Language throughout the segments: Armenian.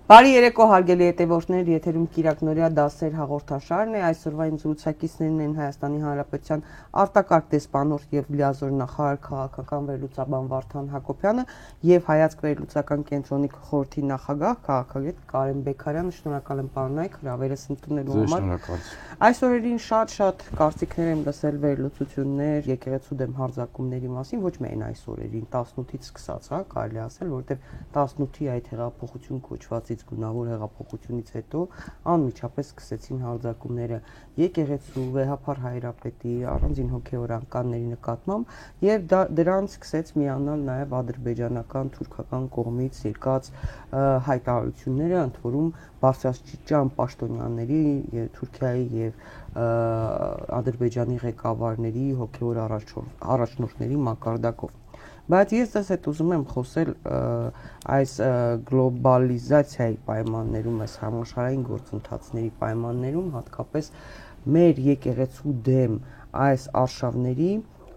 Բարի երեկո հարգելի հետևորդներ, եթերում Կիրակնորյա դասեր հաղորդաշարն է, այսօրվա իմ զրուցակիցներն են Հայաստանի Հանրապետության արտակարգ դեսպանորդ եւ լիազոր նախարար քաղաքական վերլուծաբան Վարդան Հակոբյանը եւ Հայացք վերլուծական կենտրոնի խորհրդի նախագահ քաղաքագետ Կարեն Բեկարյանը։ Շնորհակալ եմ պարոնայք հրավերս ընդունելու համար։ Այս օրերին շատ կարծիքներ եմ լսել վերլուծություններ եկեղեցու դեմ հարձակումների մասին, ոչ միայն այս օրերին 18-ից սկսած, կարելի ասել, որովհետեւ 18-ի այդ հեղափոխություն կոչվածից գունավոր հեղափոխությունից հետո անմիջապես սկսեցին հարձակումները եկեղեցու, վեհափառ հայրապետի, առանձին հոգևոր անկաների նկատմամբ եւ դրանց սկսեց միանալ նաեւ ադրբեջանական, թուրքական կողմից եկած հայտարարությունները, ընդ որում բարձրաստիճան պաշտոնյաների, Թուրքիայի եւ Ադրբեջանի ղեկավարների, հոգևոր առաջնորդների մակարդակով։ Բայց ես դες հետ ուզում եմ խոսել այս գլոբալիզացիայի պայմաններում, այս համաշխարհային գործընթացների պայմաններում, հատկապես մեր եկեղեցու դեմ այս արշավների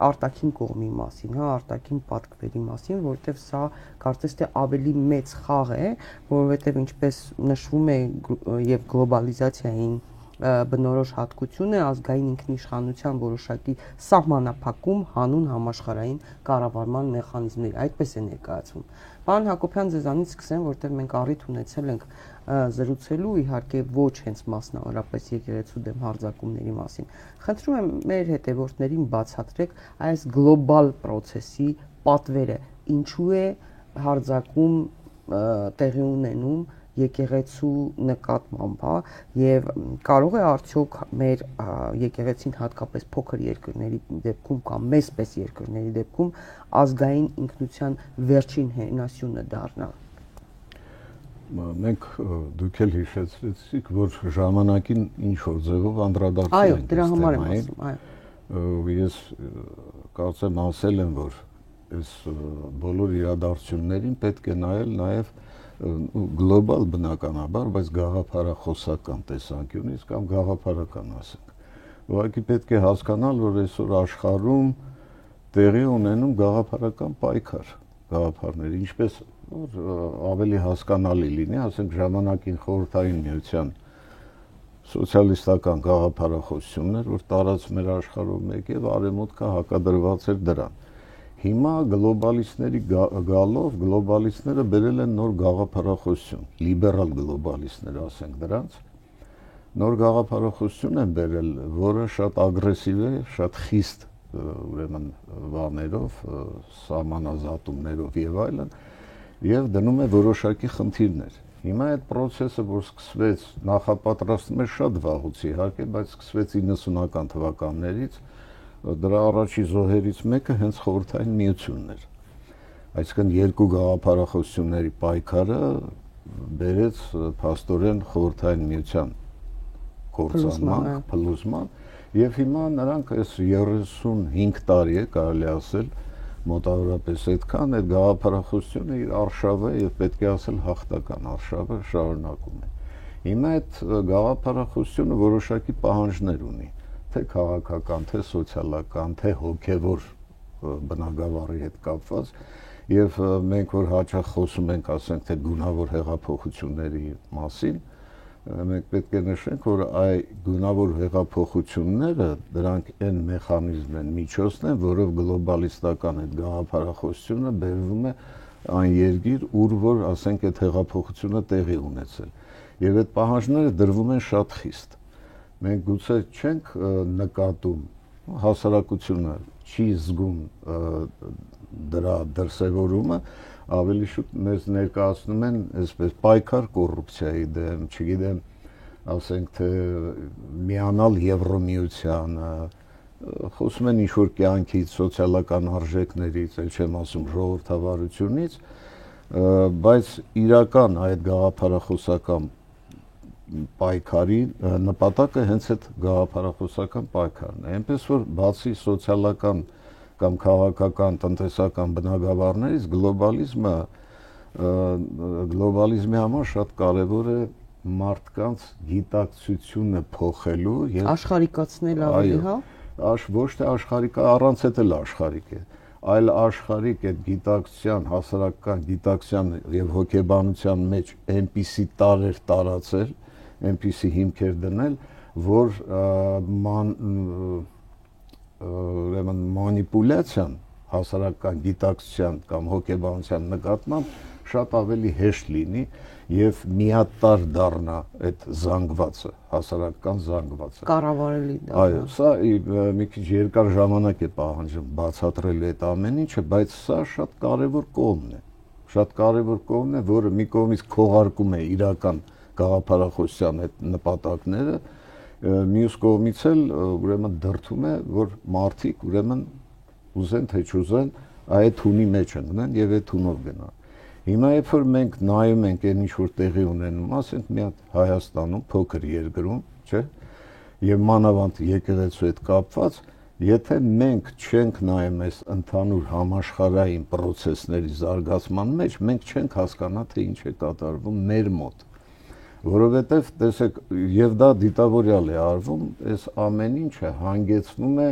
արտաքին կողմի մասին, արտաքին պատկվերի մասին, որովհետև սա կարծես թե ավելի մեծ խաղ է, որովհետև ինչպես նշվում է եւ գլոբալիզացիային բնորոշ հատկություն է ազգային ինքնիշխանության որոշակի սահմանափակում հանուն համաշխարհային կառավարման մեխանիզմների, այդպես է ներկայացվում։ Պարոն Հակոբյան, ձեզանից սկսեմ, որտեղ մենք առիթ ունեցել ենք զրուցելու, իհարկե ոչ հենց մասնավորապես եկեղեցու դեմ հարձակումների մասին։ Խնդրում եմ մեր հետևորդներին բացատրեք այս գլոբալ process-ի պատվերը, ինչու է հարձակում տեղի ունենում եկեղեցու նկատմամբ, եւ կարող է արդյոք մեր եկեղեցին հատկապես փոքր երկրների դեպքում կամ մեծպես երկրների դեպքում ազգային ինքնության վերջին հենասյունը դառնալ։ Մենք դուք էլ հիշեցիք, որ ժամանակին ինչ որ ձևով անդրադարձել ենք։ Այո, դրա համար եմ ասում, այո։ Ես կարծեմ ասել եմ, որ այս բոլոր իրադարձություններին պետք է նայել նաեւ գլոբալ բնականաբար, բայց գաղափարախոսական տեսանկյունից կամ գաղափարական ասենք։ Ուղղակի պետք է հասկանալ, որ այսօր աշխարհում տեղի ունենում գաղափարական պայքար, գաղափարներ, ինչպես ավելի հասկանալի լինի, ասենք ժամանակին խորհրդային միության սոցիալիստական գաղափարախոսություններ, որ տարածվում էր աշխարհում մեկ եւ արևմուտքը հակադրված էր դրան։ Հիմա գլոբալիստների գալով գլոբալիստները բերել են նոր գաղափարախոսություն, լիբերալ գլոբալիստներ ասենք դրանց, նոր գաղափարախոսություն են բերել, որը շատ ագրեսիվ է, շատ խիստ ուրեմն բաներով, սահմանազատումներով եւ այլն, եւ դնում է որոշակի խնդիրներ։ Հիմա այդ process-ը, որ սկսվեց, նախապատրաստում էր շատ վաղուց իհարկե, բայց սկսվեց 90-ական թվականներից, դրա առաջի զոհերից մեկը հենց խորհրդային միությունն էր։ Այսինքն երկու գաղափարախոսությունների պայքարը բերեց փաստորեն խորհրդային միության կործանման, փլուզման, եւ հիմա նրանք այս 35 տարի է կարելի ասել, մոտավորապես այդքան այդ գաղափարախոսությունը իր արշավը եւ պետք է ասել հաղթական արշավը շարունակում է։ Հիմա այդ գաղափարախոսությունը որոշակի պահանջներ ունի, թե քաղաքական, թե սոցիալական, թե հոգևոր բնագավառի հետ կապված, եւ մենք որ հաճախ խոսում ենք, ասենք թե գունավոր հեղափոխությունների մասին, մենք պետք է նշենք, որ այ գունավոր հեղափոխությունները դրանք այն մեխանիզմն են, միջոցն են, որով գլոբալիստական այդ գաղափարախոսությունը բերվում է այն երկիր, ուր որ ասենք այդ հեղափոխությունը տեղի ունեցել։ Եվ այդ պահանջները դրվում են շատ խիստ։ Մենք գուցե չենք նկատում, հասարակությունը չի զգում դրա դրսևորումը, ավելի շուտ մեզ ներկայացնում են այսպես պայքար կոռուպցիայի դեմ, չգիտեմ, ասենք թե միանալ Եվրոմիությանը, խոսում են ինչ-որ կյանքից, սոցիալական արժեքներից, էլ չեմ ասում ժողովրդավարությունից, բայց իրական այդ գաղափարախոսական պայքարի նպատակը հենց այդ գաղափարախոսական պայքարն է, այնպես որ բացի սոցիալական կամ քաղաքական, տնտեսական բնագավառներից գլոբալիզմի համար շատ կարևոր է մարդկանց գիտակցությունը փոխելու եւ աշխարհիկացնել ավելի, հա? Ոչ թե աշխարհիկա, առանց այդ էլ աշխարհիկ է, այլ աշխարհիկ այդ գիտակցության, հասարակական գիտակցության եւ հոգեբանության մեջ այնպիսի տարեր տարածել, այնպիսի հիմքեր դնել, որ ուրեմն մանիպուլյացիան հասարակական գիտակցության կամ հոգեբանության նկատմամբ շատ ավելի հեշտ լինի եւ միատար դառնա այդ զանգվածը, հասարակական զանգվածը։ Կառավարելի դառնա։ Այո, սա մի քիչ երկար ժամանակ է պահանջում բացատրելու այդ ամեն ինչը, բայց սա շատ կարևոր կողմն է։ Շատ կարևոր կողմն է, որը մի կողմից քողարկում է իրական գաղափարախոսության այդ նպատակները, մյուս կողմից էլ ուրեմն դրդում է, որ մարդիկ ուրեմն ուզեն թե չուզեն այդ թունի մեջ ընկնեն եւ այդ թունով գնան։ Հիմա երբ որ մենք նայում ենք այն ինչ որ տեղի ունենում, ասենք մի հատ Հայաստանում փոքր երկրում, չէ՞, եւ մանավանդ եկեղեցու հետ կապված, եթե մենք չենք նայում այս ընդհանուր համաշխարհային process-ների զարգացման մեջ, մենք չենք հասկանա թե ինչ է կատարվում մեր մոտ։ Որովհետեւ տեսեք, եւ դա դիտավորյալ է արվում, այս ամեն ինչը հանգեցնում է,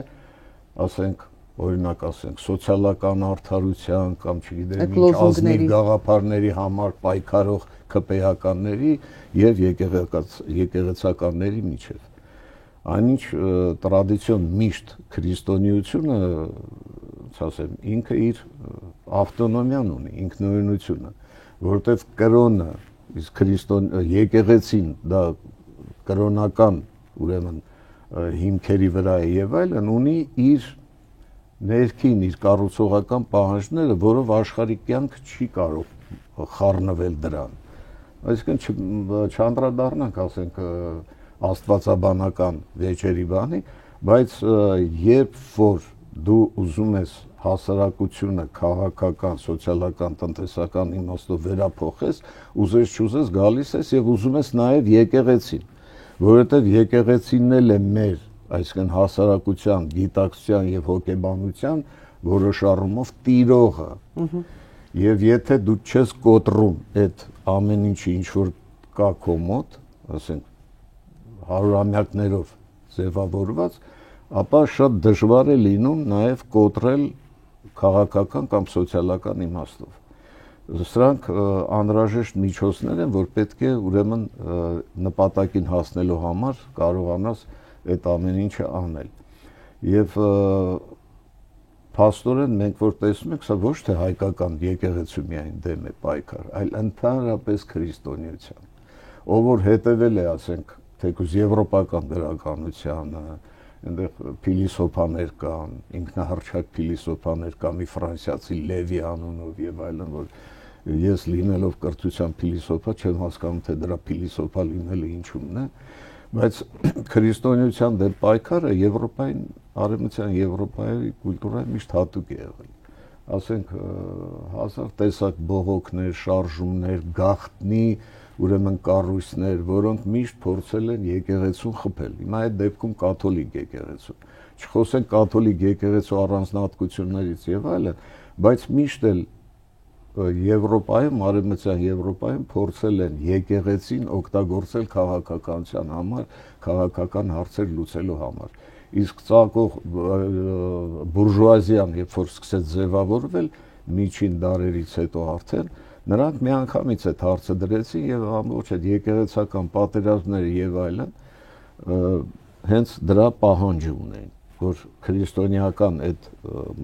ասենք, օրինակ ասենք, սոցիալական արդարության կամ չգիտեմ ինչ ազնիվ գաղափարների համար պայքարող ԿՊՀ-ականների եւ եկեղեցականների միջեւ։ Այնինչ տրադիցիոն միշտ քրիստոնեությունը, ասեմ, ինքը իր ավտոնոմիան ունի, ինքնուրույնությունը, որովհետեւ կրոնը, իսկ եկեղեցին դա կրոնական, ուրեմն հիմքերի վրա է եւ այլն, ունի իր ներքին իր կառուցողական պահանջները, որով աշխարհի կյանքը չի կարող խառնվել դրան։ Այսինքն չանդրադառնանք, ասենք, աստվածաբանական վեճերի բանի, բայց երբ որ դու ուզում ես հասարակությունը քաղաքական, սոցիալական, տնտեսական իմաստով վերափոխես, ուզես չուզես գալիս ես եւ ուզում ես նաեւ եկեղեցին, որովհետեւ եկեղեցին էլ է մեր, այսինքն հասարակության, գիտակցության եւ հոգեբանության որոշ առումով տիրողը։ Եվ եթե դու չես կոտրում այդ ամեն ինչի ինչ որ կա քո մոտ, ասենք հարյուրամյակներով ձևավորված, ապա շատ դժվար է լինում նաեւ կոտրել քաղաքական կամ սոցիալական իմաստով։ Սրանք անհրաժեշտ միջոցներ են, որ պետք է ուրեմն նպատակին հասնելու համար կարողանաս այդ ամեն ինչը անել։ Եվ փաստորեն մենք որ տեսնում ենք, սա ոչ թե հայկական եկեղեցու միայն դեմ է պայքար, այլ ընդհանրապես քրիստոնեության։ Ով որ հետևել է, ասենք, թեկուզ եվրոպական գրականությանը, այնտեղ փիլիսոփաներ կան, ինքնահռչակ փիլիսոփաներ կան, մի ֆրանսիացի Լևի անունով եւ այլն, որ ես լինելով կրթության փիլիսոփա չեմ հասկանում, թե դրա փիլիսոփա լինելը ինչու՞մն է, բայց քրիստոնեության դեմ պայքարը Եվրոպային, արևմտյան Եվրոպայի կուլտուրայի միշտ հատուկ է եղել։ Ասենք հազար տեսակ բողոքներ, շարժումներ, գաղտնի ուրեմն կառույցներ, որոնք միշտ փորձել են եկեղեցուն խփել։ Հիմա այդ դեպքում կաթոլիկ եկեղեցու։ Չխոսենք կաթոլիկ եկեղեցու առանձնահատկություններից եւ այլն, բայց միշտ էլ Եվրոպայում, արևմտյան Եվրոպայում փորձել են եկեղեցին օգտագործել քաղաքականության համար, քաղաքական հարցեր լուծելու համար։ Իսկ ծագող բուրժուազիան, երբ որ սկսեց ձևավորվել միջին դարերից հետո արդեն, նրանք միանգամից այդ հարցը դրեցին եւ ամբողջ այդ եկեղեցական պատերազմները եւ այլն հենց դրա պահանջը ունեն, որ քրիստոնեական այդ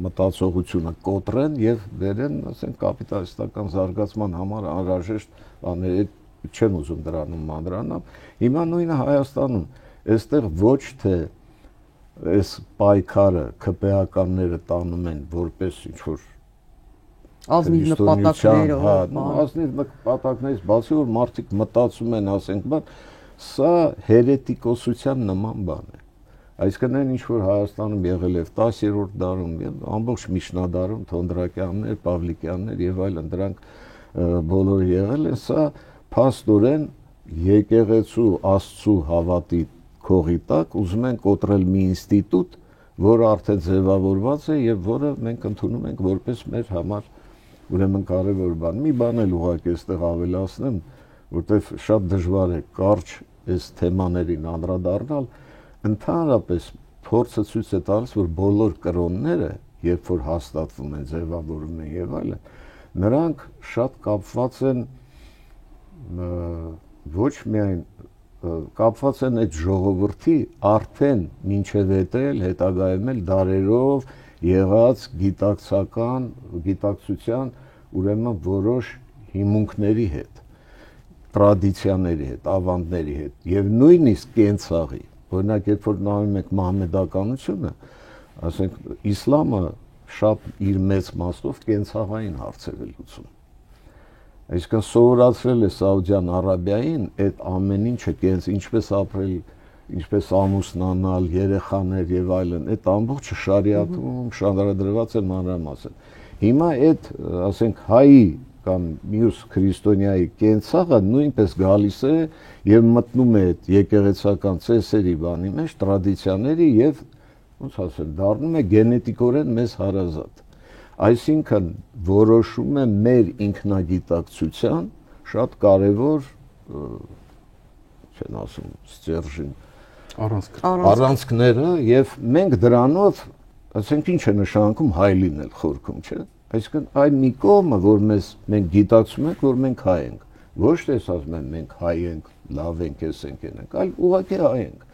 մտածողությունը կոտրեն եւ վերեն, ասենք, կապիտալիստական զարգացման համար անհրաժեշտ բաներ, չեմ ուզում դրանում մանրանամ։ Հիմա նույնը Հայաստանում, այստեղ ոչ թե այս պայքարը ԿՊՀ-ականները տանում են որպես ինչ-որ ազնիվ նպատակներով, ազնիվ նպատակներից բացի որ մարդիկ մտածում են, ասենք, սա հերետիկոսության նման բան է։ Այսինքն այն ինչ որ Հայաստանում եղել է 10-րդ դարում, ամբողջ միջնադարում Թոնդրակյաններ, Պավլիկյաններ եւ այլն, դրանք բոլորը եղել են, սա փաստորեն եկեղեցու Աստծո հավատի քողի տակ ուզում են կոտրել մի ինստիտուտ, որը արդեն ձևավորված է եւ որը մենք ընդունում ենք որպես մեր համար ուրեմն կարևոր բան։ Մի բան էլ ուղղակի այստեղ ավելացնեմ, որտեվ շատ դժվար է կարճ այս թեմաներին անդրադառնալ, ընդհանրապես փորձը ցույց է տալիս, որ բոլոր կրոնները երբ որ հաստատվում են, ձևավորում են եւ այլն, նրանք շատ կապված են ոչ միայն կապված են այդ ժողովրդի արդեն մինչև հետագայում էլ դարերով եղած գիտակցության ուրեմն որոշ հիմունքների հետ, տրադիցիաների հետ, ավանդների հետ եւ նույնիսկ կենցաղի, օրինակ երբ որ նայում ենք մահմեդականությունը, ասենք իսլամը շատ իր մեծ մասով կենցաղային հարցեր է լուծում։ Այսինքն սովորացրել է Սաուդյան Արաբիային այդ ամեն ինչը ինչպես ապրել, ինչպես ամուսնանալ, երեխաներ եւ այլն, այդ ամբողջը շարիաթում շարադրված է մանրամասն։ Հիմա այդ, ասենք, հայի կամ մյուս քրիստոնյայի կենցաղը նույնպես գալիս է եւ մտնում է այդ եկեղեցական ծեսերի բանի մեջ, տրադիցիաների եւ ոնց ասել, դառնում է գենետիկորեն մեզ հարազատ։ Այսինքն որոշում է մեր ինքնագիտակցության շատ կարևոր, չեն ասում, ստержին առանցքները եւ մենք դրանով, ասենք, ինչ է նշանակում հայ լինել խորքում, չէ՞։ Այսինքն այն մի կողմը, որ մենք գիտակցում ենք, որ մենք հայ ենք, ոչ թե ասում են մենք հայ ենք, լավ ենք, ես ենք, այլ ուղղակի հայ ենք։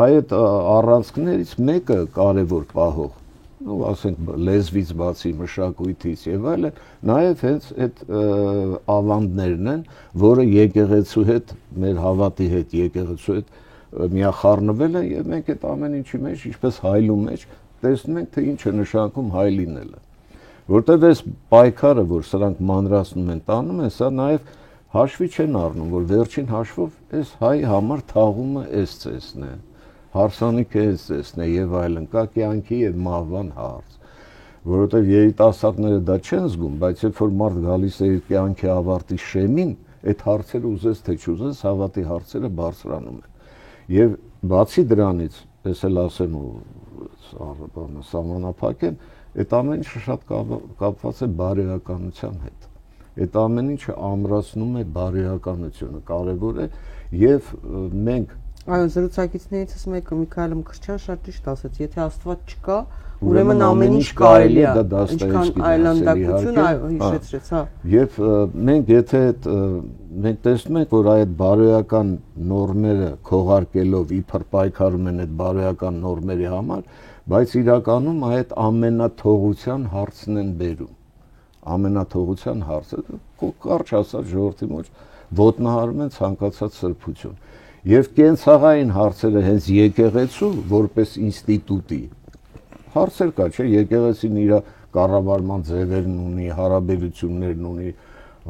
Այդ առանցքներից մեկը կարևոր պահող, ասենք լեզվից բացի, մշակույթից եւ այլն, նաեւ հենց այդ ավանդներն են, որը եկեղեցու հետ, մեր հավատի հետ, եկեղեցու հետ միախառնվել են եւ մենք այդ ամեն ինչի մեջ, ինչպես հայլու մեջ, տեսնում ենք, թե ինչ է նշանակում հայ լինելը։ Որտեւ այս պայքարը, որ սրանք մանրացնում են, տանում են, սա նաեւ հաշվի չեն առնում, որ վերջին հաշվով այս հայ համար թաղումը այս ծեսն է, հարսանիքը այս ծեսն է եւ այլն, կա կյանքի եւ մահվան հարց, որովհետեւ երիտասարդները դա չեն զգում, բայց երբ որ մարդ գալիս է իր կյանքի ավարտի շեմին, այդ հարցերը ուզես թե չուզես, հավատի հարցերը բարձրանում են։ Եվ բացի դրանից, ես էլ ասեմ ու սահմանափակեմ, այդ ամեն ինչը շատ կապված է բարոյականության հետ։ Այդ ամեն ինչը ամրացնում է բարոյականությունը, կարևոր է եւ մենք այո, զրուցակիցներիցս մեկը Միքայել Մկրտչյան շատ ճիշտ ասաց, եթե Աստված չկա, ուրեմն ամեն ինչ կարելի է, ինչքան այլանդակություն, այո, հիշեցրեց, հա։ Եվ մենք եթե մենք տեսնում ենք, որ այդ բարոյական նորմերը քողարկելով իբր պայքարում են այդ բարոյական նորմերի համար, բայց իրականում այդ ամենաթողության հարցն են բերում։ Ամենաթողության հարցը կարճ ասած ժողովրդի մեջ ոտնահարում են ցանկացած սրբություն։ Եվ կենցաղային հարցերը հենց եկեղեցու որպես ինստիտուտի հարցեր կա, չէ, եկեղեցին իր կառավարման ձևերն ունի, հարաբերություններն ունի,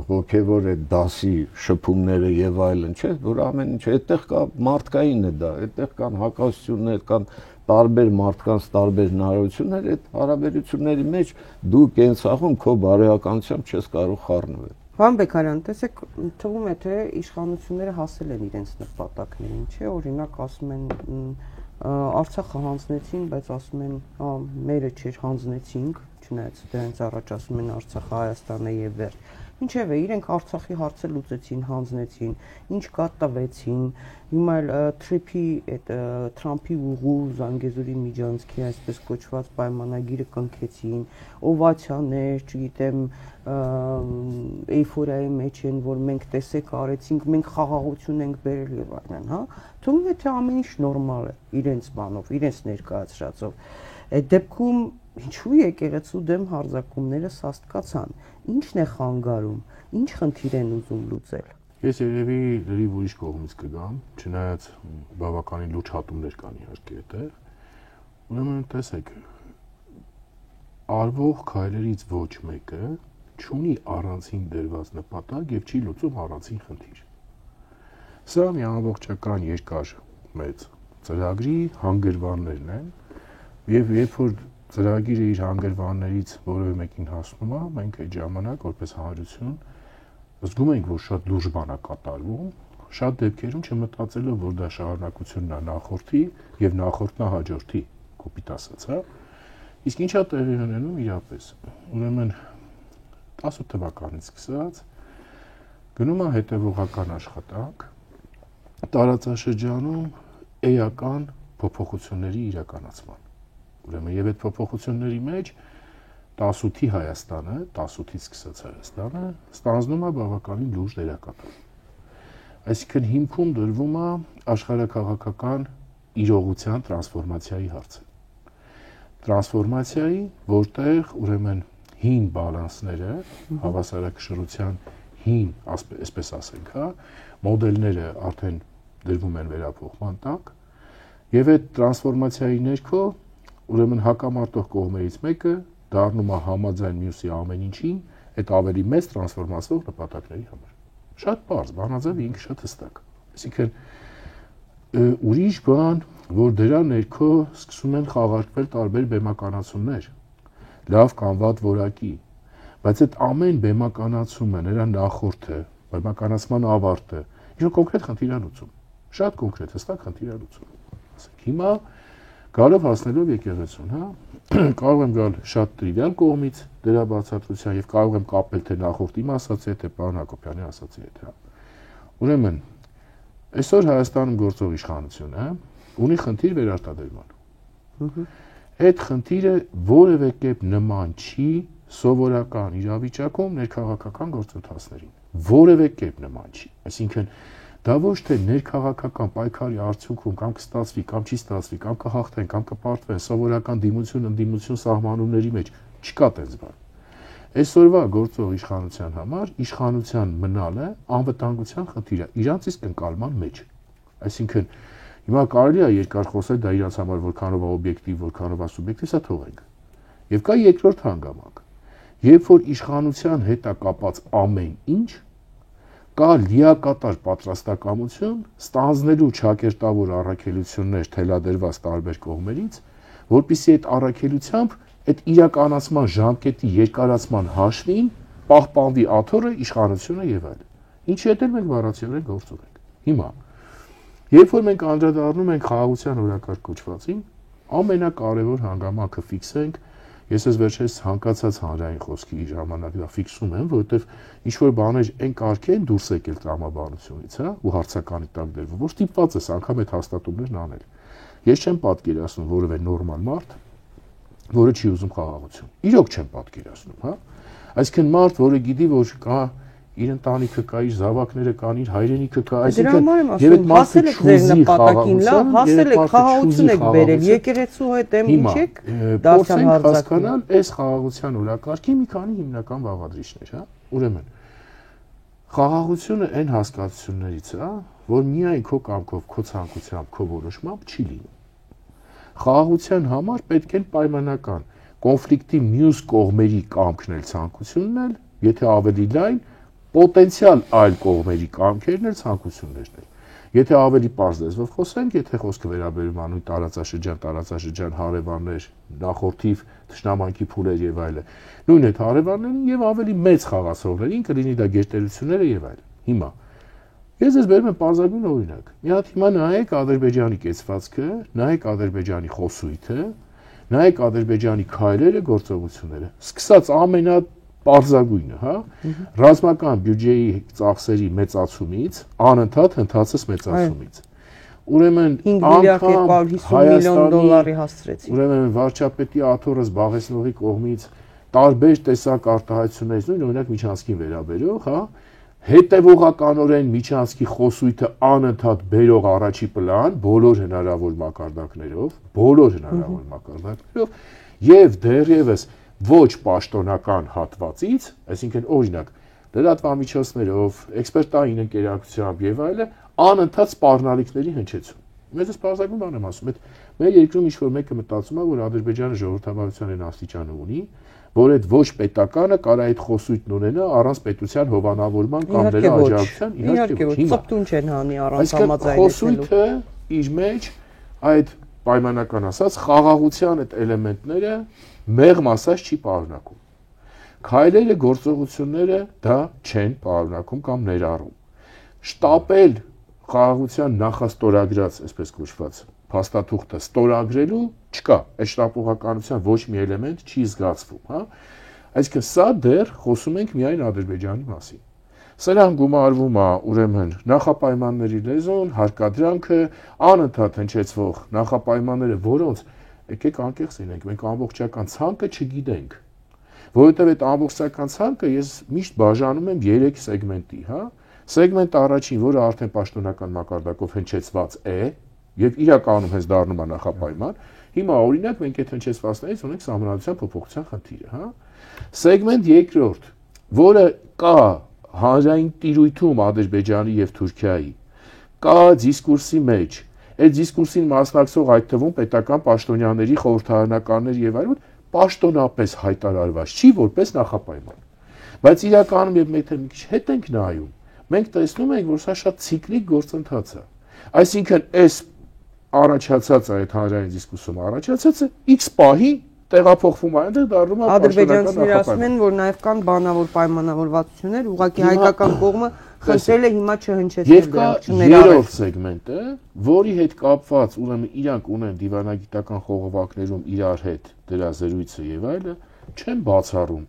հոգևոր է դասի շփումները եւ այլն, չէ, որ ամեն ինչ այդտեղ կա, մարդկային է դա, այդտեղ կան հակասություններ, կան տարբեր մարդկանց տարբեր հնարավորություններ, այդ հարաբերությունների մեջ դու կենցաղում քո բարոյականությամբ չես կարող խառնվել։ Վան Բեկարյան, տեսեք, թվում է թե իշխանությունները հասել են իրենց նպատակներին, չէ, օրինակ ասում են Արցախը հանձնեցին, բայց ասում են, մերը չէր, հանձնեցինք, չնայած դրանից առաջ ասում են Արցախը Հայաստանը եւ վերջ։ Ինչևէ, իրենք Արցախի հարցը լուծեցին, հանձնեցին, ինչ կա տվեցին, հիմա էլ Թրամփի ուղու Զանգեզուրի միջանցքի այսպես կոչված պայմանագիրը կնքեցին, օվացիաներ, չգիտեմ, էյֆորիայի մեջ են, որ մենք տեսեք արեցինք, մենք խաղաղություն ենք բերել եւ այլն, հա։ Թվում է թե ամեն ինչ նորմալ է իրենց բանով, իրենց ներկայացրածով։ Այդ դեպքում ինչու եկեղեցու դեմ հարձակումները սաստկացան։ Ինչն է խանգարում, ինչ խնդիր են ուզում լուծել։ Ես երևի լրիվ ուրիշ կողմից կգամ, չնայած բավականին լուրջ հատումներ կան իհարկե այդտեղ։ Ուրեմն տեսեք, արվող քայլերից ոչ մեկը չունի առանցին դրված նպատակ եւ չի լուծում առանցին խնդիր։ Սա մի ամբողջական երկար մեծ ծրագրի հանգրվաններն են եւ երբ որ ծրագիրը իր հանգրվաններից որևէ մեկին հասնում է, մենք այդ ժամանակ որպես հանրություն զգում ենք, որ շատ լուրջ բան է կատարվում, շատ դեպքերում չմտածելով, որ դա շարունակությունն է նախորդի եւ նախորդն է հաջորդի, կոպիտ ասած, հա։ Իսկ ինչա տեղի ունենում իրապես։ Ուրեմն 18 թվականից սկսած գնում է հետևողական աշխատանք տարածաշրջանում էական փոփոխությունների իրականացման։ Ուրեմն եւ այդ փոփոխությունների մեջ 18-ի Հայաստանը, 18-ից սկսած Հայաստանը ստանձնում է բավականին լուրջ դերակատար։ Այսինքն հիմքում դրվում է աշխարհաքաղաքական իրողության տրանսֆորմացիայի հարցը։ Տրանսֆորմացիայի, որտեղ ուրեմն հին բալանսները, հավասարակշռության հին, այսպես ասենք, հա, մոդելները արդեն դրվում են վերափոխման տակ, եւ այդ տրանսֆորմացիայի ներքո ուրեմն հակամարտող կողմերից մեկը դառնում է համաձայն մյուսի ամեն ինչին, այդ ավելի մեծ տրանսֆորմացիոն նպատակների համար։ Շատ բարձ, բանաձևը ինքը շատ հստակ։ Այսինքն ուրիշ բան, որ դրա ներքո սկսում են խաղարկվել տարբեր բեմականացումներ, լավ կամ վատ որակի, բայց այդ ամեն բեմականացումը, նրա նախորդը, բեմականացման ավարտը, ինչ-որ կոնկրետ խնդիր է լուծում, շատ կոնկրետ, հստակ խնդիր է լուծում։ Ասենք հիմա գալով հասնելով եկեղեցուն, հա, կարող եմ գալ շատ տրիվիալ կողմից դրա բացատրության եւ կարող եմ կապել թե նախորդ իմ ասացի հետ, թե պարոն Հակոբյանի ասացի հետ, հա։ Ուրեմն այսօր Հայաստանում գործող իշխանությունը ունի խնդիր վերարտադրման։ Այդ խնդիրը որևէ կերպ նման չի սովորական իրավիճակում ներքաղաքական գործընթացներին։ Որևէ կերպ նման չի։ Այսինքն դա ոչ թե ներքաղաքական պայքարի արդյունքում կամ կստացվի, կամ չի ստացվի, կամ կհաղթեն, կամ կպարտվեն սովորական դիմություն ընդդիմություն սահմանումների մեջ չկա տես բան։ Այսօրվա գործող իշխանության համար իշխանության մնալը անվտանգության խնդիր է, իրանց իսկ ընկալման մեջ։ Այսինքն հիմա կարելի է երկար խոսել դա իրանց համար որքանով է օբյեկտիվ, որքանով է սուբյեկտիվ, սա թողենք։ Եվ կա երկրորդ հանգամանք։ Երբ որ իշխանության հետ է կապած ամեն ինչ, կա լիակատար պատրաստակամություն ստանձնելու ճակերտավոր առաքելություններ թելադրված տարբեր կողմերից, որպեսզի այդ առաքելությամբ այդ իրականացման ժամկետի երկարացման հաշվին պահպանվի աթոռը, իշխանությունը եւ այլն։ Ինչի հետ էլ մենք բառացիորեն գործում ենք։ Հիմա, երբ որ մենք անդրադառնում ենք խաղաղության օրակարգ կոչվածին, ամենակարևոր հանգամանքը ֆիքսենք, ես ես վերջերս հանկացած հանրային խոսքի ժամանակ դա ֆիքսում եմ, որովհետեւ ինչ որ բաներ այն կարգ են դուրս եկել տրամաբանությունից, հա, ու հարցականի տակ դրվում, որ ստիպված ես անգամ այդ հաստատումներն անել։ Ես չեմ պատկերացնում որևէ նորմալ մարդ, որը չի ուզում խաղաղություն։ Իրոք չեմ պատկերացնում, հա։ Այսինքն մարդ, որը գիտի, որ կա իր ընտանիքը կա, իր զավակները կան, իր հայրենիքը կա, այսինքն եւ այդ մարդը ձեր նպատակին լավ, հասել եք խաղաղություն եք բերել, եկեղեցու հետ եմ ինչ եք դարձան հասկանալ այս խաղաղության օրակարգի մի քանի հիմնական բաղադրիչներ, հա։ Ուրեմն խաղաղությունը այն հասկացություններից է, որ միայն քո կամքով, քո ցանկությամբ, քո որոշմամբ չի լինում։ Խաղաղության համար պետք են պայմանական կոնֆլիկտի մյուս կողմերի կամքն էլ ցանկությունն էլ, եթե ավելի լայն, պոտենցիալ այլ կողմերի կամքերն էլ ցանկություններն էլ։ Եթե ավելի պարզ լեզվով խոսենք, եթե խոսքը վերաբերում է նույն տարածաշրջան հարևաններ, նախորդիվ թշնամանքի փուլեր եւ այլն, նույն այդ հարևաններին եւ ավելի մեծ խաղացողներին կլինի դա գերտերությունները եւ այլն։ Հիմա ես ես բերում եմ պարզագույն օրինակ։ Մի հատ հիմա նայեք Ադրբեջանի կեցվածքը, նայեք Ադրբեջանի խոսույթը, նայեք Ադրբեջանի քայլերը, գործողությունները։ Սկսած ամենապարզագույնը, հա, ռազմական բյուջեի ծախսերի մեծացումից, անընդհատ հնդածս մեծացումից։ Ուրեմն անգամ 250 միլիոն դոլարի հասցրեցին։ Ուրեմն վարչապետի աթոռը զբաղեցնողի կողմից տարբեր տեսակ արտահայտություններից, նույն օրինակ Միջանցքին վերաբերող, հա, հետևողականորեն Միջանցքի խոսույթը անընդհատ բերող առաջի պլան բոլոր հնարավոր մակարդակներով, եւ դեռևս ոչ պաշտոնական հատվածից, այսինքն օրինակ լրատվամիջոցներով, էքսպերտային ընկերակցությամբ եւ այլն, անընդհատ սպառնալիքների հնչեցում։ Մեծ սպառնալիքն բան եմ ասում, այդ մեր երկրում ինչ որ մեկը մտածում է, որ Ադրբեջանը ժողովրդավարության այն աստիճանը ունի, որ այդ ոչ պետականը կարա այդ խոսույթն ունենա առանց պետության հովանավորման կամ դրա աջակցության, իհարկե ոչ, ծպտուն չեն հանի առանց համաձայնելու։ Խոսույթը իր մեջ այդ պայմանական ասած խաղաղության այդ էլեմենտները մեղմ ասած չի պարունակում։ Քայլերը, գործողությունները դա չեն պարունակում կամ ներառում։ Շտապել խաղաղության նախաստորագրած, այսպես կոչված, փաստաթուղթը ստորագրելու չկա, այդ շտապողականության ոչ մի էլեմենտ չի զգացվում, հա։ Այսինքն սա դեռ խոսում ենք միայն Ադրբեջանի մասին։ Սրան գումարվում է ուրեմն նախապայմանների լեզուն, հարկադրանքը, անընդհատ հնչեցվող նախապայմանները, որոնց եկեք անկեղծ լինենք, մենք ամբողջական ցանկը չգիտենք, որովհետև այդ ամբողջական ցանկը ես միշտ բաժանում եմ 3 սեգմենտի, հա։ Սեգմենտ առաջին, որը արդեն պաշտոնական մակարդակով հնչեցված է եւ իրականում հենց դառնում է նախապայման, հիմա օրինակ մենք այդ հնչեցվածներից ունենք սահմանադրության փոփոխության խնդիրը, հա։ Սեգմենտ երկրորդ, որը կա հանրային տիրույթում Ադրբեջանի եւ Թուրքիայի, կա դիսկուրսի մեջ, այդ դիսկուրսին մասնակցող այդ թվում պետական պաշտոնյաների, խորհրդարանականներ եւ այլն պաշտոնապես հայտարարված չի որպես նախապայման։ Բայց իրականում եւ մենք մի քիչ հետ ենք նայում, մենք տեսնում ենք, որ սա շատ ցիկլիկ գործընթաց է։ Այսինքն այս առաջացած այդ հանրային դիսկուսիոն առաջացածը X պահի տեղափոխվում է, այնտեղ դառնում է ադրբեջանցիները ասում են, որ նաև կան բանավոր պայմանավորվածություններ, ուղղակի հայկական կողմը խնդրել է հիմա չհնչեցնել դրանք, չներառել։ Երրորդ սեգմենտը, որի հետ կապված ուրեմն իրանք ունեն դիվանագիտական խողովակներում իրար հետ դրա զրույցը եւ այլը, չեն բացառում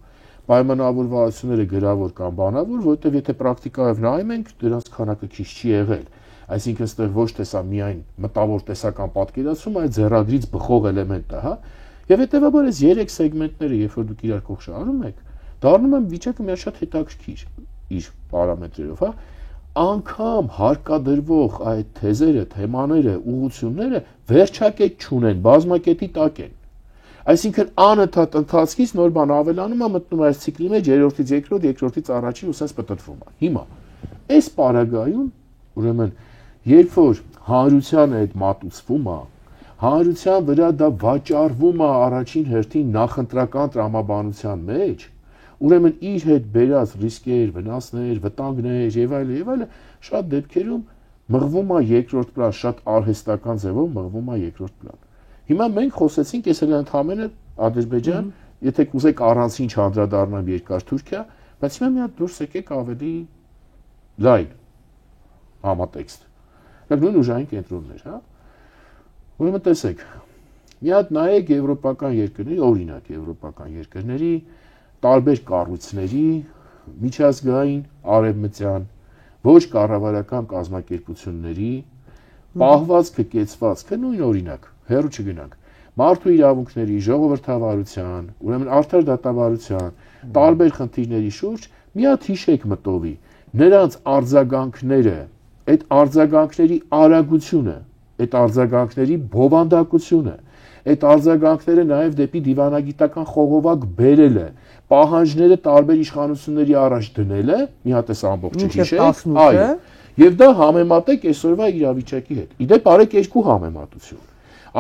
պայմանավորվածությունները գրավոր կամ բանավոր, որովհետեւ եթե պրակտիկայով նայում ենք, դրանց քանակը քիչ չի եղել։ Այսինքն այստեղ ոչ թե սա միայն մտավոր տեսական պատկերացում, այլ ձեռագրից բխող էլեմենտ է, հա։ Եվ հետեւաբար այս 3 սեգմենտները, երբ որ դուք իրար կողք շարում եք, դառնում են վիճակը մի շատ հետաքրքիր իր պարամետրերով, հա։ Անկամ հարկադրվող այդ թեզերը, թեմաները, ուղղությունները վերջակետ չունեն, բազմակետի տակ են։ Այսինքն անընդհատ ընթացքից նոր բան ավելանում է, մտնում է այս ցիկլի մեջ, երրորդից երկրորդ, երկրորդից առաջին ու սենց պտտվում է։ Հիմա այս պարագայում, ուրեմն, երբ որ հանրությանը այդ մատուցվում է, հանրության վրա դա վաճառվում է առաջին հերթին նախընտրական տրամաբանության մեջ, ուրեմն իր հետ բերած ռիսկեր, վնասներ, վտանգներ եւ այլն, շատ դեպքերում մղվում է երկրորդ պլան, շատ արհեստական ձևով մղվում է երկրորդ պլան։ Հիմա մենք խոսեցինք այս էլ ընդհանրապես Ադրբեջան, եթե կուզեք առանցին չանդրադառնամ երկար Թուրքիա, բայց հիմա մի հատ դուրս եկեք ավելի լայն համատեքստ։ Նույն ուժային կենտրոններ, հա։ Ուրեմն տեսեք, մի հատ նայեք եվրոպական երկրների, օրինակ եվրոպական երկրների տարբեր կառույցների, միջազգային, արևմտյան, ոչ կառավարական կազմակերպությունների պահվածքը, կեցվածքը, նույն օրինակ, հեռու չգնանք, մարդու իրավունքների, ժողովրդավարության, ուրեմն արդար դատավարության, տարբեր խնդիրների շուրջ մի հատ հիշեք մտովի, նրանց արձագանքները, այդ արձագանքների արագությունը, այդ արձագանքների բովանդակությունը, այդ արձագանքները նաև դեպի դիվանագիտական խողովակ բերելը, պահանջները տարբեր իշխանությունների առաջ դնելը, մի հատ էս ամբողջը հիշեք, այո, եւ դա համեմատեք այսօրվա իրավիճակի հետ։ Իդեպ արեք երկու համեմատություն։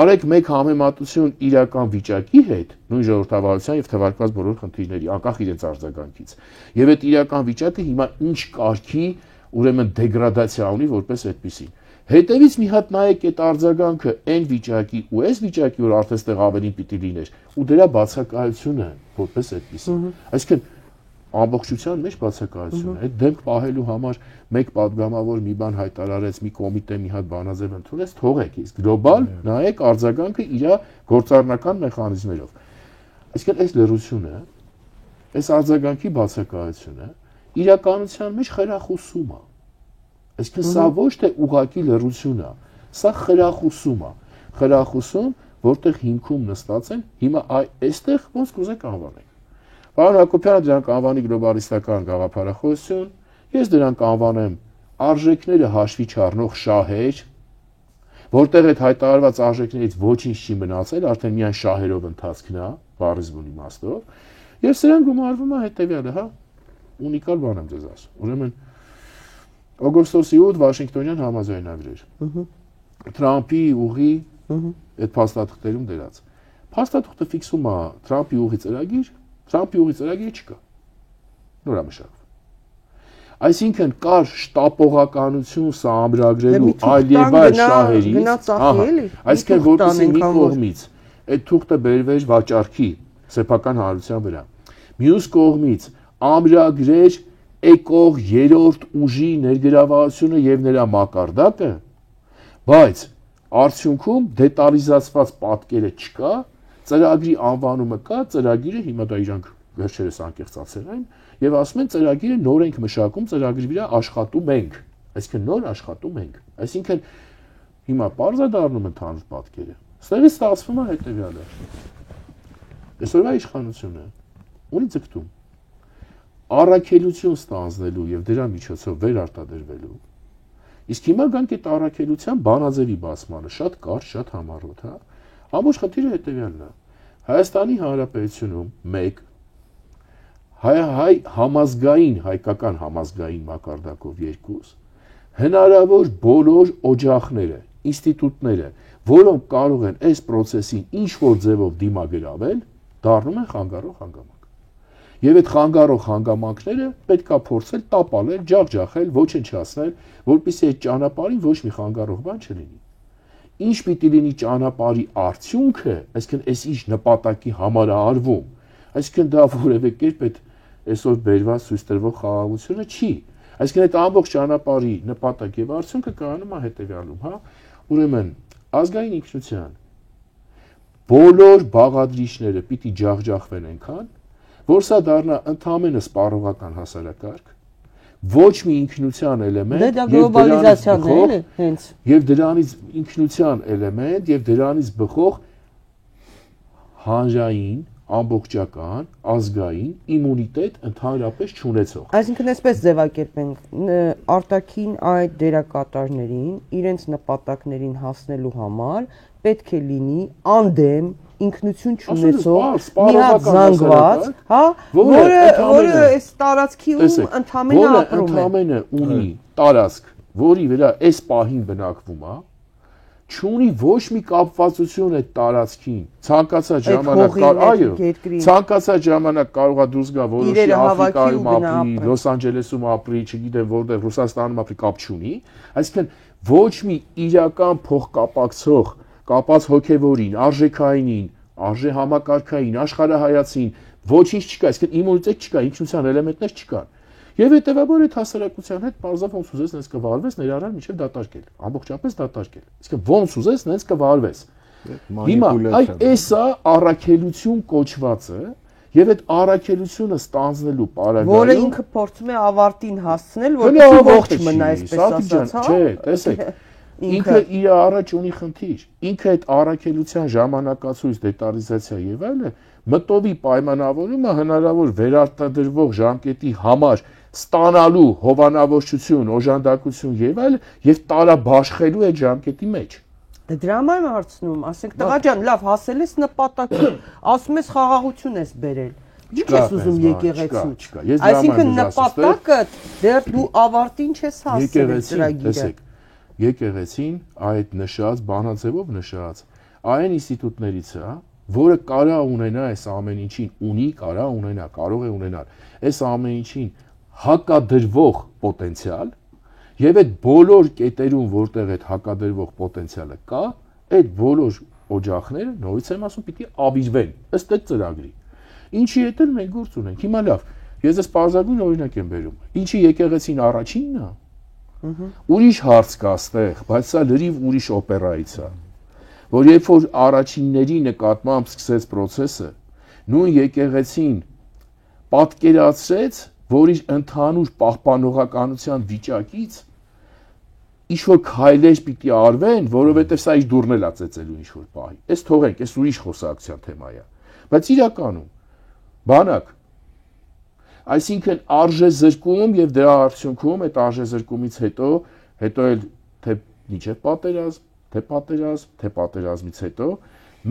Արեք մեկ համեմատություն իրական վիճակի հետ, նույն ժողովրդավարության եւ թվարկված բոլոր խնդիրների, անկախ իրենց արձագանքից։ Եվ այդ իրական վիճակը հիմա ինչ կարգի, ուրեմն դեգրադացիա ունի որպես այդպիսին։ Հետևից մի հատ նայեք այդ արձագանքը այն վիճակի ու այս վիճակի, որ արդեն ստեղ ավելին պիտի լիներ, ու դրա բացակայությունը որպես այդպիսին։ Այսինքն ամբողջության մեջ բացակայություն է։ Այդ դեմք պահելու համար մեկ падգամավոր մի բան հայտարարեց, մի կոմիտե մի հատ բանաձև ընդունեց, թողեք, իսկ գլոբալ նայեք արձագանքը իր գործառնական մեխանիզմերով։ Այսինքն այս լռությունը, այս արձագանքի բացակայությունը իրականության մեջ խրախուսում է։ Այսինքն սա ոչ թե ուղղակի լռություն է, սա խրախուսում է։ Խրախուսում, որտեղ հիմքում նստած են, հիմա այստեղ ոնց կուզեք անվանեք։ Պարոն Հակոբյանը դրանք անվանի գլոբալիստական գաղափարախոսություն, ես դրանք անվանեմ արժեքները հաշվի չառնող շահեր, որտեղ այդ հայտարարված արժեքներից ոչինչ չի մնացել, արդեն միայն շահերով ընթացքն է, բառիզմուն իմաստով, եւ սրանք գումարվում է հետեւյալը, հա, ունիկալ բան եմ ձեզ ասում։ Ուրեմն օգոստոսի 8 Վաշինգտոնյան համաձայնագրեր։ Թրամփի ուղի այդ փաստաթղթերում դրած։ Փաստաթղթը ֆիքսում է Թրամփի ուղի ծրագիր, Թրամփի ուղի ծրագիրը չկա։ Նորամշակվում։ Այսինքն կար շտապողականություն սա ամրագրելու այլ եւ այլ շահերից, այսինքն որպեսզի մի կողմից այդ թուղթը բերվեր վաճառքի սեփական հանրության վրա։ Մյուս կողմից ամրագրեր եկող երրորդ ուժի ներգրավվածությունը եւ նրա մակարդակը, բայց արդյունքում դետալիզացված պատկերը չկա, ծրագրի անվանումը կա, ծրագիրը հիմա դա իրանք վերջերս անկեղծացել են եւ ասում են ծրագիրը նոր ենք մշակում, ծրագրի վրա աշխատում ենք, այսինքն նոր աշխատում ենք, այսինքն հիմա պարզ է դառնում ընդհանուր պատկերը, Ստեղից ստացվում է հետևյալը։ Այսօրվա իշխանությունը ունի ձգտում առաքելություն ստանձնելու եւ դրա միջոցով վերարտադրվելու։ Իսկ հիմա գանք այդ առաքելության բանաձևի բացմանը, շատ կարճ, շատ համառոտ, հա։ Ամբողջ խնդիրը հետևյալն է։ Հայաստանի Հանրապետությունում 1 հայ համազգային, հայկական համազգային մակարդակով 2 հնարավոր բոլոր օջախները, ինստիտուտները, որոնք կարող են այս process-ին ինչ-որ ձևով դիմագրավել, դառնում են խանգարող հանգամանք։ Եվ այդ խանգարող հանգամանքները պետք է փորձել տապալել, ջախջախել, ոչնչացնել, որպեսզի այդ ճանապարհին ոչ մի խանգարող բան չլինի։ Ինչ պիտի լինի ճանապարհի արդյունքը, այսինքն այս ինչ նպատակի համար է արվում, այսինքն դա որևէ կերպ այդ այսօր բերված ցույց տրվող խաղաղությունը չի։ Այսինքն այդ ամբողջ ճանապարհի նպատակ եւ արդյունքը կայանում է հետեւյալում, հա։ Ուրեմն ազգային ինքնության բոլոր բաղադրիչները պիտի ջախջախվեն այնքան, որ սա դառնա ընդհանրապես սպառողական հասարակարգ, ոչ մի ինքնության էլեմենտ, դա գլոբալիզացիան է, հենց։ Եվ դրանից ինքնության էլեմենտ եւ դրանից բխող հանրային, ամբողջական, ազգային իմունիտետ ընդհանրապես չունեցող։ Այսինքն այսպես ձևակերպենք, արտաքին այդ դերակատարներին իրենց նպատակներին հասնելու համար պետք է լինի անդեմ ինքնություն չունեցող մի հատ զանգված, հա, որը այս տարածքում ընդհանրապես ապրում է։ Ընդհանրապես ունի տարածք, որի վրա այս պահին բնակվում է, չունի ոչ մի կապվածություն այդ տարածքին, ցանկացած ժամանակ ցանկացած ժամանակ կարող է դուրս գա որոշի Աֆրիկայում ապրի, Լոս Անջելեսում ապրի, չգիտեմ որտեղ Ռուսաստանում ապրի, կապ չունի, այսինքն ոչ մի իրական փոխկապակցող կապած հոգևորին, արժեքայինին, արժե համակարգային, աշխարհայացին, ոչինչ չկա, այսինքն իմունիտետ չկա, ինքնության էլեմենտներ չկան։ Եվ հետևաբար այդ հասարակության հետ բարձր ոնց ուզես նենց կվարվես ներառալ միջև դատարկել, ամբողջապես դատարկել։ Իսկ ոնց ուզես նենց կվարվես։ Հիմա այսա առաքելություն կոչվածը եւ այդ առաքելությունը ստանձնելու պարագայում, որը ինքը փորձում է ավարտին հասցնել, որպեսզի ողջ մնա, այսպես ասած, հա։ Չէ, տեսեք, ինքը իր առաջ ունի խնդիր։ Ինքը այդ առաքելության ժամանակացույց դետալիզացիա եւ այլը մտովի պայմանավորումը հնարավոր վերարտադրվող ժամկետի համար ստանալու հովանավորչություն, օժանդակություն եւ այլ եւ տարաբաշխելու այդ ժամկետի մեջ։ Դրա համար եմ հարցնում, ասենք տղա ջան, լավ, հասել ես նպատակին, ասում ես խաղաղություն ես բերել։ Ինչ ես ուզում եկեղեցու։ Այսինքն նպատակը դեռ դու ավարտին չես հասել ծրագիրը։ Եկեղեցին այդ նշած բանաձևով նշած այն ինստիտուտներից է, որը կարա ունենա այս ամեն ինչին, ունի, կարա ունենա, կարող է ունենալ այս ամեն ինչին հակադրվող պոտենցիալ եւ այդ բոլոր կետերում, որտեղ այդ հակադրվող պոտենցիալը կա, այդ բոլոր օջախները, նորից եմ ասում, պիտի ավիրվեն ըստ այդ ծրագրի։ Ինչի հետ էլ մենք գործ ունենք։ Հիմա լավ, ես այս բարձրագույն օրինակ եմ բերում։ Ինչի եկեղեցին առաջինն է։ Ուրիշ հարց կա այստեղ, բայց սա լրիվ ուրիշ օպերայից է, որ երբ որ առաջինների նկատմամբ սկսեց process-ը, նույն եկեղեցին պատկերացրեց, որ իր ընդհանուր պահպանողականության վիճակից ինչ որ քայլեր պիտի արվեն, որովհետև սա իր դուրն էլ է ծեծելու ինչ որ պահի։ Այս թողենք, այս ուրիշ խոսակցության թեմա է։ Բայց իրականում բանակ, այսինքն արժեզրկում եւ դրա արդյունքում այդ արժեզրկումից հետո էլ թե միջև պատերազմ, թե պատերազմից հետո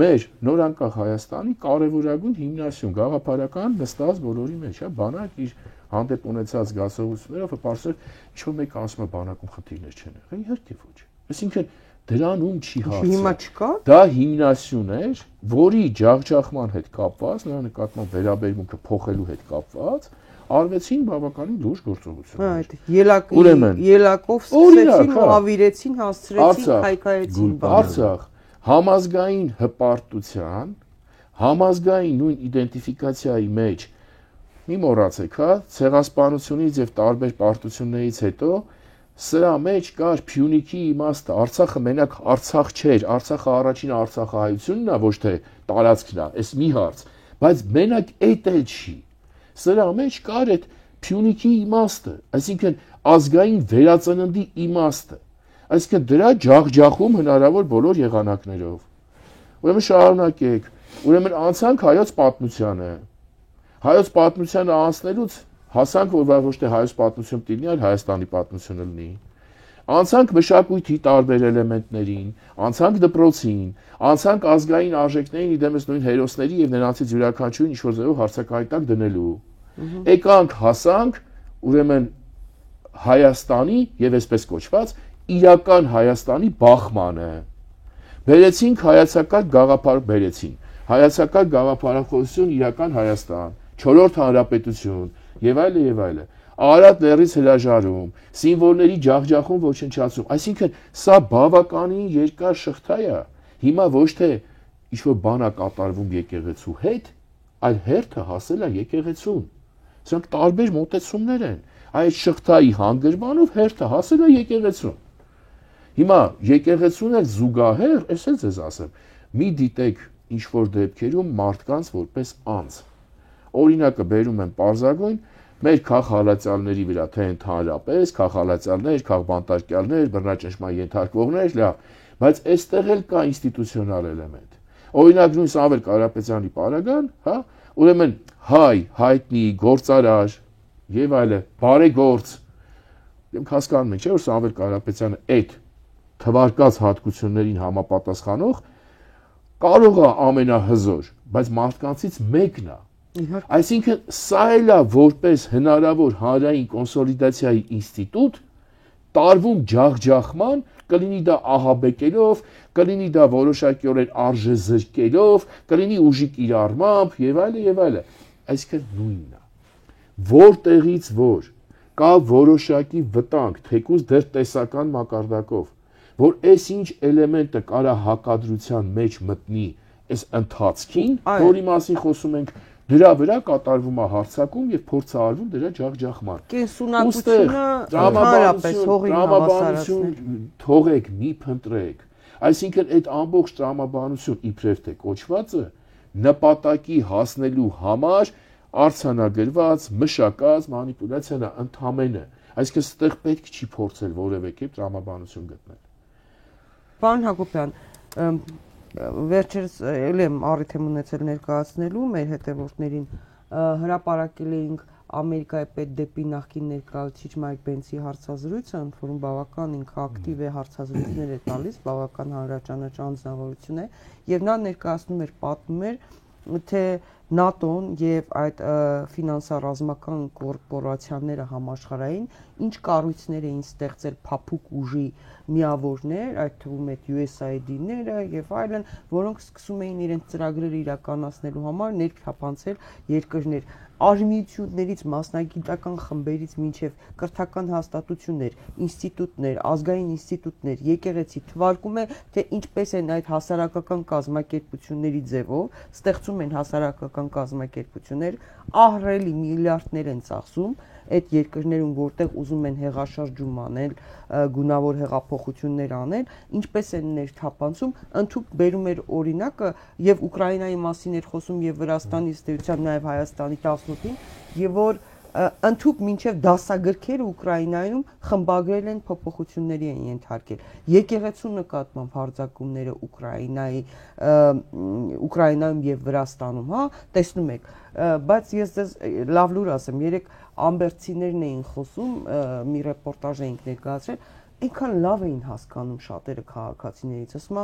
մեր նորանկախ Հայաստանի կարևորագույն հիմնասյուն գաղափարական նստած բոլորի մեջ, հա, բանակ իր հանդեպ ունեցած զգացողություններով պարզել ինչ-որ մեկ ասում է բանակում խնդիրներ չեն եղել, իհարկե ոչ։ Այսինքն դրանում չի հարցը։ Հիմա չկա։ Դա հիմնասյուն էր, որի ջախջախման հետ կապված, նրա նկատմամբ վերաբերմունքը փոխելու հետ կապված, արվեցին բավականին լուրջ գործողություններ։ Ելակով սկսեցին, ավիրեցին, հասցրեցին, հայկայեցին։ Արցախ համազգային հպարտության, համազգային նույն իդենտիֆիկացիայի մեջ մի մոռացեք, հա, ցեղասպանությունից եւ տարբեր պարտություններից հետո սրա մեջ կար Փյունիկի իմաստը, Արցախը մենակ Արցախ չէր, Արցախը առաջին Արցախահայությունն է, ոչ թե տարածքն է, այս մի հարց, բայց մենակ այդ էլ չի։ Սրա մեջ կար այդ Փյունիկի իմաստը, այսինքն ազգային վերածննդի իմաստը, այսինքն դրա ջախջախում հնարավոր բոլոր եղանակներով։ Ուրեմն շարունակեք։ Ուրեմն անցանք հայոց պատմությանը։ Հայոց պատմությանը անցնելուց հասանք, որ ոչ թե հայոց պատմություն լինի, այլ Հայաստանի պատմությունը լինի։ Անցանք մշակույթի տարբեր էլեմենտներին, անցանք դպրոցին, անցանք ազգային արժեքներին, իդեմս նույն հերոսների եւ նրանցից յուրաքանչյուրին ինչ-որ ձևով հարցականի տակ դնելու։ Եկանք, հասանք, ուրեմն Հայաստանի եւ այսպես կոչված իրական Հայաստանի բախմանը։ Բերեցինք հայացակարգ գաղափարախոսություն իրական Հայաստան, 4-րդ հանրապետություն եւ այլը եւ այլը։ Արարատ լեռից հրաժարում, սիմվոլների ջախջախում ոչնչացում, այսինքն սա բավականին երկար շղթա է։ Հիմա ոչ թե ինչ-որ բան է կատարվում եկեղեցու հետ, այլ հերթը հասել է եկեղեցուն։ Սրանք տարբեր մոտեցումներ են։ Այդ շղթայի հանգրվանով հերթը հասել է եկեղեցուն։ Հիմա եկեղեցուն էլ զուգահեռ, ես էլ ձեզ ասեմ, մի դիտեք ինչ-որ դեպքերում մարդկանց որպես անձ։ Օրինակը բերում եմ պարզագույն մեր քաղաքալացյալների վրա, թե ընդհանրապես քաղաքալացյալներ, քաղբանտարկյալներ, բռնաճնշման ենթարկվողներ, լավ, բայց այստեղ էլ կա ինստիտուցիոնալ էլեմենտ։ Օրինակ նույն Սամվել Կարապետյանի պարագան, հա, ուրեմն հայ, հայտնի, գործարար եւ այլը, բարեգործ։ Մենք հասկանում ենք, չէ՞ որ Սամվել Կարապետյանը այդ թվարկած հատկություններին համապատասխանող կարող է ամենահզոր, բայց մարդկանցից մեկն է։ Այսինքն սա էլ է որպես հնարավոր հանրային կոնսոլիդացիայի ինստիտուտ տարվում ջախջախման, կլինի դա ահաբեկելով, կլինի դա որոշակիորեն արժեզրկելով, կլինի ուժի կիրառմամբ եւ այլը եւ այլը։ Այսինքն նույնն է։ Որտեղից որ կա որոշակի վտանգ, թեկուզ դեռ տեսական մակարդակով, որ այս ինչ էլեմենտը կարա հակադրության մեջ մտնի այս ընթացքին, որի մասին խոսում ենք, դրա վրա կատարվում է հարցակում եւ փորձ է արվում դրա ջախջախման։ Կենսունակությունը ընդհանրապես հողին հավասարացնել։ Թողեք, մի փնտրեք։ Այսինքն այդ ամբողջ տրամաբանություն իբրև թե կոչվածը նպատակի հասնելու համար արցանագրված, մշակած մանիպուլյացիան է ընդամենը։ Այսինքն ստեղ պետք չի փորձել որևէ կերպ տրամաբանություն գտնել։ Պարոն Հակոբյան, վերջերս էլ եմ առիթ եմ ունեցել ներկայացնելու մեր հետևորդներին, հրապարակել էինք Ամերիկայի պետդեպի նախկին ներկայացուցիչ Մայք Պենսի հարցազրույցը, ընդ որում բավական ինքը ակտիվ է հարցազրույցներ է տալիս, բավական հանրաճանաչ անձնավորություն է, եւ նա ներկայացնում էր, պատմում էր, թե ՆԱՏՕ-ն եւ այդ ֆինանսառազմական կորպորացիաները համաշխարհային ինչ կառույցներ էին ստեղծել փափուկ ուժի միավորներ, այդ թվում այդ USAID-ները եւ այլն, որոնք սկսում էին իրենց ծրագրերը իրականացնելու համար ներթափանցել երկրներ, արհմիություններից, մասնագիտական խմբերից մինչև կրթական հաստատություններ, ինստիտուտներ, ազգային ինստիտուտներ, եկեղեցի թվարկում է, թե ինչպես են այդ հասարակական կազմակերպությունների ձևով ստեղծում են հասարակական կազմակերպություններ, ահռելի միլիարդներ են ծախսում այդ երկրներում, որտեղ ուզում են հեղաշրջում անել, գունավոր հեղափոխություններ անել, ինչպես են ներթափանցում, ընդհանուր բերում էր օրինակը եւ Ուկրաինայի մասին էր խոսում եւ Վրաստանի ստեյության նաեւ Հայաստանի 18-ին, եւ որ ընդհանուր մինչև դասագրքերը Ուկրաինայում խմբագրել են փոփոխությունների են ենթարկել։ Եկեղեցու նկատմամբ հարձակումները Ուկրաինայում եւ Վրաստանում, հա, տեսնում եք, բայց ես ձեզ լավ լուր ասեմ, երեք ամբերցիներն էին խոսում, մի ռեպորտաժ էինք ներկայացրել, այնքան լավ էին հասկանում շատերը քաղաքացիներից, ասում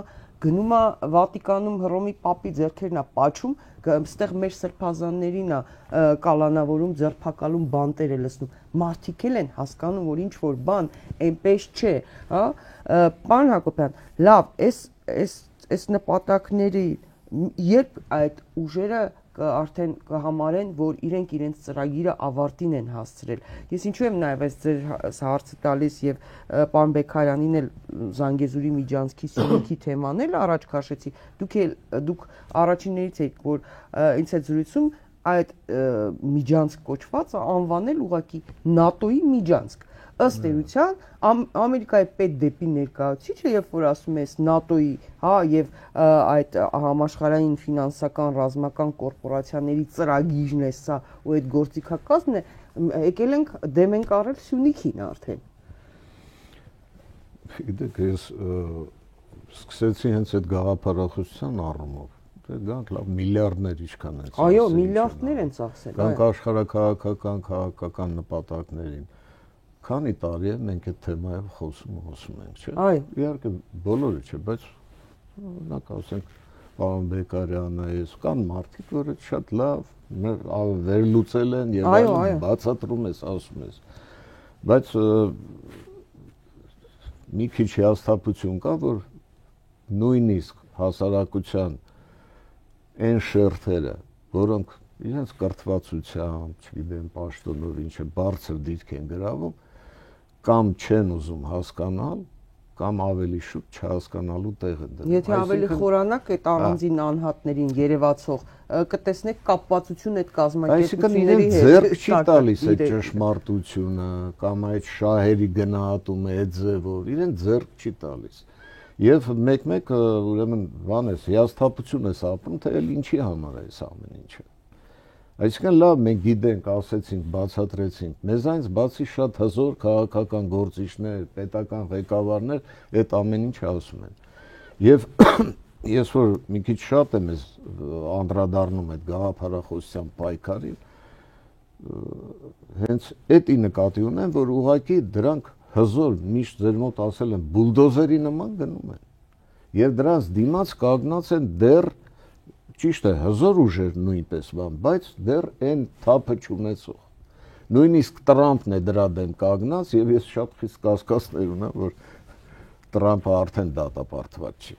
գնում է Վատիկանում Հռոմի պապի ձեռքերն է պաչում, այստեղ մեր սրբազաններին է կալանավորում, ձերբակալում, բանտեր է լցնում։ Մարդիկ էլ են հասկանում, որ ինչ որ բան այնպես չէ, հա։ Պարոն Հակոբյան, լավ, այս նպատակների երբ այդ ուժերը արդեն կհամարեն, որ իրենք իրենց ծրագիրը ավարտին են հասցրել։ Ես ինչու եմ նաև այս ձեր հարցը տալիս եւ պարոն Բեկարյանին էլ Զանգեզուրի միջանցքի Սյունիքի թեման էլ առաջ քաշեցի։ Դուք առաջիններից եք, որ ինձ հետ զրույցում այդ միջանցք կոչվածը անվանել ուղղակի ՆԱՏՕ-ի միջանցք։ Ըստ էության Ամերիկայի պետդեպի ներկայացուցիչը, երբ որ ասում ես ՆԱՏՕ-ի, հա, եւ այդ համաշխարհային ֆինանսական ռազմական կորպորացիաների ծրագիրն է սա ու այդ գործիքակազմն է, եկել ենք դեմ ենք առել Սյունիքին արդեն։ Գիտեք, ես սկսեցի հենց այդ գաղափարախոսության առումով։ Դե գանք լավ միլիարդներ ինչքան են։ Այո, միլիարդներ են ծախսել։ Գանք աշխարհակահաղական նպատակներին։ Քանի տարի է մենք այդ թեմայով խոսում ենք, չէ՞։ Այո։ Իհարկե բոլորը չէ, բայց օրինակ ասենք պարոն Բեկարյանը, ես կան մարդիկ, որ շատ լավ վերլուծել են եւ այլն բացատրում ես, ասում ես։ Բայց մի քիչ հիասթափություն կա, որ նույնիսկ հասարակության այն շերտերը, որոնք իրենց կրթվածությամբ, չգիտեմ, պաշտոնով ինչ-է բարձր դիրք են գրավում, կամ չեն ուզում հասկանալ, կամ ավելի շուտ չհասկանալու տեղ են դնում։ Եթե ավելի խորանակ այդ առանձին անհատներին երևացող կտեսնեք կապվածություն այդ կազմակերպությունների հետ։ Այսինքն իրեն ձեռք չի տալիս այդ ճշմարտությունը կամ այդ շահերի գնահատումը այդ ձևով, իրեն ձեռք չի տալիս։ Եվ մեկ-մեկ ուրեմն բանես հիասթափություն ես ապրում, թե էլ ինչի համար է այս ամեն ինչը։ Այսինքն լավ, մենք գիտենք, ասեցինք, բացատրեցինք, մեզանից բացի շատ հզոր քաղաքական գործիչներ, պետական ղեկավարներ այդ ամեն ինչը ասում են։ Եվ ես որ մի քիչ շատ եմ անդրադառնում այդ գաղափարախոսության պայքարին, հենց էդի նկատի ունեմ, որ ուղղակի դրանք հզոր միշտ ձեր մոտ ասել են բուլդոզերի նման գնում են։ Եվ դրանց դիմաց կանգնած են դեռ ճիշտ է, հզոր ուժեր նույնպես բան, բայց դեռ այն թափը չունեցող։ Նույնիսկ Տրամփն է դրա դեմ կանգնած եւ ես շատ խիստ կասկածներ ունեմ, որ Տրամփը արդեն դատապարտված չի։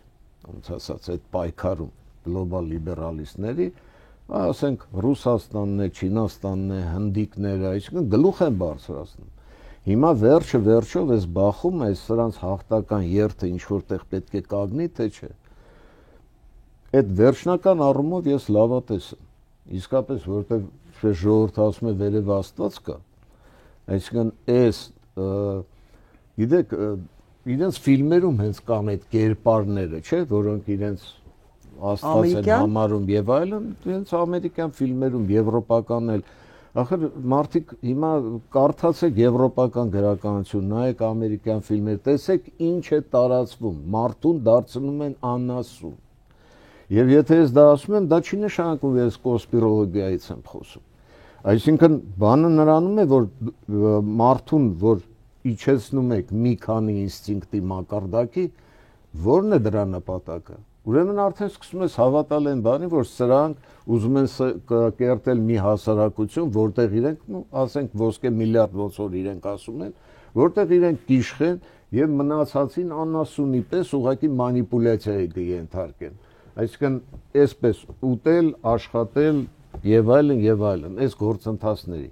Ոնց ասած, այդ պայքարում գլոբալ լիբերալիստների, ասենք Ռուսաստանն է, Չինաստանն է, հնդիկները, այսինքն գլուխ են բարձրացնում։ Հիմա վերջով էս բախում է սրանց հաղթական երթը ինչ որտեղ պետք է կանգնի, թե չէ։ Այդ վերջնական առումով ես լավատես եմ, իսկապես, որովհետև ժողովուրդը ասում է վերև Աստված կա, այսինքն այս, գիտեք, իրենց ֆիլմերում հենց կան այդ կերպարները, չէ, որոնք իրենց Աստված են համարում եւ այլն, իրենց ամերիկյան ֆիլմերում, եվրոպական էլ, ախր մարդիկ հիմա կարդացեք եվրոպական գրականություն, նայեք ամերիկյան ֆիլմեր, տեսեք ինչ է տարածվում, մարդուն դարձնում են անասուն։ Եվ եթե ես դա ասում եմ, դա չի նշանակում, որ ես կոնսպիրոլոգիայից եմ խոսում։ Այսինքն բանը նրանում է, որ մարդուն, որ իջեցնում եք մի քանի ինստինկտի մակարդակի, ո՞րն է դրա նպատակը։ Ուրեմն արդեն սկսում ես հավատալ այն բանի, որ սրանք ուզում են կերտել մի հասարակություն, որտեղ իրենք, ասենք ոսկե միլիարդ ոնց որ իրենք ասում են, որտեղ իրենք կիշխեն եւ մնացածին անասունի պես ուղղակի մանիպուլյացիայի կենթարկեն։ Այսինքն այսպես ուտել, աշխատել եւ այլն, այս գործընթացների։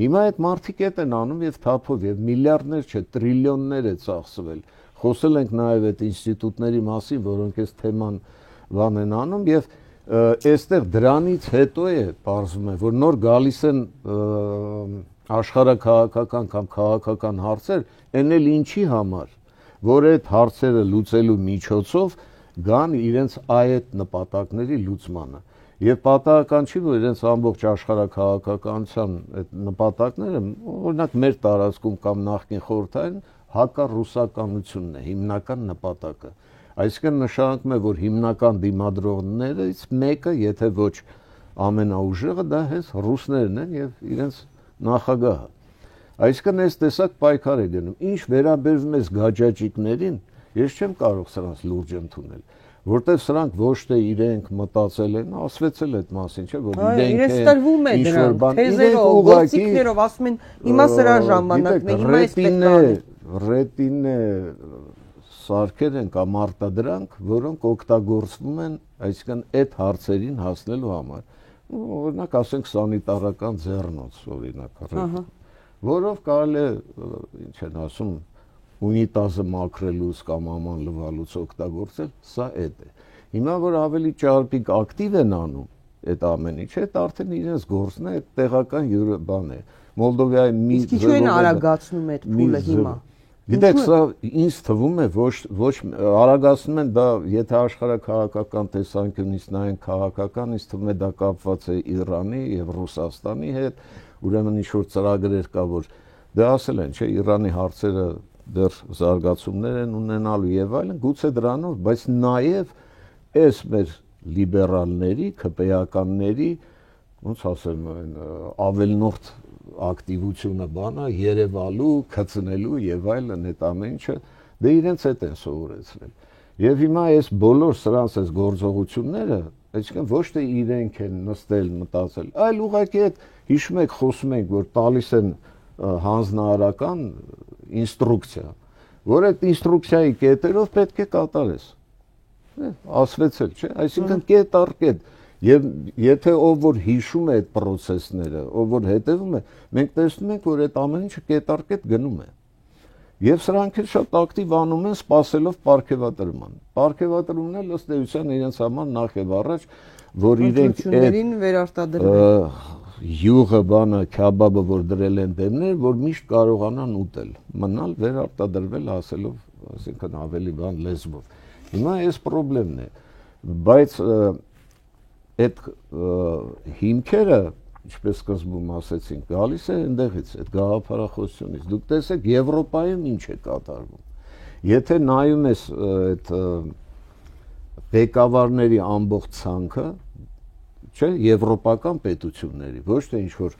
Հիմա այդ մարդիկ էդ են անում եւ թափով եւ միլիարդներ չէ, տրիլիոններ է ծախսվել։ Խոսել ենք նաեւ այդ ինստիտուտների մասին, որոնք այս թեման բան են անում եւ այստեղ դրանից հետո է բարձում է, որ նոր գալիս են աշխարհակահաղական կամ քաղաքական հարցեր, այն էլ ինչի համար, որ այդ հարցերը լուծելու միջոցով գան իրենց այդ նպատակների լուծմանը։ Եվ պատահական չի, որ իրենց ամբողջ աշխարհակահաղականության այդ նպատակները, օրինակ մեր տարածքում կամ նախկին խորհրդային հակառուսականությունն է հիմնական նպատակը։ Այսինքն նշանակում է, որ հիմնական դիմադրողներից մեկը, եթե ոչ ամենաուժեղը, դա հենց ռուսներն են եւ իրենց նախագահը։ Այսինքն այս տեսակ պայքար է գնում։ Ինչ վերաբերվում է գաջաջիկներին, ես չեմ կարող սրանց լուրջ ընդունել, որտեղ սրանք ոչ թե իրենք մտածել են, ասվեցել այդ մասին, չէ, որ իրենք են ինչ-որ բան, թեզերով, գործիքներով ասում են, հիմա սրա ժամանակն է, հիմա էս ռետինե սարքեր են կամ արտադրանք, որոնք օգտագործվում են, այսինքն այդ հարցերին հասնելու համար։ Օրինակ ասենք սանիտարական ձեռնոց, օրինակ, որով կարելի է, ինչ են ասում, ունիտազը մաքրելուց կամ աման լվալուց օգտագործել, սա այդ է։ Հիմա որ ավելի ճարպիկ ակտիվ են անում այդ ամեն ինչը, այդ արդեն իրենց գործն է, այդ տեղական բան է։ Մոլդովայի մի իսկ ինչու են արագացնում այդ փուլը հիմա։ Գիտեք, սա ինձ թվում է ոչ արագացնում են դա, եթե աշխարհակահաղական տեսանկյունից նայեն քաղաքական, ինձ թվում է դա կապված է Իրանի եւ Ռուսաստանի հետ, ուրեմն ինչ որ ծրագրեր կա, որ դա ասել են, չէ, Իրանի հարցերը դեռ զարգացումներ են ունենալու եւ այլն, գուցե դրանով, բայց նաեւ այս մեր լիբերալների, ԿՊԵ-ականների, ոնց ասեմ, ավելնորդ ակտիվությունը բանա երևալու, քծնելու եւ այլն այդ ամեն ինչը դե իրենց հետ են սովորեցրել։ Եվ հիմա այս բոլոր սրանց այս գործողությունները, այսինքն ոչ թե իրենք են նստել, մտածել, այլ ուղղակի այդ հիշում եք, խոսում ենք, որ տալիս են հանձնարարական ինստրուկցիա, որ այդ ինստրուկցիայի կետերով պետք է կատարես։ Ասվեցել, չէ՞, այսինքն կետ առ կետ։ Եվ եթե ով որ հիշում է այդ process-ները, ով որ հետևում է, մենք տեսնում ենք, որ այդ ամեն ինչը կետ առ կետ գնում է։ Եվ սրանք էլ շատ ակտիվ անում են, սպասելով պարգևատրման։ Պարգևատրումն էլ ըստ էության իրենց համար նախ եւ առաջ, որ իրենք յուղը բանը, քյաբաբը, որ դրել են դեմներ, որ միշտ կարողանան ուտել, մնալ վերարտադրվել ասելով, ասենքն ավելի բան լեզվով։ Հիմա այս խնդիրն է, բայց այդ հիմքերը, ինչպես սկզբում ասեցինք, գալիս է այնտեղից, այդ գաղափարախոսությունից։ Դուք տեսեք Եվրոպայում ինչ է կատարվում։ Եթե նայում ես այդ ղեկավարների ամբողջ ցանկը, չէ, եվրոպական պետությունների, ոչ թե ինչ որ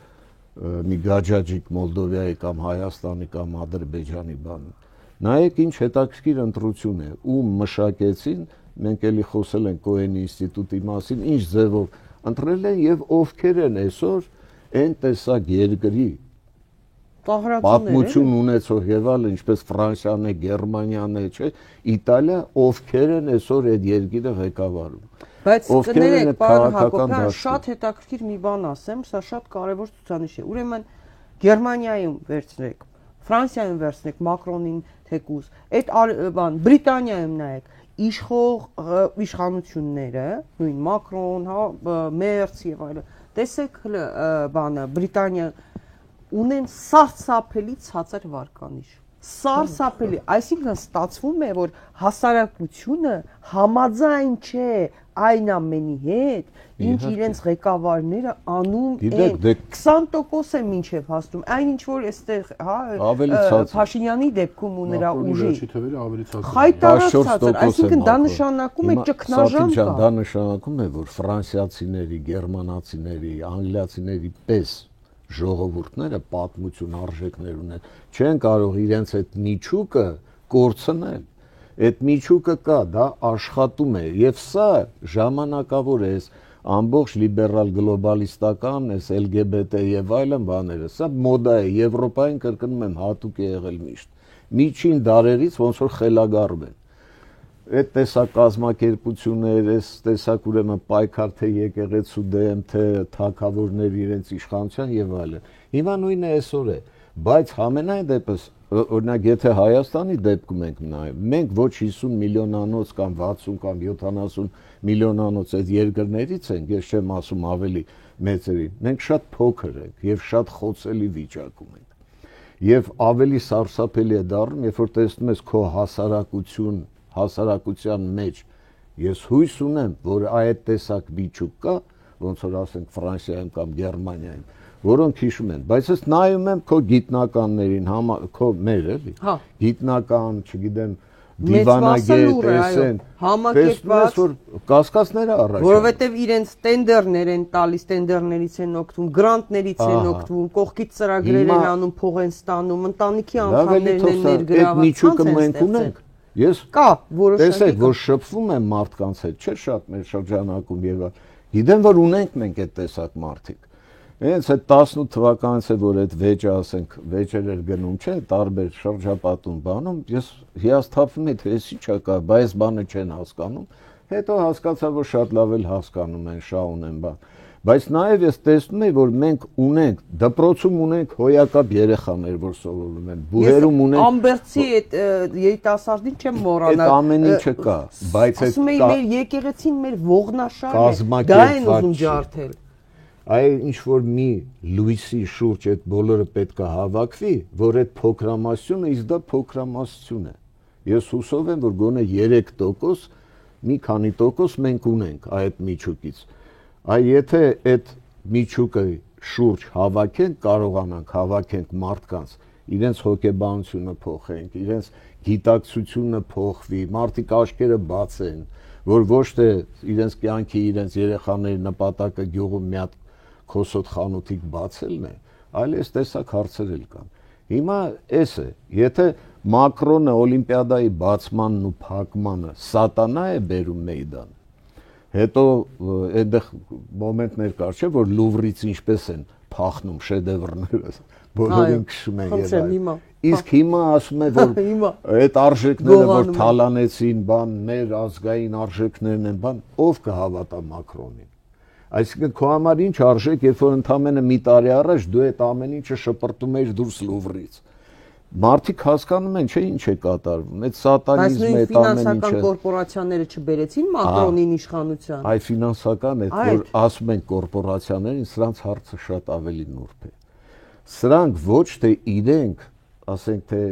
մի գաջաջիկ Մոլդովայի կամ Հայաստանի կամ Ադրբեջանի բան։ Նայեք ինչ հետաքրքիր ընտրություն է, ում մշակեցին, մենք էլի խոսել ենք Կոհենի ինստիտուտի մասին, ինչ ձևով ընտրել են եւ ովքեր են այսօր այն տեսակ երկրի պատմություն ունեցող եւ այլն, ինչպես Ֆրանսիան է, Գերմանիան է, չէ, Իտալիա, ովքեր են այսօր այդ երկիրը ղեկավարում։ Բայց կներեք, պարոն Հակոբյան, շատ հետաքրքիր մի բան ասեմ, սա շատ կարևոր ցուցանիշ է։ Ուրեմն Գերմանիայում վերցրեք, Ֆրանսիայում վերցրեք Մակրոնին թեկուզ, այդ բան Բրիտանիայում նայեք, իշխող իշխանությունները, նույն Մակրոն, հա, Մերց եւ այլն, տեսեք բանը Բրիտանիա ունեն սարսափելի ցածր վարկանիշ։ Սարսափելի, այսինքն ստացվում է, որ հասարակությունը համաձայն չէ այն ամենի հետ, ինչ իրենց ղեկավարները անում են, 20% է մինչև հասնում, այն ինչ որ այստեղ, հա, Փաշինյանի դեպքում ու նրա ուժի խայտարած ցածր, այսինքն դա նշանակում է ճգնաժամ կա։ Դա նշանակում է, որ ֆրանսիացիների, գերմանացիների, անգլիացիների պես ժողովուրդները պատմություն արժեքներ ունեն, չեն կարող իրենց այդ միջուկը կորցնել։ Այդ միջուկը կա, դա աշխատում է, եւ սա ժամանակավոր է, ամբողջ լիբերալ գլոբալիստական, այս LGBT եւ այլն բաները, սա մոդա է, Եվրոպային կրկնում եմ, հատուկ է եղել միշտ։ Միջին դարերից ոնց որ խելագարում են։ Այդ տեսակ կազմակերպություններ, այս տեսակ ուրեմն պայքար թե եկեղեցու դեմ, թե թագավորներ իրենց իշխանության եւ այլն։ Հիմա նույնն է այսօր է, բայց համենայն դեպս, օրինակ եթե Հայաստանի դեպքում ենք նայում, մենք ոչ 50 միլիոնանոց կամ 60 կամ 70 միլիոնանոց այդ երկրներից ենք, ես չեմ ասում ավելի մեծերի, մենք շատ փոքր ենք եւ շատ խոցելի վիճակում ենք։ Եվ ավելի սարսափելի է դառնում, երբ որ տեսնում ես քո հասարակության մեջ ես հույս ունեմ, որ այդ տեսակ վիճուկ կա, ոնց որ ասենք Ֆրանսիայում կամ Գերմանիայում, որոնք հիշում են, բայց ես նայում եմ քո գիտնականներին, քո մեր էլի, գիտնական, չգիտեմ, դիվանագետ, էսեն, համակերպված, որ կասկածները առաջ, որովհետև իրենց տենդերներ են տալիս, տենդերներից են օգտվում, գրանտներից են օգտվում, կողքից ծրագրեր են անում, փող են ստանում, ընտանիքի անդամներն են ներգրաված, միջուկը մենք ունենք։ Ես կա, որոշակի տեսեք, որ շփվում եմ մարդկանց հետ, չէ՞ շատ մեր շրջանակում եւ գիտեմ, որ ունենք մենք այդ տեսակ մարդիկ։ Հենց այդ 18 թվականից է, որ այդ վեճը, ասենք, վեճեր էր գնում, չէ, տարբեր շրջապատում բանում, ես հիասթափվում եմ, թե էս ինչա կա, բայց բանը չեն հասկանում։ Հետո հասկացա, որ շատ լավ էլ հասկանում են, շահուն են բան։ Բայց նաև ես տեսնում եմ, որ մենք ունենք, դպրոցում ունենք հոյակապ երեխաներ, որ սովորում են, բուհերում ունենք։ Ամբերցի այդ երիտասարդին չեմ մոռանալ։ Այդ ամեն ինչը կա, բայց այդ ասում եմ, մեր եկեղեցին մեր ողնաշարն է, դա են ուզում ջարդել։ Այ ինչ որ մի լույսի շուրջ այդ բոլորը պետք է հավաքվի, որ այդ փոքրամասնությունը իս դա փոքրամասնություն է։ Ես հուսով եմ, որ գոնե 3%, մի քանի տոկոս մենք ունենք այդ միջուկից։ Այ եթե այդ միջուկը շուրջ հավաքենք, կարողանանք հավաքենք մարդկանց իրենց հոգեբանությունը փոխենք, իրենց գիտակցությունը փոխվի, մարդիկ աչքերը բացեն, որ ոչ թե իրենց կյանքի, իրենց երեխաների նպատակը գյուղում մի հատ քոսոտ խանութիկ բացելն է, այլ այս տեսակ հարցեր էլ կան։ Հիմա էս է, եթե Մակրոնը Օլիմպիադայի բացմանն ու փակմանը սատանա է բերում մեյդան, հետո այնտեղ մոմենտներ կար, չէ, որ Լուվրից ինչպես են փախնում շեդևրները, բոլորին քշում են եւ այլն։ Իսկ հիմա ասում է, որ այդ արժեքները, որ թալանեցին, բան, մեր ազգային արժեքներն են, բան, ով կհավատա Մակրոնին։ Այսինքն քո համար ինչ արժեք, երբ որ ընդամենը մի տարի առաջ դու այդ ամեն ինչը շպրտում ես դուրս Լուվրից։ Մարդիկ հասկանում են, չէ, ինչ է կատարվում։ Այդ սատանիզմը, այդ ամեն ինչը։ Բայց ֆինանսական կորպորացիաները չբերեցին Մակրոնին իշխանության։ Այ ֆինանսական է, որ ասում են կորպորացիաներին, սրանց հարցը շատ ավելի նուրբ է։ Սրանք ոչ թե իրենք, ասենք թե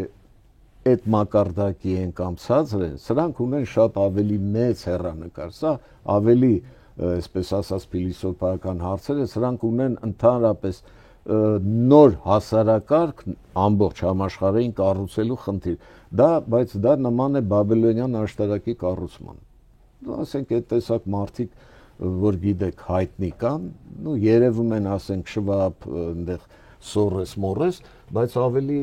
այդ մակարդակի են կամ ցածր են, սրանք ունեն շատ ավելի մեծ հեռանկար, սա ավելի, այսպես ասած, փիլիսոփայական հարցեր է, սրանք ունեն ընդհանրապես նոր հասարակարգ ամբողջ համաշխարհային կառուցելու խնդիր։ Բայց դա նման է Բաբելոնյան աշտարակի կառուցման։ Ասենք այդ տեսակ մարդիկ, որ գիտեք, հայտնի կան, երևում են, ասենք, Շվաբ, այնտեղ Սորես, Մորես, բայց ավելի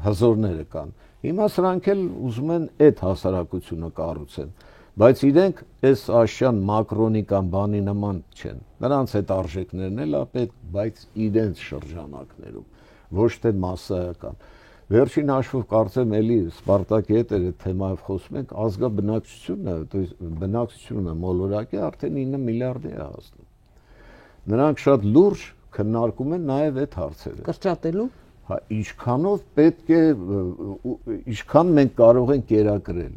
հզորները կան։ Հիմա սրանք էլ ուզում են այդ հասարակությունը կառուցեն, բայց իրենք այս աշյան Մակրոնի կամ բանի նման չեն։ Նրանց այդ արժեքներն էլ ապետ, բայց իրենց շրջանակներում, ոչ թե մասսայական։ Վերջին հաշվով կարծեմ էլի Սպարտակի հետ այդ թեմայով խոսում ենք, բնակչությունը մոլորակի արդեն 9 միլիարդի է հասնում։ Նրանք շատ լուրջ քննարկում են նաև այդ հարցերը։ Կրճատելու։ Հա, ինչքանով պետք է, ինչքան մենք կարող ենք կերակրել։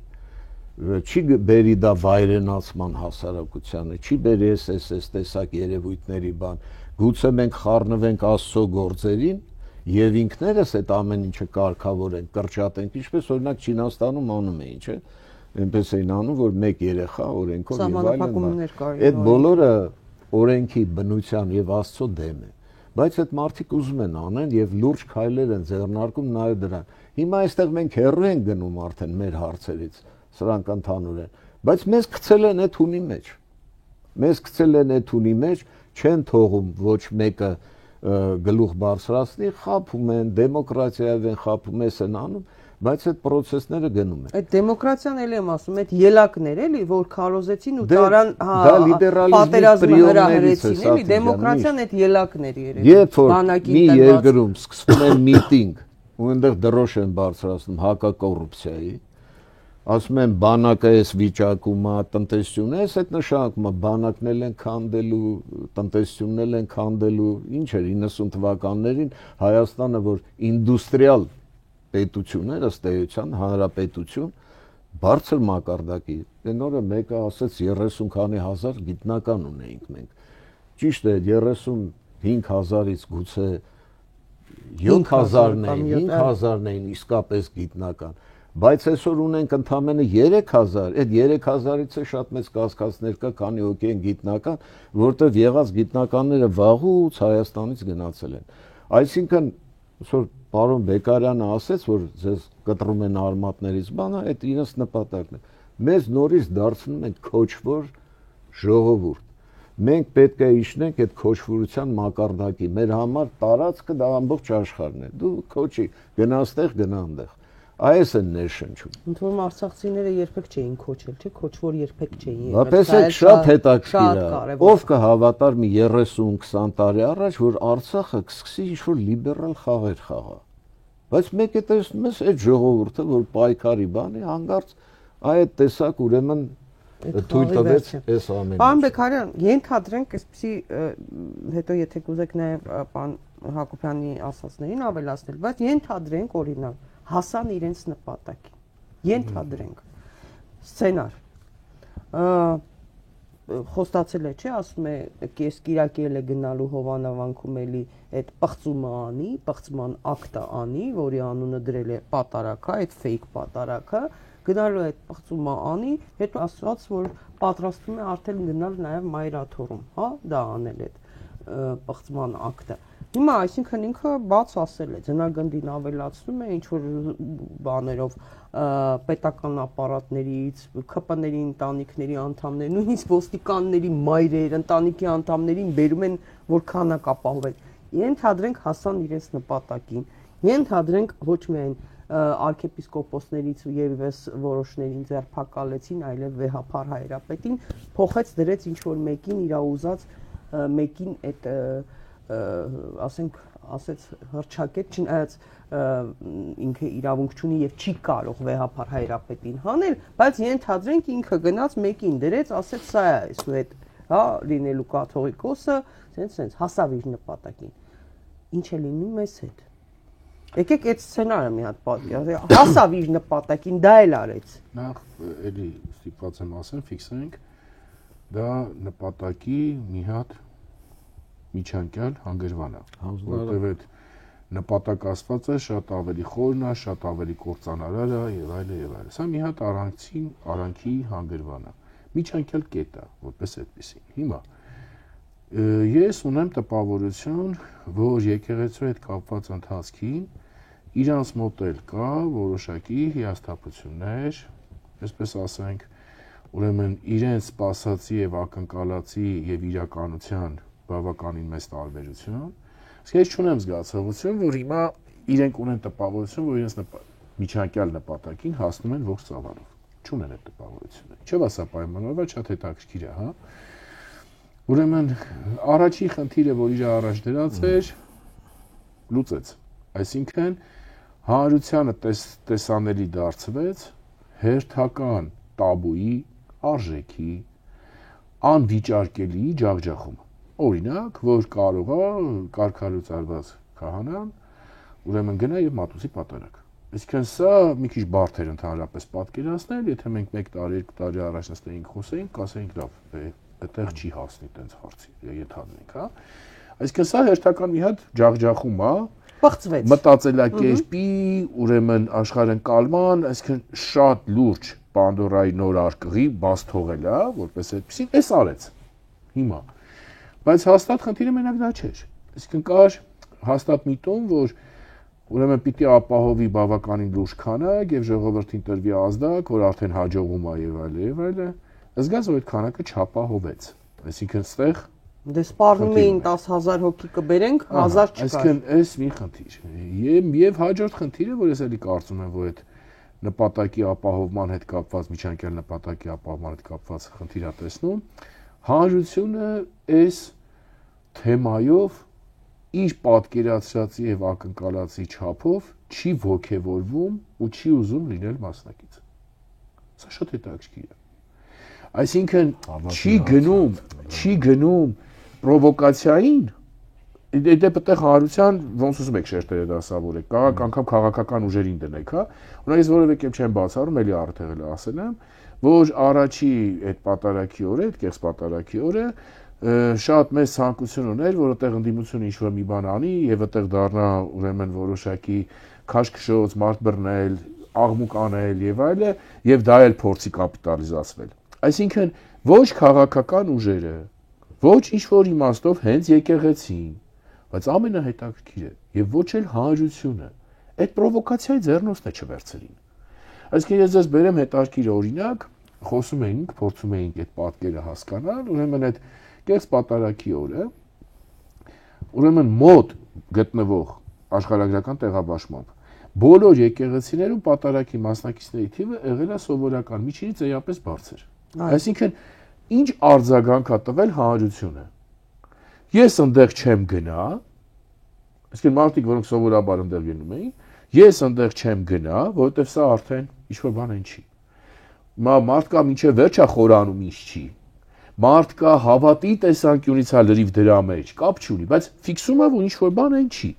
Չի բերի դա վայրենացման հասարակությանը, չի բերի այս տեսակ երևույթների բան։ Գուցե մենք խառնվենք Աստծո գործերին եւ ինքներս այդ ամեն ինչը կարգավորենք, կրճատենք, ինչպես օրինակ Չինաստանում անում էին, չէ՞։ Այնպես էին անում, որ մեկ երեխա օրենքով եւ այլն։ Այդ բոլորը օրենքի բնության եւ Աստծո դեմ է։ Բայց այդ մարդիկ ուզում են անեն եւ լուրջ քայլեր են ձեռնարկում նաեւ դրան։ Հիմա այստեղ մենք հեռու ենք գնում արդեն մեր հարցերից, սրանք ընդհանուր են, բայց մեզ գցել են այդ հունի մեջ։ Մեզ գցել են այդ հունի մեջ, չեն թողում ոչ մեկը գլուխ բարձրացնի, խափում են, դեմոկրատիայով են խափում, էս են անում, բայց այդ process-ները գնում են։ Այդ դեմոկրատիան էլ եմ ասում, այդ ելակներ էլի, որ քարոզեցին ու տարան պատերազմը հրահրեցին, էլի, դեմոկրատիան այդ ելակներ երևի։ Երբ որ մի երկրում սկսվում է միտինգ, ու այնտեղ դրոշ են բարձրացնում հակակոռուպցիայի, ասում են բանակը էս վիճակում է, տնտեսությունն է, այդ նշանակում է բանակն են քանդելու, տնտեսությունն են քանդելու, ինչ էր 90 թվականներին Հայաստանը, որ ինդուստրիալ պետություն էր, ըստ էության հանրապետություն, բարձր մակարդակի, այն օրը մեկը ասեց 30 քանի հազար գիտնական ունեինք մենք։ Ճիշտ է, 35,000-ից գուցե 7,000-ն էին, 5,000-ն էին իսկապես գիտնական, բայց այսօր ունենք ընդամենը 3,000, այդ 3,000-ից է շատ մեծ կասկածներ կա, քանի հոգի են գիտնական, որտեղ եղած գիտնականները վաղուց Հայաստանից գնացել են։ Այսինքն, այսօր պարոն Բեկարյանը ասեց, որ ձեզ կտրում են արմատներից բանը, այդ իրենց նպատակն է։ Մեզ նորից դարձնում են քոչվոր ժողովուրդ։ Մենք պետք է իջնենք այդ քոչվորության մակարդակի։ Մեր համար տարածքը դա ամբողջ աշխարհն է։ Դու քոչի, գնա այստեղ, գնա այնտեղ։ Այս են ներշնչում։ Ընդ որում արցախցիները երբեք չէին քոչել, չէ՞, քոչվոր երբեք չէին։ Բայց այդ շատ հետաքրքիր է։ Ով կհավատար մի 30-20 տարի առաջ, որ Արցախը կսկսի ինչ-որ լիբերալ խաղեր խաղալ։ Բայց մեկ է տեսնում ես այդ ժողովուրդը, որ պայքարի բանի հանգարց այդ տեսակ ուրեմն թույլ տվեց այս ամենը։ Պարոն Բեկարյան, ենթադրենք, այսպեսի հետո եթե կուզեք նաև պարոն Հակոբյանի ասածներին ավելացնել, բայց ենթադրենք օրինակ հասան իրենց նպատակին։ Ենթադրենք սցենար։ Խոստացել է, չէ, ասում է, կես կիրակել է գնալու Հովանավանքում էլի այդ պղծումը անի, պղծման ակտը անի, որի անունը դրել է պատարակա, այդ ֆեյք պատարակը, գնալու այդ պղծումը անի, հետո ասված, որ պատրաստվում է արդեն գնալ նաև Մայրաթորում, հա, դա անել այդ պղծման ակտը։ Հիմա այսինքն ինքը բաց ասել է, ձնագնդին ավելացնում է ինչ որ բաներով պետական ապարատներից, ԿՊ-ների ընտանիքների անդամներ, նույնիսկ ոստիկանների մայրեր, ընտանիքի անդամներին բերում են, որ քանակ ապահովեն։ Ենթադրենք հասան իրենց նպատակին։ Ենթադրենք ոչ միայն արքեպիսկոպոսներից եւս որոշներին ձերբակալեցին, այլև վեհափառ հայրապետին փոխեց դրեց ինչ որ մեկին իր ուզած մեկին այդ ասենք ասեց հրճակեց չնայած ինքը իրավունք չունի եւ չի կարող վեհափառ հայրապետին հանել, բայց ենթադրենք ինքը գնաց մեկին դրեց, ասեց սա է այսու հետ, հա, լինելու կաթողիկոսը, sense հասավ իր նպատակին։ Ինչ է լինում մեզ հետ։ Եկեք այդ սցենարը մի հատ պատկերացրեք, հասավ իր նպատակին, դա էլ արեց։ Նախ էլի ստիպված եմ ասեմ, ֆիքսենք, դա նպատակի մի հատ միջանկյալ հանգրվան է, որտեղ այդ նպատակասվածը շատ ավելի խորն է, շատ ավելի կործանարար է եւ այլն եւ այլն։ Սա մի հատ արանքի հանգրվան է, միջանկյալ կետ է, որպես այդպեսին։ Հիմա ես ունեմ տպավորություն, որ եկեղեցու հետ կապված ընթացքին իրանց մոտ էլ կա որոշակի հիասթափություններ, այսպես ասենք, ուրեմն իրենց սպասածի եւ ակնկալածի եւ իրականության բավականին մեծ տարբերություն։ Իսկ ես չունեմ զգացողություն, որ հիմա իրենք ունեն տպավորություն, որ իրենց միջանկյալ նպատակին հասնում են ողջ ծավալով։ Չունեն այդ տպավորությունը։ Չէ՞ ասա պայմանավորված շատ հետաքրքիր է, հա։ Ուրեմն առաջի խնդիրը, որ իր առաջ դրած էր, լուծեց։ Այսինքն հանրությանը տեսանելի դարձվեց հերթական տաբուի, արժեքի, անվիճարկելի ջախջախում։ Օրինակ, որ կարող է կարգալուծարված քահանան, ուրեմն գնա եւ մատուցի պատարագ։ Այսինքն սա մի քիչ բարդ էր ընդհանրապես պատկերացնել, եթե մենք 1 տարի, 2 տարի առաջ նստեինք խոսեինք, կասեինք լավ, այդտեղ չի հասնի տենց հարցի, ենթադրենք, հա։ Այսինքն սա հերթական մի հատ ջախջախում է, բացվեց։ Մտածելակերպի, ուրեմն աշխարհընկալման, այսինքն շատ լուրջ Պանդորայի նոր արկղի բաց թողել է, որպես այդպեսին, էս արեց։ Հիմա, բայց հաստատ խնդիրը մենակ դա չէր։ Այսինքն կար հաստատ միտում, որ ուրեմն պիտի ապահովի բավականին լուրջ քանակ եւ ժողովրդին տրվի ազդակ, որ արդեն հաջողում է եւ այլն։ Զգաց, որ այդ քանակը չապահովեց։ Այսինքն ստեղ դե սպառնում էին 10000 հոգի կբերենք, 1000 չկար։ Այսինքն էս մի խնդիր։ Եվ հաջորդ խնդիրը, որ ես էլի կարծում եմ, որ այդ նպատակի ապահովման հետ կապված, միջանկյալ նպատակի ապահովման հետ կապված խնդիր է տեսնում, հանրությունը այս թեմայով իր պատկերացրածի եւ ակնկալածի չափով չի ոգևորվում ու չի ուզում լինել մասնակից։ Սա շատ հետաքրքիր է։ Այսինքն չի գնում պրովոկացիային, դեպտեղ հանրության ոնց ուզում եք շերտերը դասավորեք, կարող անգամ քաղաքական ուժերին դնեք, հա։ Օրինակ ես որևէ կերպ չեմ բացառում, էլի արդեղել ասել եմ, որ առաջի այդ պատարագի օրը, այդ կեղծ պատարագի օրը շատ մեծ ցանկություն ուներ, որ այդտեղ ընդդիմությունը ինչ-որ մի բան անի եւ այդտեղ դառնա ուրեմն որոշակի քաշքշոց, մարդ բռնել, աղմուկ անել եւ այլը, եւ դա էլ փորձի կապիտալիզացվել։ Այսինքն ոչ քաղաքական ուժերը, ոչ ինչ-որ իմաստով հենց եկեղեցին, բայց ամենահետաքրքիրը եւ ոչ էլ հանրությունը այդ պրովոկացիայի ձեռնոցն է չվերցրին։ Այսինքն ես ձեզ բերեմ հետաքրքիր օրինակ, խոսում էինք, փորձում էինք այդ պատկերը հասկանալ, ուրեմն այդ կեղծ պատարագի օրը, ուրեմն մոտ գտնվող աշխարհագրական տեղաբաշխմամբ բոլոր եկեղեցիներում պատարագի մասնակիցների թիվը եղել է սովորական միջինից էապես բարձր։ Այսինքն ինչ արձագանք է տվել հանրությունը։ Ես ընդեղ չեմ գնա, այսինքն մարդիկ, որոնք սովորաբար ընդեղ գնում էին, ես ընդեղ չեմ գնա, որովհետև սա արդեն ինչ-որ բան են չի։ Մարդ կա մինչև վերջ է խորանում ինչ չի։ Մարդ կա հավատի տեսանկյունից է լրիվ դրա մեջ, կապ չունի, բայց ֆիքսում է, որ ինչ-որ բան են չի։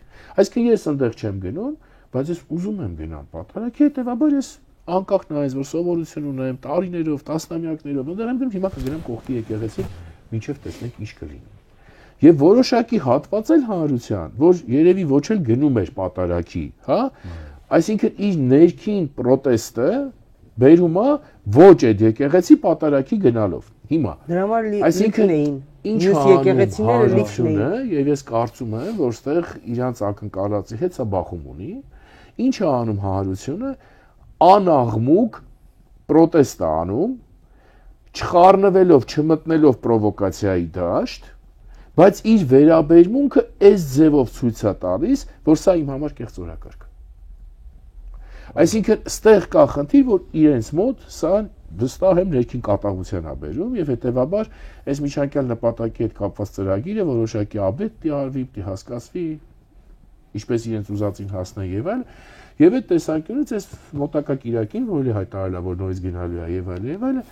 Այսինքն ես ընդեղ չեմ գնում, բայց ես ուզում եմ գնամ պատարագի, հետևաբար ես անկախ նայած, որ սովորություն ունեմ, տարիներով, տասնամյակներով, ընդեղ եմ գնում, հիմա կգնամ կողքի եկեղեցի, մինչև տեսնենք ինչ կլինի։ Եվ որոշակի հատված էլ հանրության, որ երևի ոչ էլ գնում էր պատարագի, հա, այսինքն իր ներքին պրոտեստը բերում է ոչ այդ եկեղեցի պատարագի գնալով։ Հիմա դրա համար լիքն էին ինչ եկեղեցիները լիքն էին։ Եվ ես կարծում եմ, որ ստեղ իրանց ակնկալածի հետ սա բախում ունի։ Ինչ է անում հանրությունը, անաղմուկ պրոտեստ է անում, չխառնվելով, չմտնելով պրովոկացիայի դաշտ, բայց իր վերաբերմունքը այս ձևով ցույց է տալիս, որ սա իմ համար կեղծ օրակարգ է։ Այսինքն ստեղ կա խնդիր, որ իրենց մոտ սա վստահ եմ ներքին կատաղության է բերում եւ հետեւաբար այս միջանկյալ նպատակի հետ կապված ծրագիրը որոշակի աբետ պիտի արվի, պիտի հասկացվի, ինչպես իրենց ուզածին հասնեն եւ այլ, եւ այդ տեսանկյունից այս մոտակա կիրակին, որ էլի հայտարարել է, որ նորից գնալու է եւ այլ,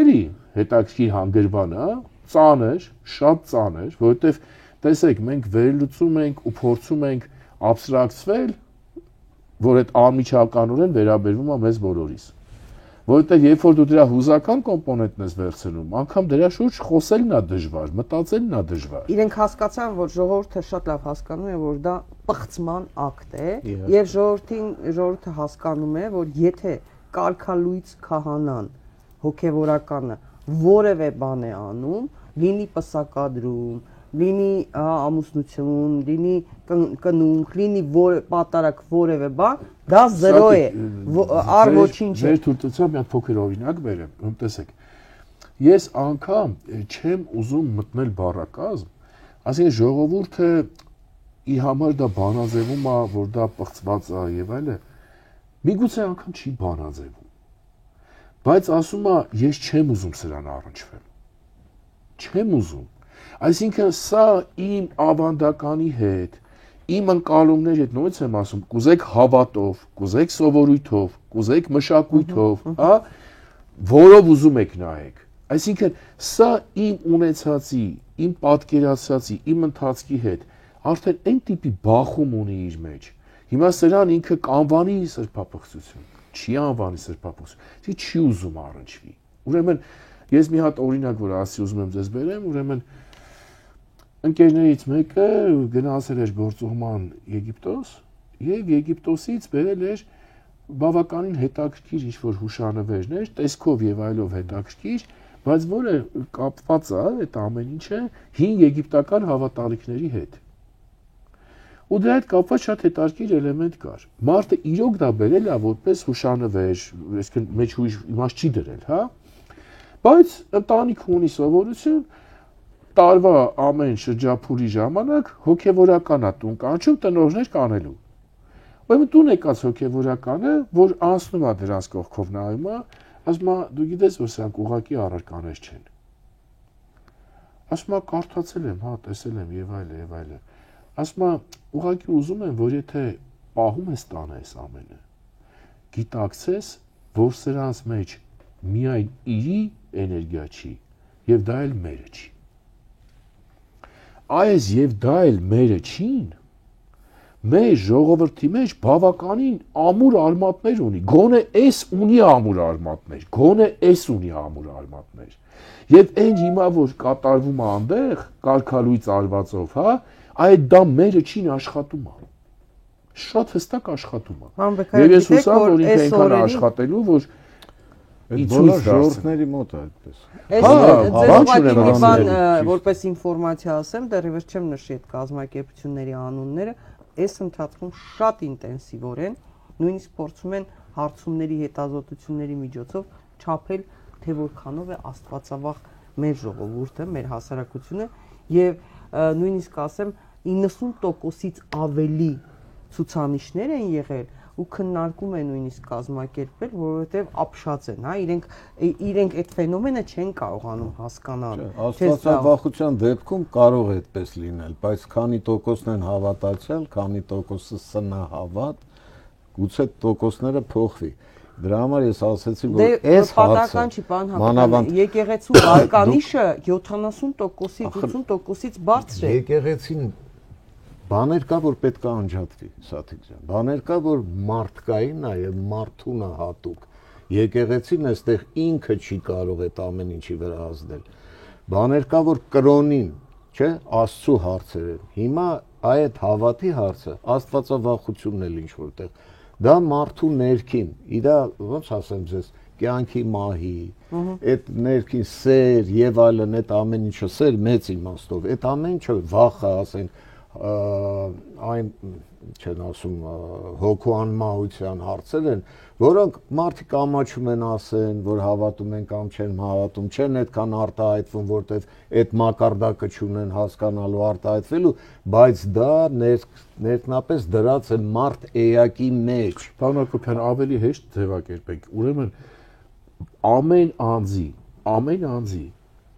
էլի հետաքրքիր հանգրվան է, ծանր, շատ ծանր, որովհետեւ տեսեք, մենք վերլուծում ենք ու փորձում ենք աբստրակցվել, որ այդ անմիջականորեն վերաբերվում է մեզ բոլորիս։ Որովհետև երբ որ դու դրա հուզական կոմպոնենտն ես վերցնում, անգամ դրա շուրջ խոսելն է դժվար, մտածելն է դժվար։ Իրենք հասկացան, որ ժողովուրդը շատ լավ հասկանում է, որ դա պղծման ակտ է, եւ ժողովուրդը հասկանում է, որ եթե կարգալույծ քահանան, հոգեվորականը որևէ բան է անում, լինի պսակադրում, լինի ամուսնություն, լինի կնունք, լինի պատարակ որևէ բան, դա զրո է, առ ոչինչ է։ Ձեր թույլտվությամբ մի հատ փոքր օրինակ բերեմ, տեսեք, ես անգամ չեմ ուզում մտնել բառակազմ, ասենք ժողովուրդը իր համար դա բանաձևում է, որ դա պղծված է եւ այլը, միգուցե անգամ չի բանաձևում, բայց ասում է, ես չեմ ուզում սրան առնչվել, չեմ ուզում, այսինքն սա իմ ավանդականի հետ, իմ ընկալումների հետ, նույնիսկ եմ ասում, կուզեք հավատով, կուզեք սովորույթով, կուզեք մշակույթով, հա, որով ուզում եք նայեք։ Այսինքն սա իմ ունեցածի, իմ պատկերացածի, իմ ընթացքի հետ արդեն այն տիպի բախում ունի իր մեջ։ Հիմա սրան ինքը կանվանի սրբապղծություն, չի անվանի սրբապղծություն, չի ուզում առնչվի։ Ուրեմն ես մի հատ օրինակ, որ ասի ուզում եմ ձեզ բերեմ, ուրեմն ընկերներից մեկը գնացել էր գործուղման Եգիպտոս եւ Եգիպտոսից բերել էր բավականին հետաքրքիր ինչ-որ հուշանվերներ, տեսքով եւ այլով հետաքրքիր, բայց որը կապված է այդ ամեն ինչը հին եգիպտական հավատալիքների հետ։ Ու դրա հետ կապված շատ հետաքրքիր էլեմենտ կար։ Մարդը իրոք դա բերել է որպես հուշանվեր, այսինքն մեջ ուրիշ իմաստ չի դրել, հա։ Բայց ընտանիքը ունի սովորություն տարվա ամեն շրջափուլի ժամանակ հոգևորական է տուն կանչում տնօրներ կանելու։ Ուրեմն տուն եկած հոգևորականը, որ անցնում է դրանց կողքով նայում է, ասում է դու գիտես որ սրանք ուղակի առարկաներ չեն։ Ասում է կարդացել եմ, հա, տեսել եմ եւ այլն եւ այլն։ Ասում է ուղակի ուզում եմ որ եթե պահում ես տանը այս ամենը, գիտակցես որ սրանց մեջ միայն իրի էներգիա չի եւ դա էլ մերը չի։ Այս եւ դա էլ մերը չին, մեր ժողովրդի մեջ բավականին ամուր արմատներ ունի, գոնե էս ունի ամուր արմատներ, գոնե էս ունի ամուր արմատներ, եւ այն հիմա որ կատարվում է այնտեղ կարգալույծ արվածով, հա, այդ դա մերը չին աշխատում է, շատ հստակ աշխատում է, եւ ես հուսամ որ ինքը այնքան աշխատելու, որ Այդ բոլոր ժողովուրդների մոտ է այդպես։ Ձեզ որպես ինֆորմացիա ասեմ, դեռևս չեմ նշի այդ կազմակերպությունների անունները, այս ընթացքում շատ ինտենսիվորեն, նույնիսկ փորձում են հարցումների հետազոտությունների միջոցով չափել, թե որքանով է աստվածավախ մեր ժողովուրդը, մեր հասարակությունը եւ նույնիսկ ասեմ 90%-ից ավելի ցուցանիշներ են եղել ու քննարկում են նույնիսկ կազմակերպել, որովհետև ապշած են, հա, իրենք այդ ֆենոմենը չեն կարողանում հասկանալ։ Աստվածավախության դեպքում կարող է այդպես լինել, բայց քանի տոկոսն են հավատացյալ, քանի տոկոսը սնահավատ, գուցե տոկոսները փոխվի։ Դրա համար ես ասացի, որ այս հարցը մանավանդ եկեղեցու արկանիշը 70%-ից 80%-ից բարձր է։ Եկեղեցին բաներ կա, որ պետք է անջատվի, Սաթիկ ջան։ Բաներ կա, որ մարդկային է եւ մարդուն է հատուկ։ Եկեղեցին այստեղ ինքը չի կարող այդ ամեն ինչի վրա ազդել։ Բաներ կա, որ կրոնին, չէ, Աստծո հարցեր են։ Հիմա այդ հավատի հարցը, աստվածավախությունն էլ ինչ որտեղ, դա մարդու ներքին, իրա ոնց ասեմ ձեզ, կյանքի մահի, այդ ներքին սեր եւ այլն, այդ ամեն ինչը սեր մեծ իմաստով, այդ ամեն ինչը վախը, ասենք, այն չեն ասում հոգու անմահության հարցեր են, որոնք մարդիկ ամաչում են ասեն, որ հավատում են կամ չեն հավատում, չեն այդքան արտահայտվում, որտեվ այդ մակարդակը չունեն հասկանալու արտահայտվելու, բայց դա ներքնապես դրած է մարդ էակի մեջ։ Պարոն Հակոբյան, ավելի հեշտ ձևակերպեք, ուրեմն ամեն անձի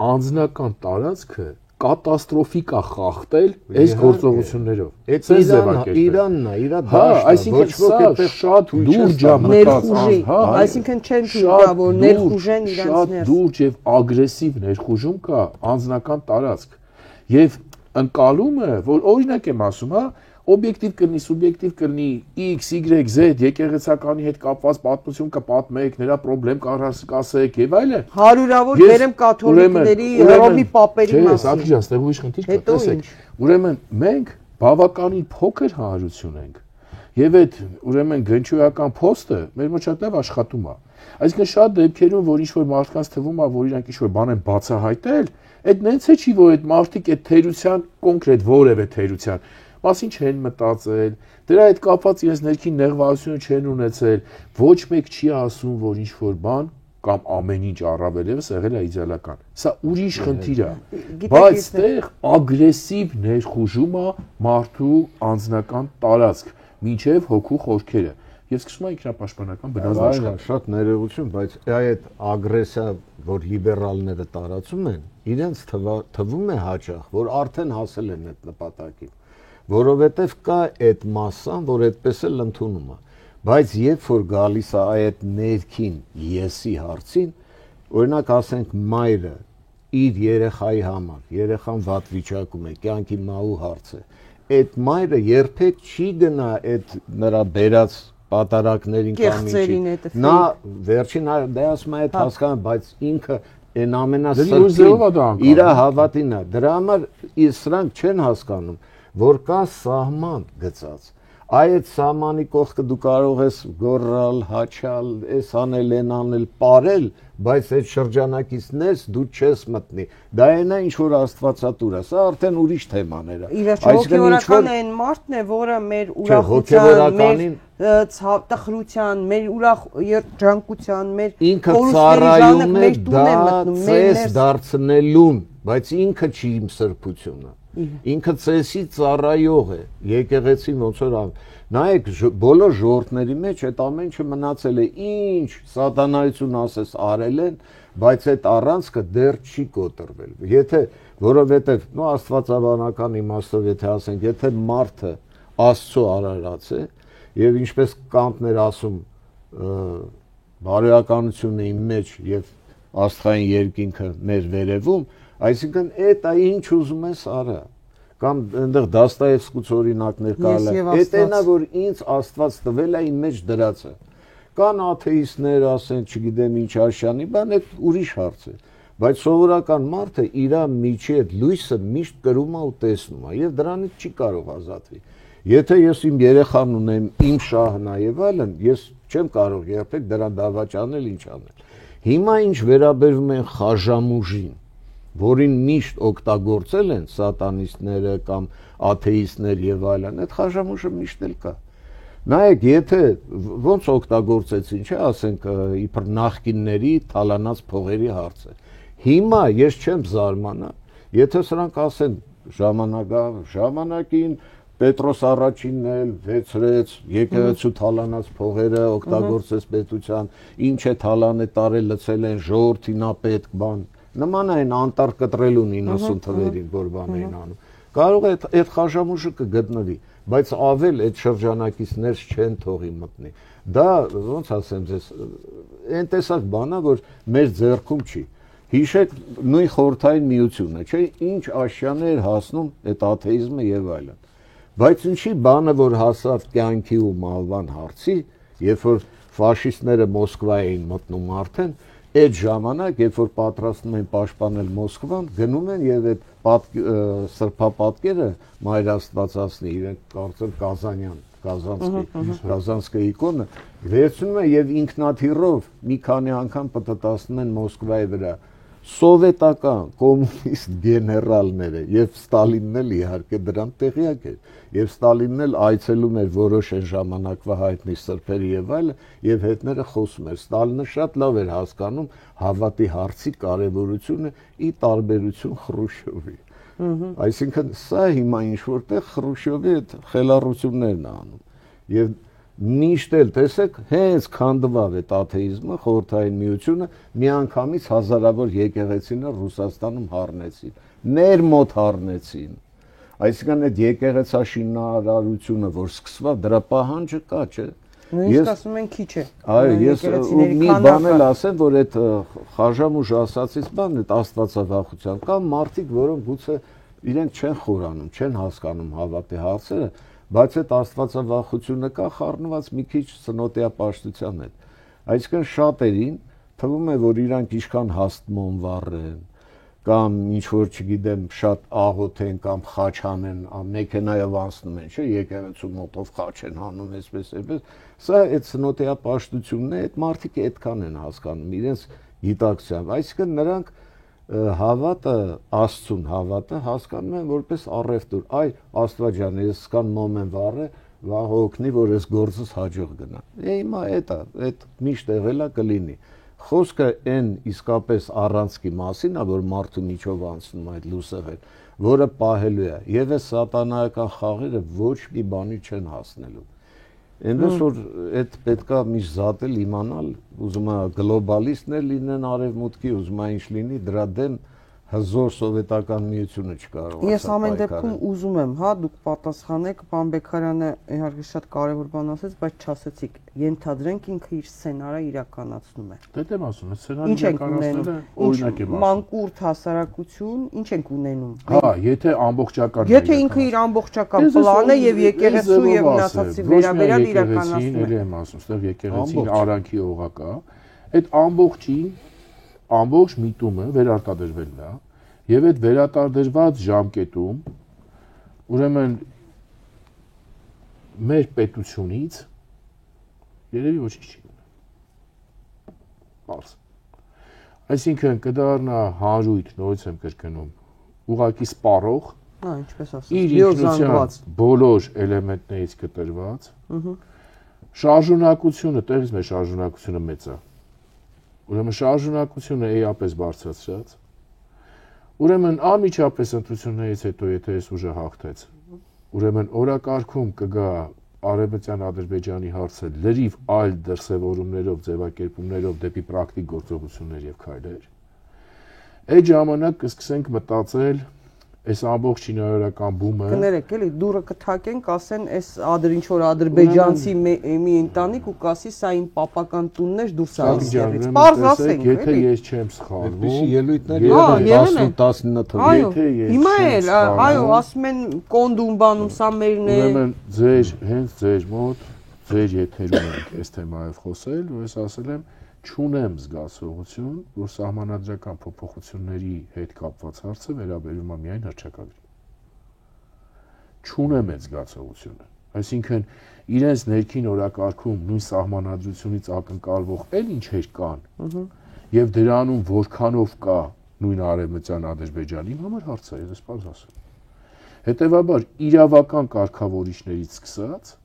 անձնական տարածքը կատաստրոֆիկ է խախտել այս գործողություններով։ Այդ Իրանն է, իր դաշտը, ոչ ոք այդտեղ շատ դուրջ է մտած, այսինքն չեն թույլա, որ ներխուժեն իրենց ներս։ Շատ դուրջ եւ ագրեսիվ ներխուժում կա անձնական տարածք։ Եվ ընկալումը, որ օրինակ եմ ասում, օբյեկտիվ կլինի, սուբյեկտիվ կլինի, X, Y, Z եկեղեցականի հետ կապված պատմություն կպատմեք, նրա խնդրեմ կասեք եւ այլն։ Հարյուրավոր վերեմ կաթոլիկների, հռոմի պապերի մասին։ Չէ, Ակիջան, այստեղ ուրիշ խնդիր կա, տեսեք։ Ուրեմն մենք բավականին փոքր հանրություն ենք։ Եվ այդ ուրեմն գնչոյական փոստը մեր մոտ շատ լավ աշխատում է։ Այսինքն շատ դեպքերում, որ ինչ-որ մարդկանց թվում է, որ իրանք ինչ-որ բան են բացահայտել, այդ նենց է չի, որ այդ մարդիկ այդ թերության կոնկրետ որևէ թերության մասին չեն մտածել, դրա հետ կապված իրենց ներքին նեղվարությունը չեն ունեցել, ոչ մեկ չի ասում, որ ինչ-որ բան կամ ամեն ինչ առավելևս եղել է իդեալական։ Սա ուրիշ խնդիր է, բայց այդտեղ ագրեսիվ ներխուժում է մարդու անձնական տարածք, մինչև հոգու խորքերը։ Եվ սկսում է ինքնապաշտպանական բնազդ աշխատել։ Շատ ներողություն, բայց այդ ագրեսիա, որ լիբերալները տարածում են, իրենց թվում է հաճախ, որ արդեն հասել են այդ նպատակին, որովհետև կա այդ մասսան, որ այդպես էլ ընդունում է, բայց երբ որ գալիս է այդ ներքին եսի հարցին, օրինակ ասենք մայրը իր երեխայի համար, երեխան վատ վիճակում է, կյանքի մահու հարց է, այդ մայրը երբեք չի գնա այդ նրա բերած պատարակներին կամ ինչի, նա վերջին դե ասում է այդ հասկանում, բայց ինքը այն ամենասրտին իր հավատին է, դրա համար սրանք չեն հասկանում, որ կա սահման գծած, այդ սահմանի կողքը դու կարող ես գոռալ, հաչալ, այս անել, այն անել, պարել, բայց այդ շրջանակից ներս դու չես մտնի, դա այն է ինչ որ աստվածատուր է, սա արդեն ուրիշ թեմաներ է, հոգևորական այն մարդն է, որը մեր ուրախության, մեր տխրության, մեր երջանկության, մեր ինքը ծառայում է դա ծես դարձնելուն, բայց ինքը չի իմ սրբությունը, ինքը ծեսի ծառայող է, եկեղեցին ոնց որ նայեք բոլոր ժողովուրդների մեջ այդ ամեն ինչը մնացել է, ինչ սատանայություն ասես արել են, բայց այդ առանցքը դեռ չի կոտրվել, եթե որովհետև աստվածաբանական իմաստով եթե ասենք, եթե մարդը Աստծո արարած է եւ ինչպես Կանտն էր ասում, բարոյականությունն է իմ մեջ եւ աստղային երկինքը մեր վերևում, այսինքն այդ ինչ ուզում ես արա, կամ այնտեղ Դաստայևսկուց օրինակներ կարել է, այդ այնա, որ ինձ Աստված տվել է իմ մեջ դրած է, կան աթեիստներ, ասեն, չգիտեմ ինչ աշյանի, բան այդ ուրիշ հարց է, բայց սովորական մարդը իր միջի այդ լույսը միշտ կրում է ու տեսնում է եւ դրանից չի կարող ազատվի, եթե ես իմ երեխան ունեմ, իմ շահն է եւ այլն, ես չեմ կարող երբեք դրան դավաճանել, ինչ անել, հիմա ինչ վերաբերվում են խաժամուժին, որին միշտ օգտագործել են սատանիստները կամ աթեիստներ եւ այլն, այդ խաժամուժը միշտ էլ կա։ Նայեք, եթե ոնց օգտագործեցին, չէ, ասենք իբր նախկինների թալանած փողերի հարցը։ Հիմա ես չեմ զարմանա, եթե սրանք ասեն ժամանակին Պետրոս առաջինն էլ վեցրեց, եկեղեցու թալանած փողերը օգտագործեց պետության, ինչ է թալանը տարել, լցել են ժողովրդին պետք բան։ Նման այն անտառ կտրելուն 90 թվերին, որ բան էին անում։ Կարող է այդ խաժամուժը կգտնվի, բայց ավել այդ շրջանակից ներս չեն թողի մտնի։ Դա ոնց ասեմ ձեզ, այն տեսակ բան է, որ մեր ձեռքում չի։ Հիշեք նույն խորհրդային միությունը, չէ՞, ինչ աշյաներ հասնում այդ աթեիզմը եւ այլն։ Բայց ինչի բանը, որ հասավ կյանքի ու մահվան հարցի, երբ որ ֆաշիստները Մոսկվա էին մտնում արդեն, այդ ժամանակ, երբ որ պատրաստում են պաշտպանել Մոսկվան, գնում են եւ այդ սրբապատկերը Մայր Աստվածածնի, իրենք կարծեմ Կազանսկի իկոնը վերցնում է եւ ինքնաթիռով մի քանի անգամ պատտասնում են Մոսկվայի վրա սովետական կոմունիստ գեներալները եւ Ստալինն էլ իհարկե դրան տեղյակ էր եւ Ստալինն էլ այցելում էր որոշ այն ժամանակվա հայտնի սրբերի եւ այլը եւ հետները խոսում էր Ստալինը շատ լավ էր հասկանում հավատի հարցի կարեւորությունը ի տարբերություն Խրուշչովի այսինքն սա հիմա ինչ որտեղ Խրուշչովի այդ խելառություններն է անում եւ միշտ էլ տեսեք հենց քանդվավ այդ աթեիզմը խորհրդային միությունը միանգամից հազարավոր եկեղեցիներ Ռուսաստանում հառնեցին մեր մոտ հառնեցին այսինքն այդ եկեղեցաշինարարությունը որ սկսվավ դրա պահանջը կա չէ Ես ասում եմ քիչ է այո ես մի բան էլ ասեմ որ այդ խաժամուժ ասածից բանն այդ աստվածավախության կան մարդիկ որոնք գուցե իրենք չեն խորանում չեն հասկանում հավատի հարցերը բայց այդ աստվածավախությունը կա խառնված մի քիչ ծնոտիապաշտության հետ այսինքն շատերին թվում է որ իրանք ինչքան հաստմոն վառեն կամ ինչ որ չգիտեմ շատ աղոթեն կամ խաչ անեն մեքենայով անցնում են չէ եկեղեցու մոտով խաչ են անում այսպես սա այդ ծնոտիապաշտությունն է այդ մարդիկ այդքան են հասկանում իրենց գիտակցությամբ այսինքն նրանք հավատը Աստծուն հավատը հասկանում են որպես առևտուր այ Աստված ջան ես սկան մոմեն վառե վաղ օգնի որ ես գործս հաջող գնա հիմա այդ միշտ եղելա կլինի խոսքը այն իսկապես առանցքի մասին է որ մարդու միջով անցնում այդ լուսեղեն որը պահելու է եւ այս սատանայական խաղերը ոչ մի բանի չեն հասնելու այնպես որ այդ պետքա միշտ զատել իմանալ ուզում է գլոբալիստներ լինեն արևմուտքի ուզում է ինչ լինի դրա դեմ հզոր սովետական միությունը չկարողացավ Ես ամեն դեպքում ուզում եմ, հա, դուք պատասխանեք, պարոն Բեկարյանը իհարկե շատ կարևոր բան ասեց, բայց չասեցիք, ենթադրենք ինքը իր սցենարը իրականացնում է։ Դա դեմ ասում եմ, սցենարը իրականացնելը օրինակ եմ ասում։ Մանկուրտ հասարակություն, ինչ ենք ունենում։ Հա, եթե ամբողջական Եթե ինքը իր ամբողջական պլանը եւ եկեղեցու եւ մնացածի վերաբերյալ իրականացնում է։ Էլի եմ ասում, այստեղ եկեղեցին արանքի օղակա, այդ ամբողջ միտումը վերարտադրվելն է եւ այդ վերարտադրված ժամկետում ուրեմն մեր պետությունից երևի ոչինչ չի մնա։ Պարզ։ Այսինքն կդառնա հանրույթ, նորից եմ կրկնում, ուղղակի սպառող, ինչպես ասած, իր ինքնության բոլոր էլեմենտներից կտրված, շարժունակությունը, տեղից մեր շարժունակությունը մեծ է։ Ուրեմն շարժունակությունը էապես բարձրացրած ուրեմն անմիջապես ընտրություններից հետո եթե այս ուժը հաղթեց ուրեմն օրակարգում կգա Արևմտյան Ադրբեջանի հարցը լրիվ այլ դրսևորումներով ձևակերպումներով դեպի պրակտիկ գործողություններ եւ քայլեր այդ ժամանակ կսկսենք մտածել այս ամբողջ շինարարական բումը կներեք էլի դուրը կթակենք ասեն այս ինչ որ ադրբեջանցի մի ընտանիք ու կասի սա իմ պապական տունն է դուրս այստեղից պարզ ասենք եթե ես չեմ սխալվում այդպիսի ելույթներ 10-19 թվականին հիմա էլ այո ասում են կոնդում բանում սա մերն է ուրեմն հենց ձեր մոտ ձեր եթերում ենք այս թեմայով խոսել որ ես ասել եմ չունեմ զգացողություն, որ սահմանադրական փոփոխությունների հետ կապված հարցը վերաբերում է միայն հռչակագրին։ Չունեմ այդ զգացողությունը։ Այսինքն իրենց ներքին օրակարգում նույն սահմանադրությունից ակնկալվող էլ ինչեր կան, եւ դրանում որքանով կա նույն Արևմտյան Ադրբեջանի համար հարց է, ես պարզ ասեմ։ Հետևաբար իրավական կարգավորիչներից սկսած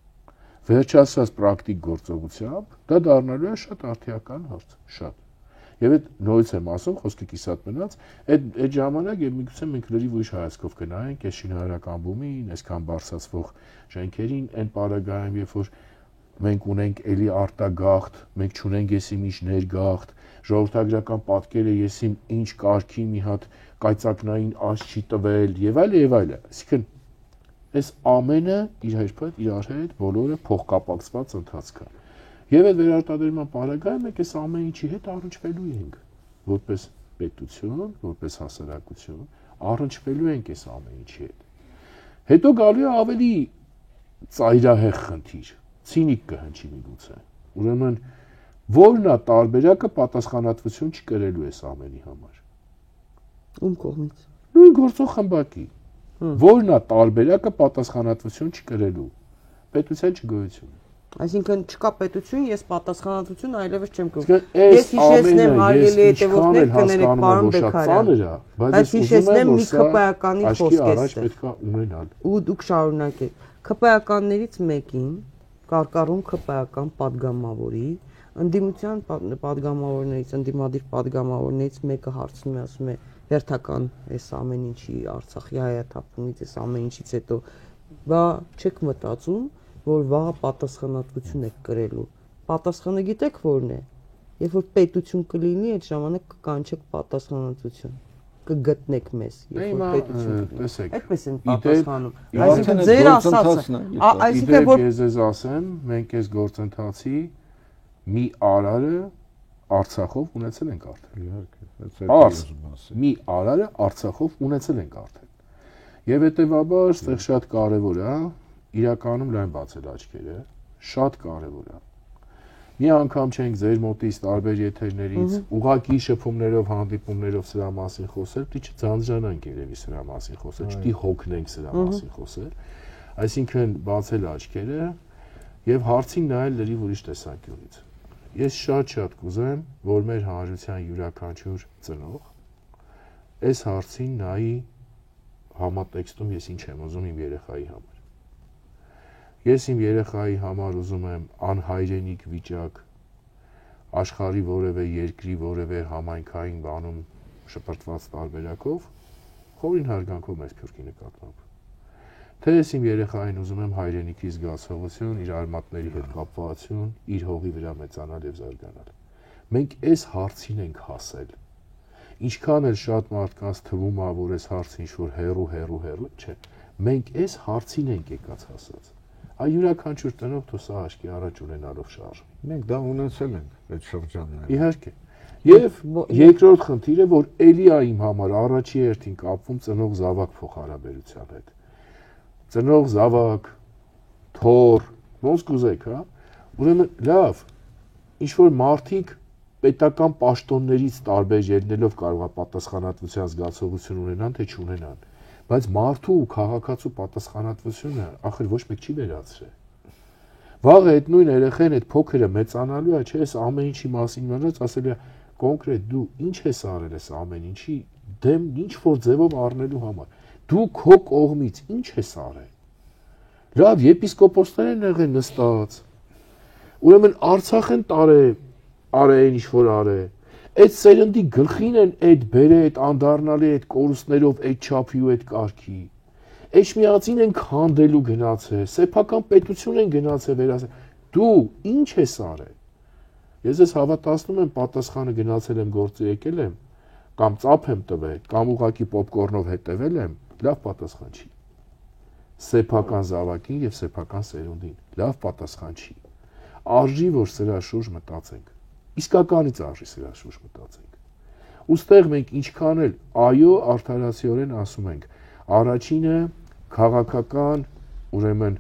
վերջացած պրակտիկ գործողությամբ դա դառնալու է շատ արդիական հարց, շատ։ Եվ այդ նորից եմ ասում, խոսքը կիսատ մնաց, այդ ժամանակ եւ միգուցե մենք լրիվ ուրիշ հայացքով կնայենք այս շինարարական բումին, այսքան բարձրացվող շենքերին, այն պարագայում, երբ որ մենք ունենք էլի արտագաղթ, մենք չունենք եսիմ ինչ ներգաղթ, ժողովրդագրական պատկերը եսիմ ինչ կարգի մի հատ կայծակնային աս չի տվել եւ այլը, այսինքն այս ամենը իրար հետ բոլորը փոխկապակցված ընթացք է։ Եվ այդ վերարտադրման պարագայում մենք այս ամեն ինչի հետ առնչվելու ենք, որպես պետություն, որպես հասարակություն, առնչվելու ենք այս ամեն ինչի հետ։ Հետո գալու է ավելի ծայրահեղ խնդիր, ցինիկ կհնչի միգուցե։ Ուրեմն որն է տարբերակը պատասխանատվություն չկրելու այս ամենի համար։ Ում կողմից։ Նույն գործող խմբակի։ Որն է տարբերակը պատասխանատվություն չկրելու։ պետության չգոյություն։ Այսինքն չկա պետություն, ես պատասխանատվություն այլևս չեմ կրում։ Ես հիշեցնեմ հարգելի հետևորդներ, կներեք պարոն Բեկարյան, բայց հիշեցնեմ մի ԿՊԱ-կանի խոսքեր պետք է ունենալ։ Ու դուք շարունակեք։ ԿՊԱ-կաններից մեկին կարկառուն ԿՊԱ-կան падգամավորի ընդդիմության падգամավորներից, ընդդիմադիր падգամավորներից մեկը հարցնում է, ասում է հերթական այս ամեն ինչի Արցախի հայաթափումից, այս ամեն ինչից հետո բա չեք մտածում, որ վաղը պատասխանատվություն եք կրելու։ Պատասխանը գիտեք որն է։ Երբ որ պետություն կլինի, այդ ժամանակ կկանչեք պատասխանատվություն։ Կգտնեք մեզ, երբ որ պետություն կլինի։ Այդպես են պատասխանում։ Այսինքն ձեր ասածը, այսինքն որ ես ձեզ ասեմ, մենք այս գործընթացի մի արարը Արցախով ունեցել ենք արդեն։ Իհարկե, մի արարը Արցախով ունեցել ենք արդեն։ Եվ հետեւաբար, այստեղ շատ կարևոր է իրականում լայն բացել աչքերը, շատ կարևոր է։ Մի անգամ չենք ձեր մոտից տարբեր եթերներից ուղակի շփումներով, հանդիպումներով սրա մասին խոսել, պիտի չձանձրանանք երևի սրա մասին խոսել, չպիտի հոգնենք սրա մասին խոսել։ Այսինքն բացել աչքերը եւ հարցին նայել լրիվ ուրիշ տեսանկյունից։ Ես շատ կուզեմ, որ մեր հանրության յուրաքանչյուր ծնող այս հարցին նայի համատեքստում ես ինչ եմ ուզում իմ երեխայի համար։ Ես իմ երեխայի համար ուզում եմ անհայրենիք վիճակ, աշխարհի որևէ երկրի որևէ համայնքային բանում շպրտված տարբերակով, խորին հարգանքով մեծ փյուրքի նկատմամբ։ Թե ես իմ երեխային ուզում եմ հայրենիքի զգացողություն, իր արմատների հետ կապվածություն, իր հողի վրա մեծանալ եւ զարգանալ։ Մենք այս հարցին ենք հասել։ Ինչքան էլ շատ մարդկանց թվում է, որ այս հարցը ինչ-որ հերու, չէ։ Մենք այս հարցին ենք եկած հասած։ Այ յուրաքանչյուր տնօրեն թող սա աչքի առաջ ունենալով շարժվի։ Մենք դա ունեցել ենք այդ շրջանները։ Իհարկե։ Եվ երկրորդ խնդիրը, որ ելի է իմ համար առաջի հերթին կապվում ծնող զավակ փոխհարաբերության հետ։ Ծնող զավակ, թոր, ոնց կուզեք, հա։ Ուրեմն լավ, ինչ որ մարդիկ պետական պաշտոններից տարբեր ելնելով կարող է պատասխանատվության զգացողություն ունենան, թե չունենան, բայց մարդու ու քաղաքացու պատասխանատվությունը ախր ոչ մեկ չի վերացրել։ Վաղը այդ նույն երեխեն այդ փոքրը մեծանալու է, չէ՞, այս ամեն ինչի մասին իմանալուց ասելու է կոնկրետ դու ինչ ես արել այս ամեն ինչի դեմ ինչ որ ձևով առնելու համար։ Դու քո կողմից ինչ ես արել։ Լավ, եպիսկոպոսներն եղեն նստած։ Ուրեմն Արցախեն արել ինչ որ արել։ Այդ սերնդի գլխին են այդ բերե, այդ անդառնալի, այդ կորուստներով, այդ չափի ու այդ կարգի։ Էջմիածին են քանդելու գնացել, սեփական պետություն են գնացել վերացել։ Դու ինչ ես արել։ Ես ես հավատացնում եմ պատասխանը գնացել եմ գործի եկել եմ, կամ ծափ եմ տվել, կամ ուղակի պոպկորնով հետևել եմ, լավ պատասխան չի։ Սեփական զավակին եւ սեփական սերունդին լավ պատասխան չի։ Արժի որ սրա շուրջ մտածենք։ Իսկականից արժի սրա շուրջ մտածենք։ Ոստեղ մենք ինչքան էլ այո արդարացիորեն ասում ենք, առաջինը քաղաքական, ուրեմն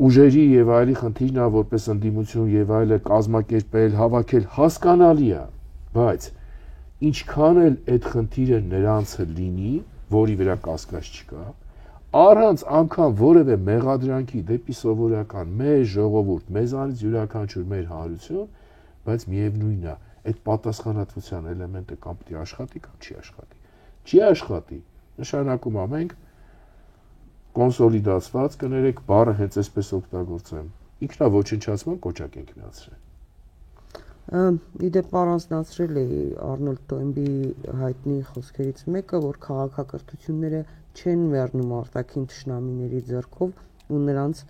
ուժերի եւ այլի խնդիրն է, որպես ընդդիմություն եւ այլը կազմակերպել, հավաքել հասկանալի է, բայց ինչքան էլ այդ խնդիրը նրանցը լինի, որի վրա կասկած չկա, առանց անգամ որևէ մեղադրանքի դեպի սովորական մեր ժողովուրդ, մեզանից յուրաքանչյուր մեր հանրություն, բայց միևնույնն է, այդ պատասխանատվության էլեմենտը կամ պիտի աշխատի, կամ չի աշխատի։ Չի աշխատի, նշանակում է մենք կոնսոլիդացված կներեք, բառը հենց այսպես օգտագործեմ, ինքնաոչնչացման կոճակ ենք միացրել։ Իդեպ առանձնացրել է Արնոլդ Տոյնբի հայտնի խոսքերից մեկը, որ քաղաքակրթությունները չեն մեռնում արտաքին թշնամիների ձեռքով ու նրանց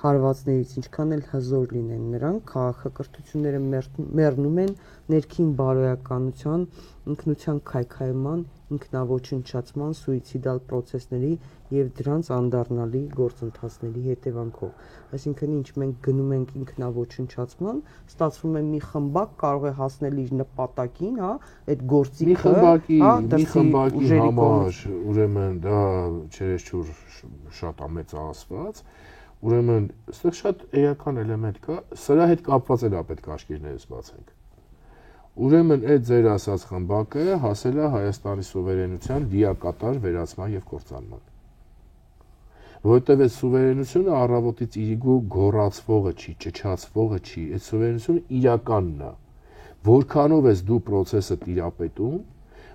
հարվածներից, ինչքան էլ հզոր լինեն նրանք, քաղաքակրթությունները մեռնում են ներքին բարոյականության, ինքնության քայքայման, ինքնաոչնչացման, սուիցիդալ պրոցեսների եւ դրանց անդառնալի գործընթացների հետևանքով։ Այսինքն ինչ մենք գնում ենք ինքնաոչնչացման, ստացվում է մի խմբակ կարող է հասնել իր նպատակին, հա, այդ գործիքը, մի խմբակի համար, ուրեմն դա չերեզչուր շատ ամեծացված, ուրեմն այստեղ շատ էական էլեմենտ կա, սրա հետ կապված էլ է պետք է աշկերտներս բացենք։ Ուրեմն այդ ձեր ասած խմբակը հասել է Հայաստանի սուվերենության լիակատար վերացման եւ կործանման։ Որովհետև այդ սուվերենությունը առավոտից իրիկու գոռացվողը չի, ճչացվողը չի, այդ սուվերենությունը իրականն է։ Որքանով ես դու process-ը տիրապետում,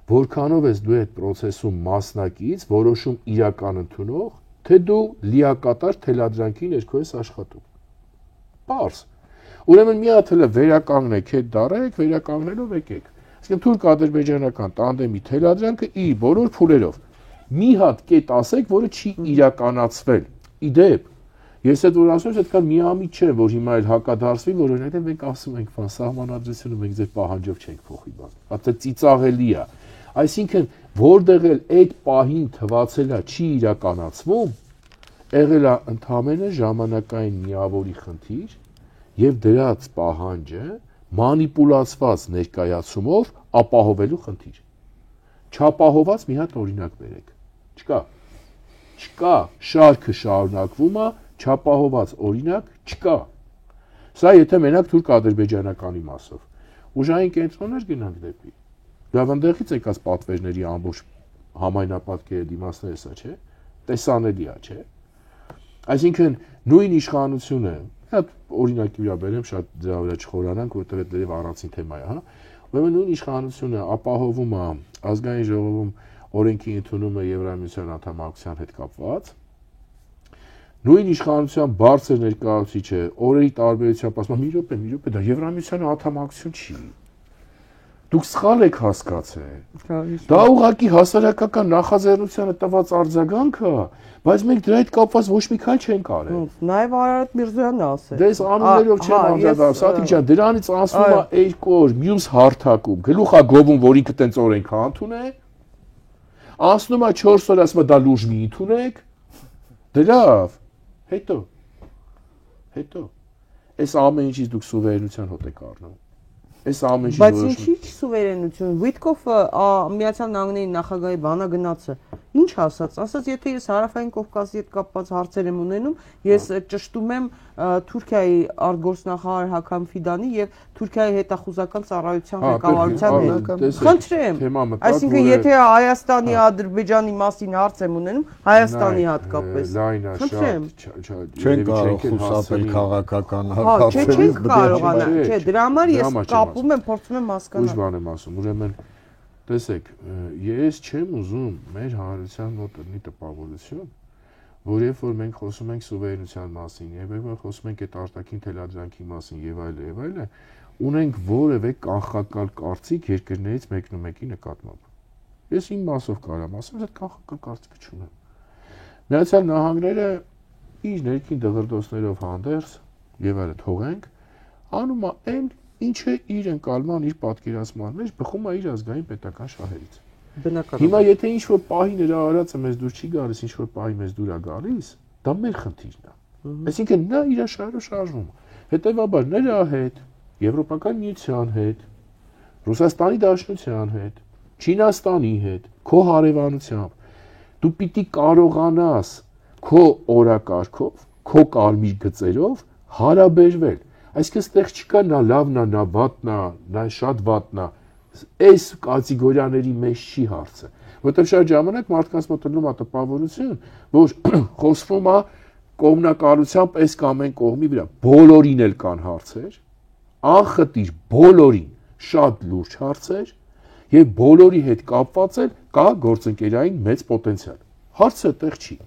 որքանով ես դու այդ process-ում մասնակից, որոշում իրական ընդունող, թե դու լիակատար թելադրանքի ներքո ես աշխատում։ Պարզ։ Ուրեմն մի հատ էլ վերականգնեք այդ դարեք, վերականգնելով եկեք։ Այսինքն թուրք-ադրբեջանական տանդեմի թելադրանքը իր բոլոր փուլերով մի հատ կետ ասեք, որը չի իրականացվել։ Իդեպ, ես այդ որ ասում եմ, այդքան միամիտ չէ, որ հիմա էլ հակադարձվի, որ օրինակ մենք ասում ենք, բան սահմանադրությունը մենք ձեր պահանջով չենք փոխի բան։ Դա ծիծաղելի է։ Այսինքն, որտեղ էլ այդ պահին թվացել է չի իրականացվում, եղել է ընդհանրապես ժամանակային միավորի խնդիր եւ դրած պահանջը մանիպուլացված ներկայացումով ապահովելու խնդիր։ Չապահոված մի հատ օրինակ բերեք։ Չկա, շարքը շարունակվում է, չապահոված օրինակ չկա։ Սա եթե մենակ թուրք-ադրբեջանականի մասով։ Ուժային կենտրոններ գնանք դեպի։ Լավ ընդեղից եկած պատվերների ամբողջ համայնապատկերը դիմացները սա չէ, տեսանելի է, չէ։ Այսինքն նույն իշխանությունը, հատ օրինակի վրա բերեմ, շատ դրա վրա չխորանանք, որտեղ դա դեռ առանցին թեմա է, հա։ Ուրեմն նույն իշխանությունը ապահովում է ազգային ժողովում օրենքի ընդունումը Եվրամիության անդամակցության հետ կապված։ Նույն իշխանության բարձր ներկայացուցիչը օրերի տարբերությամբ ասում է՝ մի րոպե, դա Եվրամիության անդամակցություն չի։ Դուք սխալ եք հասկացել։ Դա ուղղակի հասարակական նախաձեռնությանը տված արձագանք է, բայց մենք դրա հետ կապված ոչ մի քայլ չենք արել։ Նաև Արարատ Միրզոյանն ասել։ Դες անուններով չեմ անդրադառնում, Սաթիկ ջան, դրանից անցնում է 2 օր, մյուս հարթակում, գլուխ է գովում, որ ինքը տենց օրենք ընդունե։ Անցնում է 4 օր, ասում է դա լուրջ մի ընդունեք։ Դրավ։ Հետո։ Այս ամեն ինչից դուք սուվերենության հոտ եք առնում։ Այս ամեն ինչի Բայց ինչի՞ սուվերենություն։ Վիտկոֆը Միացյալ Նահանգների նախագահի բանա գնացը։ Ինչ ասաց, եթե ես Հարավային Կովկասի հետ կապված հարցեր եմ ունենում, ես ճշտում եմ Թուրքիայի արտգործնախարար Հակամ Ֆիդանի եւ Թուրքիայի հետախուզական ծառայության ղեկավարության հետ։ Խնդրեմ։ Այսինքն եթե Հայաստանի, Ադրբեջանի մասին հարց եմ ունենում, Հայաստանի հատկապես։ Խնդրեմ։ Չեն կարող խուսափել քաղաքական հարցերից։ Չենք կարողանա։ Չէ, դրա համար ես կապում եմ, փորձում եմ հասկանալ։ Ուրիշ բան եմ ասում, ուրեմն տեսեք, ես չեմ ուզում մեր հանրության մոտ լինի տպավորություն, որ երբ որ մենք խոսում ենք սուվերենության մասին, երբ որ խոսում ենք այդ արտաքին թելադրանքի մասին եւ այլն, ունենք որևէ կանխակալ կարծիք երկրներից մեկնումեկի նկատմամբ։ Ես իմ մասով կարամ ասեմ, այդ կանխակալ կարծիքը չունեմ։ Միացյալ Նահանգները իր ներքին դղրդոցներով հանդերձ եւ այլն թողենք, անում է այն ինչը իր ընկալման, իր պատկերացման մեջ բխում է իր ազգային պետական շահերից։ Բնական։ Հիմա եթե ինչ-որ պահի նրա արածը մեզ դուր չի գալիս, ինչ-որ պահի մեզ դուր է գալիս, դա մեր խնդիրն է։ Այսինքն նա իր շահերով շարժվում է։ Հետևաբար նրա հետ, Եվրոպական միության հետ, Ռուսաստանի Դաշնության հետ, Չինաստանի հետ, քո հարևանությամբ դու պիտի կարողանաս քո օրակարգով, քո կարմիր գծերով հարաբերվել։ Այսինքն ստեղ չկա նա լավն է, նա վատն է, նա շատ վատն է։ Այս կատեգորիաների մեջ չի հարցը, որտեղ շատ ժամանակ մարդկանց մոտ լինում է տպավորություն, որ խոսվում է կողմնակալությամբ այս կամ այն կողմի վրա։ Բոլորին էլ կան հարցեր, անխտիր բոլորին շատ լուրջ հարցեր եւ բոլորի հետ կապված էլ կա գործընկերային մեծ պոտենցիալ։ Հարցը այդտեղ չի։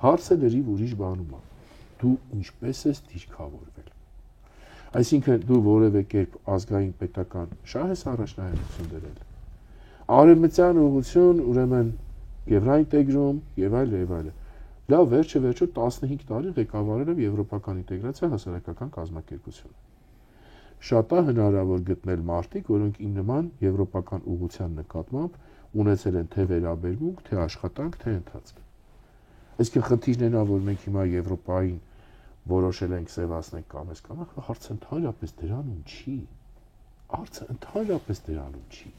Հարցը լրիվ ուրիշ բանում է։ Դու ինչպես ես դիրքավորվել։ Այսինքն դու որևէ կերպ ազգային պետական շահ ես առաջնահերթություն դրել։ Արևմտյան ուղղություն, ուրեմն Եվրոինտեգրում եւ այլն։ Լավ, վերջը 15 տարի ղեկավարել եմ Եվրոպական ինտեգրացիա հասարակական կազմակերպությունը։ Շատ է հնարավոր գտնել մարդիկ, որոնք իմ նման եվրոպական ուղղության նկատմամբ ունեցել են թե վերաբերմունք, թե աշխատանք, թե ընթացք։ Այսինքն խնդիրն է, որ մենք հիմա Եվրոպային որոշել ենք սևացնել կամ էս կամ հարցը ընդհանրապես դրանում չի։ Հարցը ընդհանրապես դրանում չի։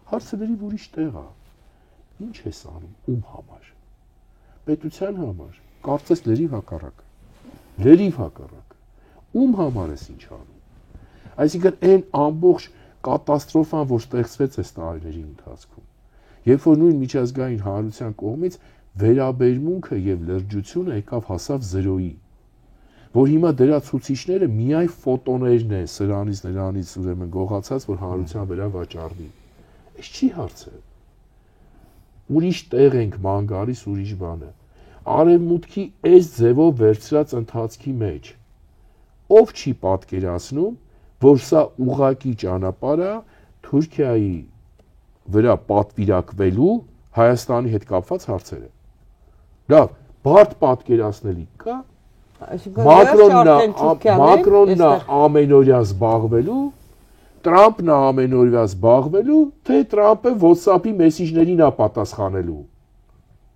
Հարցը դրի ուրիշ տեղ է։ Ինչ ես անում, ում համար։ Պետության համար, կարծես լրիվ հակառակ։ Լրիվ հակառակ։ Ում համար ես ինչ անում։ Այսինքն այն ամբողջ կատաստրոֆան, որ ստեղծվեց այս տարիների ընթացքում, երբ որ նույն միջազգային հանրության կողմից վերաբերմունքը եւ լրջությունը եկավ հասավ 0-ի, որ հիմա դրա ցուցիչները միայն ֆոտոներն են սրանից նրանից ուրեմն գողացած, որ հանրության վրա վաճառվի։ Այս չի հարցը։ Ուրիշ տեղ ենք ման գալիս, ուրիշ բան է։ Արևմուտքի այս ձևով վերցրած ընթացքի մեջ ով չի պատկերացնում, որ սա ուղղակի ճանապարհ է Թուրքիայի վրա պատվիրակվելու Հայաստանի հետ կապված հարցերը։ Լավ, բարդ պատկերացնելի կա։ Մակրոնն է ամենօրյա զբաղվելու, Տրամպն է ամենօրյա զբաղվելու, թե Տրամպը WhatsApp-ի մեսիջներին է պատասխանելու։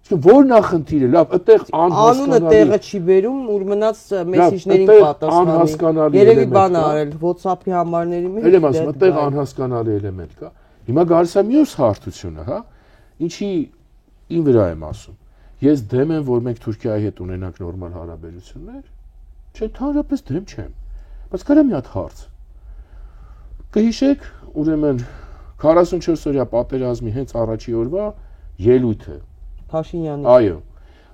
Իսկ ո՞ր նախնդիրը, լավ, այդտեղ անունը տեղը չի բերում, ուր մնաց մեսիջներին պատասխանի։ Երևի բան արել WhatsApp-ի համարների մեջ։ Էլ եմ ասում, այդտեղ անհասկանալի էլեմենտ կա։ Հիմա գալիս է մյուս հարթությունը, հա։ Ինչի ին վրա եմ ասում։ Ես դեմ եմ, որ մենք Թուրքիայի հետ ունենանք նորմալ հարաբերություններ։ Չէ, ընդհանրապես դեմ չեմ։ Բայց կարա մի հատ հարց։ Կհիշեք, ուրեմն 44-օրյա պատերազմի հենց առաջի օրվա ելույթը Փաշինյանի։ Այո։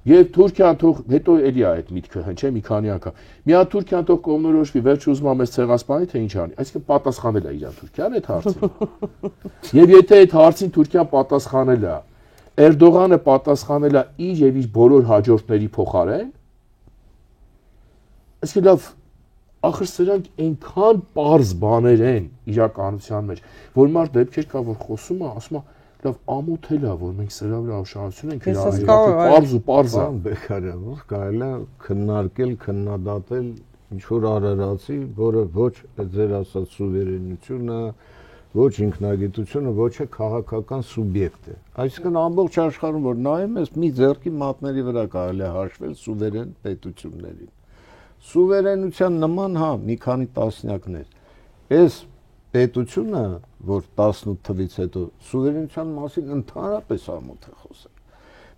Եվ Թուրքիան թող հետո էլի է այդ միտքը հնչե մի քանի անգամ։ Մի հատ Թուրքիան թող կողմնորոշվի, վերջ ուզում է մեզ ցեղասպանի, թե ինչ անի։ Այսինքն պատասխանել է իրան Թուրքիան այդ հարցին։ Եվ եթե այդ հարցին Թուրքիան պատասխանել է, Էրդողանը պատասխանել է իր եւ իր բոլոր հաջորդների փոխարեն, այսինքն լավ, ախր սրանք այնքան պարզ բաներ են իրականության մեջ, որ մարդ դեպքեր կա, որ խոսում է, ասում է լավ ամոթել է, որ մենք սրա վրա ուշադրություն ենք դրել, պարզ ու պարզ է։ Բեկարյանով կարելի է քննարկել, քննադատել ինչ որ արարածի, որը ոչ ձեր ասած սուվերենությունը, ոչ ինքնագիտությունը, ոչ է քաղաքական սուբյեկտ է։ Այսինքն ամբողջ աշխարհում որ նայում ես, մի ձեռքի մատների վրա կարելի է հաշվել սուվերեն պետություններին։ Սուվերենության նման, հա, մի քանի տասնյակներ։ Այս պետությունը, որ 18 թվից հետո սուվերենության մասին ընդհանրապես ամոթ է խոսել։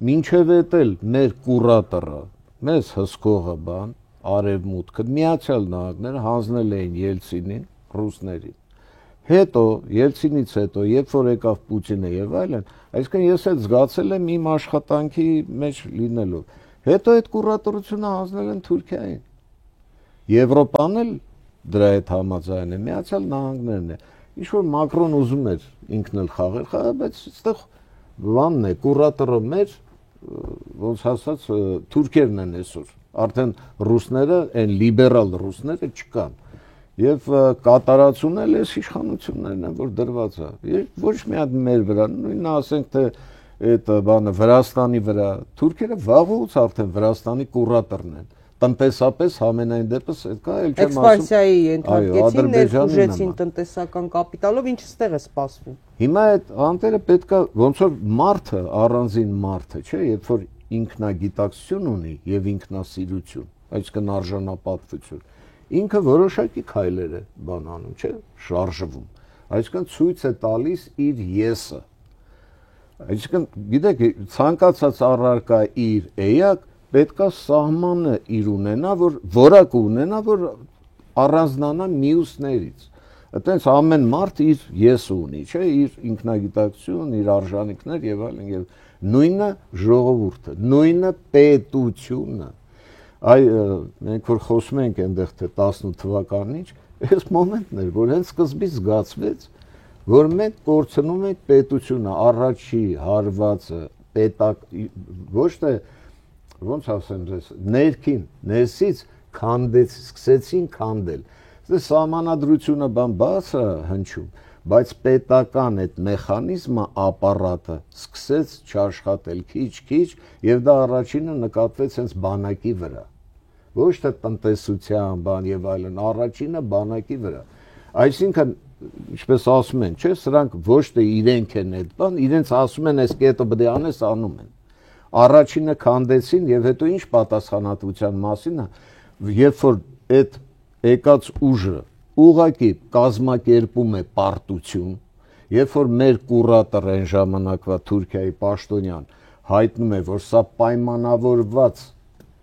Մինչև էլ մեր կուրատորը, մեզ հսկողը բան, Արևմուտքը, Միացյալ Նահանգները հանձնել էին Ելցինին, ռուսներին։ Հետո Ելցինից հետո, երբ որ եկավ Պուտինը եւ այլն, այսինքն ես այդ զգացել եմ իմ աշխատանքի մեջ լինելով։ Հետո այդ կուրատորությունը հանձնել են Թուրքիային։ Եվրոպան էլ դրա հետ համաձայն է, Միացյալ Նահանգներն է։ Ինչ որ Մակրոն ուզում էր ինքն էլ խաղեր, բայց այստեղ բանն է, կուրատորը մեր ոնց ասած թուրքերն են այսօր։ Արդեն ռուսները, այն լիբերալ ռուսները չկան։ Եվ կատարածուն էլ այս իշխանություններն են, որ դրված է։ Ոչ մի հատ մեր վրա, նույնն ասենք թե այդ բանը Վրաստանի վրա, թուրքերը վաղուց արդեն Վրաստանի կուրատորն են։ Տնտեսապես համենայն դեպս այդ կա, էլ չեմ ասում։ Էքսպանսիայի ենթարկեցին, ներխուժեցին տնտեսական կապիտալով, ինչ ստեղ է սպասվում։ Հիմա այդ անտերը պետքա ոնց որ մարդը, առանձին մարդը, չէ, երբ որ ինքնագիտակցություն ունի եւ ինքնասիրություն, այսինքն արժանապատվություն, ինքը որոշակի քայլեր է բան անում, չէ, շարժվում։ Այսինքն ցույց է տալիս իր եսը։ Այսինքն, գիտեք, ցանկացած առարկա իր էակ պետքա սահմանը իր ունենա, որ որակ ունենա, որ առանձնանա մյուսներից։ Այդտենց ամեն մարդ իր եսը ունի, չէ, իր ինքնագիտակցություն, իր արժանինքներ եւ այլն եւ նույնը ժողովուրդը, նույնը պետությունը։ Այ մենք որ խոսում ենք այնտեղ թե 18 թվականից, այս մոմենտն էր, որ հենց սկզբից զգացվեց, որ մենք կորցնում ենք պետությունը, առաջի հարվածը, պետակ ոչ թե ոնց ասեմ ձեզ, ներքին, ներսից սկսեցին քանդել։ Դե սահմանադրությունը բան բաց է հնչում, բայց պետական այդ մեխանիզմը, ապարատը սկսեց չաշխատել քիչ-քիչ եւ դա առաջինը նկատվեց հենց բանակի վրա։ Ոչ թե տնտեսության բան եւ այլն, առաջինը բանակի վրա։ Այսինքն, ինչպես ասում են, չէ, սրանք ոչ թե իրենք են այդ բան, իրենց ասում են, այս կետը պետք է անես, անում են։ Առաջինը քանդեցին եւ հետո ինչ պատասխանատվության մասին է, երբ որ այդ եկած ուժը ուղղակի կազմակերպում է պարտություն, երբ որ մեր կուրատոր այն ժամանակվա Թուրքիայի պաշտոնյան հայտնում է, որ սա պայմանավորված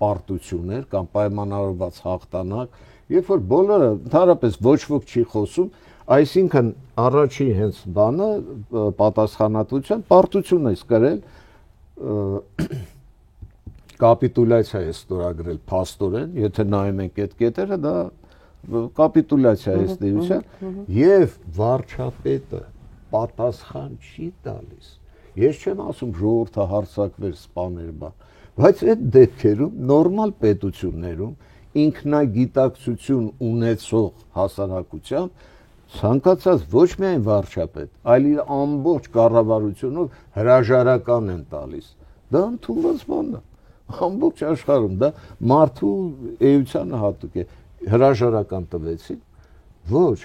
պարտություն էր կամ պայմանավորված հաղթանակ, երբ որ բոլորը ընդհանրապես ոչ ոք չի խոսում, այսինքն առաջի հենց բանը պատասխանատվության պարտություն է կրել կապիտուլյացիա է ստորագրել փաստորեն, եթե նայում ենք այդ կետերը, դա կապիտուլյացիա է ստերության եւ վարչապետը պատասխան չի տալիս։ Ես չեմ ասում ժողովուրդը հարցակվեր սպաներ բան, բայց այդ դեպքերում նորմալ պետություններում ինքնագիտակցություն ունեցող հասարակությամբ ցանկացած ոչ միայն վարչապետ, այլ իր ամբողջ կառավարությունով հրաժարական են տալիս։ Դա ընդունված բան է։ Ամբողջ աշխարհում դա մարդու էությանը հատուկ է։ Հրաժարական տվեցին։ Ոչ։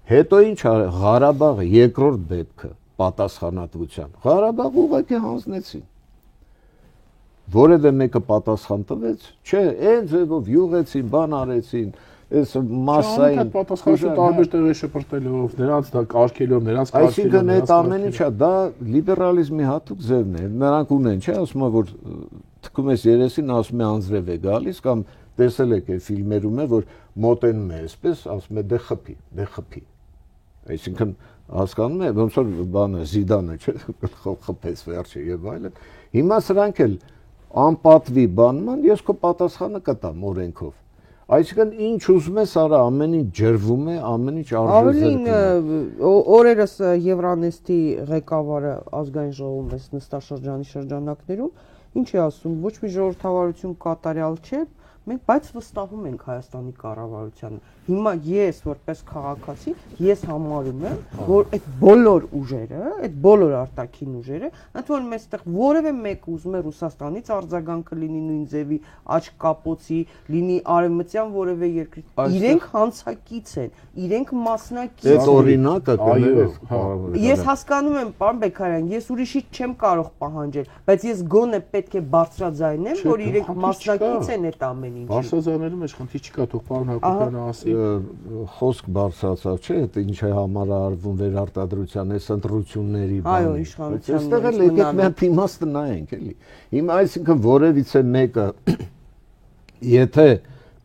Հետո ինչ Ղարաբաղը երկրորդ դեպքը պատասխանատվության։ Ղարաբաղը ուղղակի հանձնեցին։ Որևէ մեկը պատասխան տվեց, չէ, այն ձևով յուղեցին, բան արեցին, այս մասային պատասխանը տարբեր տեղի շփրտելով, նրանց դա կարգելով, նրանց կարգելով։ Այսինքն այդ ամեն ինչը դա լիբերալիզմի հատուկ ձևն է։ Նրանք ունեն, չէ, ասում են, որ թքում ես երեսին, ասում է անձրև է գալիս, կամ տեսել եք այդ ֆիլմերում է, որ մոտենում է այսպես, ասում է դե խփի։ Այսինքն հասկանում է, ոնց որ բանը Զիդանը, չէ, խփեց վերջը եւ այլն։ Հիմա սրանք էլ անպատվի բանման, ես քո պատասխանը կտամ օրենքով։ Այսինքն ինչ ուզում ես արա, ամեն ինչ ջրվում է, ամեն ինչ արժե զրկվում է։ Օրերս Եվրանեստի ղեկավարը ազգային ժողովում էս նստաշրջանի շրջանակներում ինչ է ասում, ոչ մի ժողովրդավարություն կատարյալ չէ, բայց վստահում ենք Հայաստանի կառավարությանը։ Հիմա ես որպես քաղաքացի, ես համարում եմ, որ այդ բոլոր ուժերը, այդ բոլոր արտաքին ուժերը, ընդ որում այստեղ որևէ մեկ ուզում է Ռուսաստանից արձագանքը լինի նույն ձևի, աչք կապոցի, լինի արևմտյան որևէ երկրի, իրենք հանցակից են, իրենք մասնակից են։ Այդ օրինակը կներես։ Ես հասկանում եմ, պարոն Բեկարյան, ես ուրիշից չեմ կարող պահանջել, բայց ես գոնե պետք է բարձրաձայնեմ, որ իրենք մասնակից են այդ ամեն ինչի։ Բարձրաձայնելու մեջ խնդիր չկա, թող պարոն Հակոբյանը ասի։ Խոսք բարձրացավ, չէ, դա ինչ է համարարվում վերարտադրության այս ընտրությունների բանը։ Այո, իշխանության։ Այստեղ էլ եկեք մենք իմաստը նայենք, էլի։ Հիմա այսինքն որևիցե մեկը եթե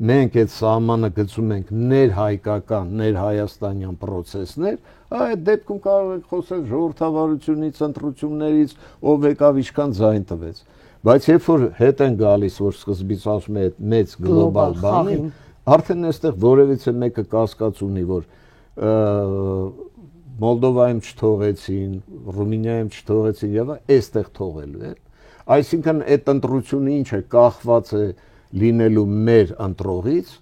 մենք այդ սահմանը գծում ենք ներհայկական, ներհայաստանյան process-ներ, այդ դեպքում կարող ենք խոսել ժողովրդավարությունից, ընտրություններից, ով եկավ ինչքան ձայն տվեց։ Բայց երբ որ հետ են գալիս, որ սկզբից ասում է այդ մեծ գլոբալ բանին, արդեն այստեղ որևիցե մեկը կասկած ունի, որ Մոլդովայում չթողեցին, Ռումինիայում չթողեցին եւ այստեղ թողելու է։ Այսինքն այդ ընտրությունը ինչ է, կախված է լինելու մեր ընտրողից,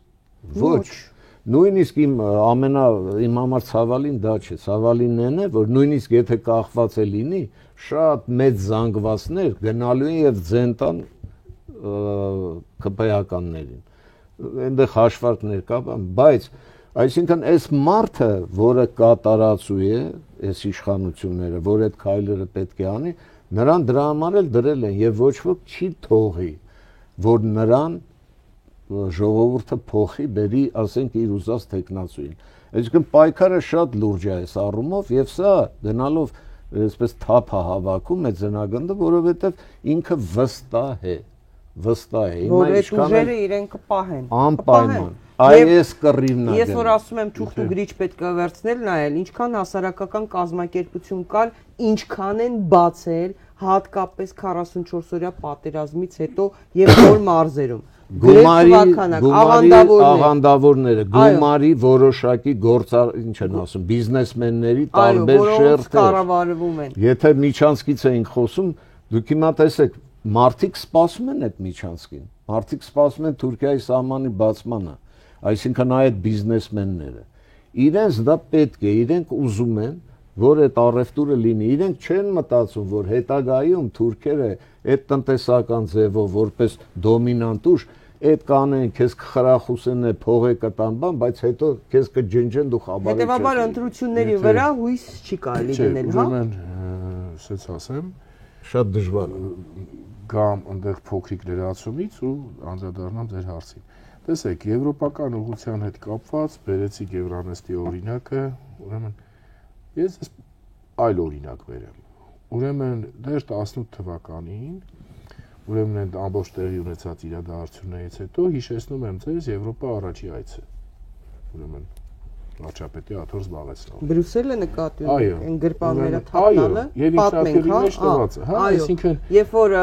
ոչ։ Նույնիսկ իմ համար ցավալին դա չէ, ցավալին այն է, որ նույնիսկ եթե կախված է լինի, շատ մեծ զանգվածներ գնալու են եւ ձենտան ԿՊ-ականներին։ Այնտեղ հաշվարկներ կա, բայց այսինքն այս մարդը, որը կատարածու է, այս իշխանությունները, որ այդ քայլերը պետք է անի, նրան դրա համար էլ դրել են եւ ոչ ոք չի թողի, որ նրան ժողովուրդը փոխի, բերի, ասենք, իր ուզած տեխնացուին։ Այսինքն պայքարը շատ լուրջ է այս առումով եւ սա գնալով այսպես թափ է հավաքում այդ զնագնդը, որովհետեւ ինքը վստահ է։ Որ այդ ուժերը իրեն կպահեն։ Անպայման։ Այս կռիվն է։ Ես որ ասում եմ թուղթ ու գրիչ պետք է վերցնել, նայել, ինչքան հասարակական կազմակերպություն կար, ինչքան են բացել, հատկապես 44-օրյա պատերազմից հետո եւ նոր մարզերում։ Աղանդավորները, գումարի որոշակի ինչ են ասում, բիզնեսմենների տարբեր շերտեր։ Եթե միջանցքից էինք խոսում, դուք հիմա տեսեք, մարդիկ սպասում են այդ միջանցքին։ Մարդիկ սպասում են Թուրքիայի սահմանի բացմանը, այսինքն այդ բիզնեսմենները։ Իրենց դա պետք է, իրենք ուզում են, որ այդ առևտուրը լինի, իրենք չեն մտածում, որ հետագայում թուրքերը այդ տնտեսական ձևով որպես դոմինանտ ուժ այդ կանեն, քեզ կխրախուսեն է փողը կտան բան, բայց հետո քեզ կջնջեն դու խաբարը չես։ Հետևաբար ընտրությունների վրա հույս չի կարելի դնել, հա։ Ուրեմն, ասած ասեմ, շատ դժվար գամ այնտեղ փոքրիկ լրացումից ու անդրադառնամ ձեր հարցին։ Տեսեք, եվրոպական ուղղության հետ կապված բերեցի Եվրանեստի օրինակը, ուրեմն ես այլ օրինակ բերեմ։ Ուրեմն դեռ 18 թվականին, ուրեմն այդ ամբողջ տեղի ունեցած իրադարձություններից հետո հիշեցնում եմ ձեզ Եվրոպա առաջի այցը։ Ուրեմն վարչապետի աթոռ զբաղեցնող։ Բրյուսելը նկատի Այո, ունի գրպանները այո, թափնալը, եւ ինքնաթիռի մեջ տված է, հա, այսինքն երբ որ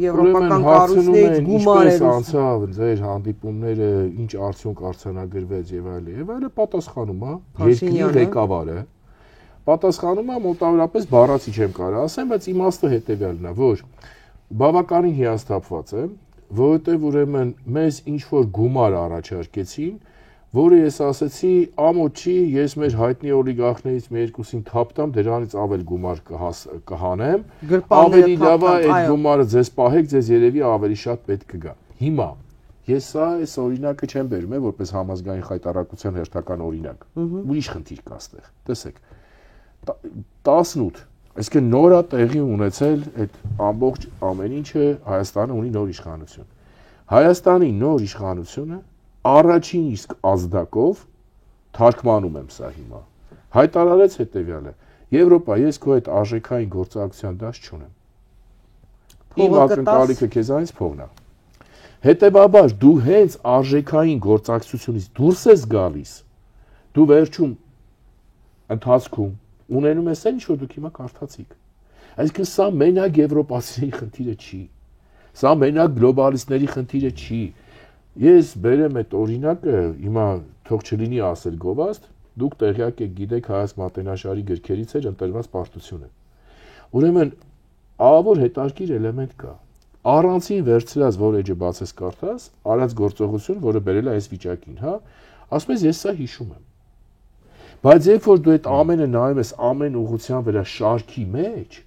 եվրոպական կառույցներից գումար էր անցավ ձեր հանդիպումները, ինչ արդյունք արձանագրվեց եւ այլը, պատասխանում է երկրի ղեկավարը, պատասխանում է մոտավորապես բառացի չեմ կարող ասեմ, բայց իմաստը հետեւյալն է, որ բավականին հիասթափված եմ, որովհետեւ ուրեմն մեզ ինչ որ գումար առաջարկեցին, որը ես ասացի, ամոթ չի, ես մեր հայտնի օլիգարխներից մի երկուսին թափտամ, դրանից ավել գումար կհանեմ, ավելի լավ է այդ գումարը ձեզ պահեք, ձեզ երևի ավելի շատ պետք կգա։ Հիմա ես սա այս օրինակը չեմ բերում, որպես համազգային խայտառակության հերթական օրինակ։ Ուրիշ խնդիր կա այստեղ։ Տեսեք, 18, այսինքն նոր է տեղի ունեցել այդ ամբողջ ամեն ինչը Հայաստանը ունի նոր իշխանություն։ Հայաստանի նոր իշխանությունը առաջին իսկ ազդակով թարգմանում եմ սա հիմա։ Հայտարարեց հետևյալը. Եվրոպա, ես քո այդ արժեքային գործակցության դաշ չունեմ։ Իմ ակնկալիքը քեզանից փողն է։ Հետևաբար դու հենց արժեքային գործակցությունից դուրս ես գալիս։ Դու վերջում ընթացքում ունենում ես այն ինչ որ դուք հիմա կարդացիք։ Այսինքն սա մենակ եվրոպացիների խնդիրը չի։ Սա մենակ գլոբալիստների խնդիրը չի։ Ես բերեմ այդ օրինակը, հիմա թող չլինի ասել գովաստ, դուք տեղյակ եք գիտեք Հայաց Մատենաշարի գրքերից էր ընտրված պարտությունը։ Ուրեմն ավոր հետարքիր էլեմենտ կա։ Առանցին վերցրած, որ էջը բացես կարդաս, արած գործողություն, որը բերել է այս վիճակին, հա, ասում ես ես սա հիշում եմ։ Բայց երբ որ դու այդ ամենը նայում ես ամեն ուղղության վրա շարքի մեջ,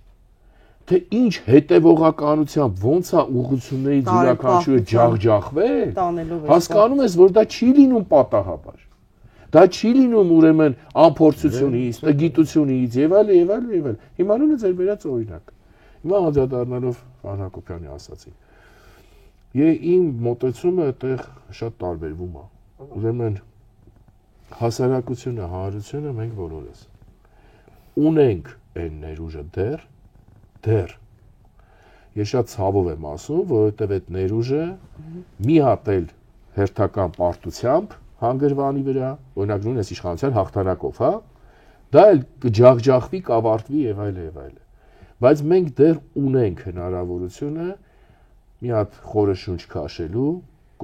թե ինչ հետևողականությամբ ոնց է ուղղություններից յուրաքանչյուրը ջախջախվել, հասկանում ես, որ դա չի լինում պատահաբար։ Դա չի լինում ուրեմն անփորձությունից, տգիտությունից եւ այլ։ Հիմա նույնը ձեր վերած օրինակ։ Հիմա անդրադառնալով Վահան Հակոբյանի ասացին։ Իմ մոտեցումը այդտեղ շատ տարբերվում է։ Ուրեմն հասարակությունը, հանրությունը մենք բոլորս ունենք այն ներուժը դեռ ես շատ ցավով եմ ասում, որովհետև այդ ներուժը մի հատ էլ հերթական պարտությամբ հանգրվանի վրա, օրինակ նույնպես իշխանության հաղթանակով, հա, դա էլ կջախջախվի, կավարտվի եւ այլ։ Բայց մենք դեռ ունենք հնարավորությունը մի հատ խորը շունչ քաշելու,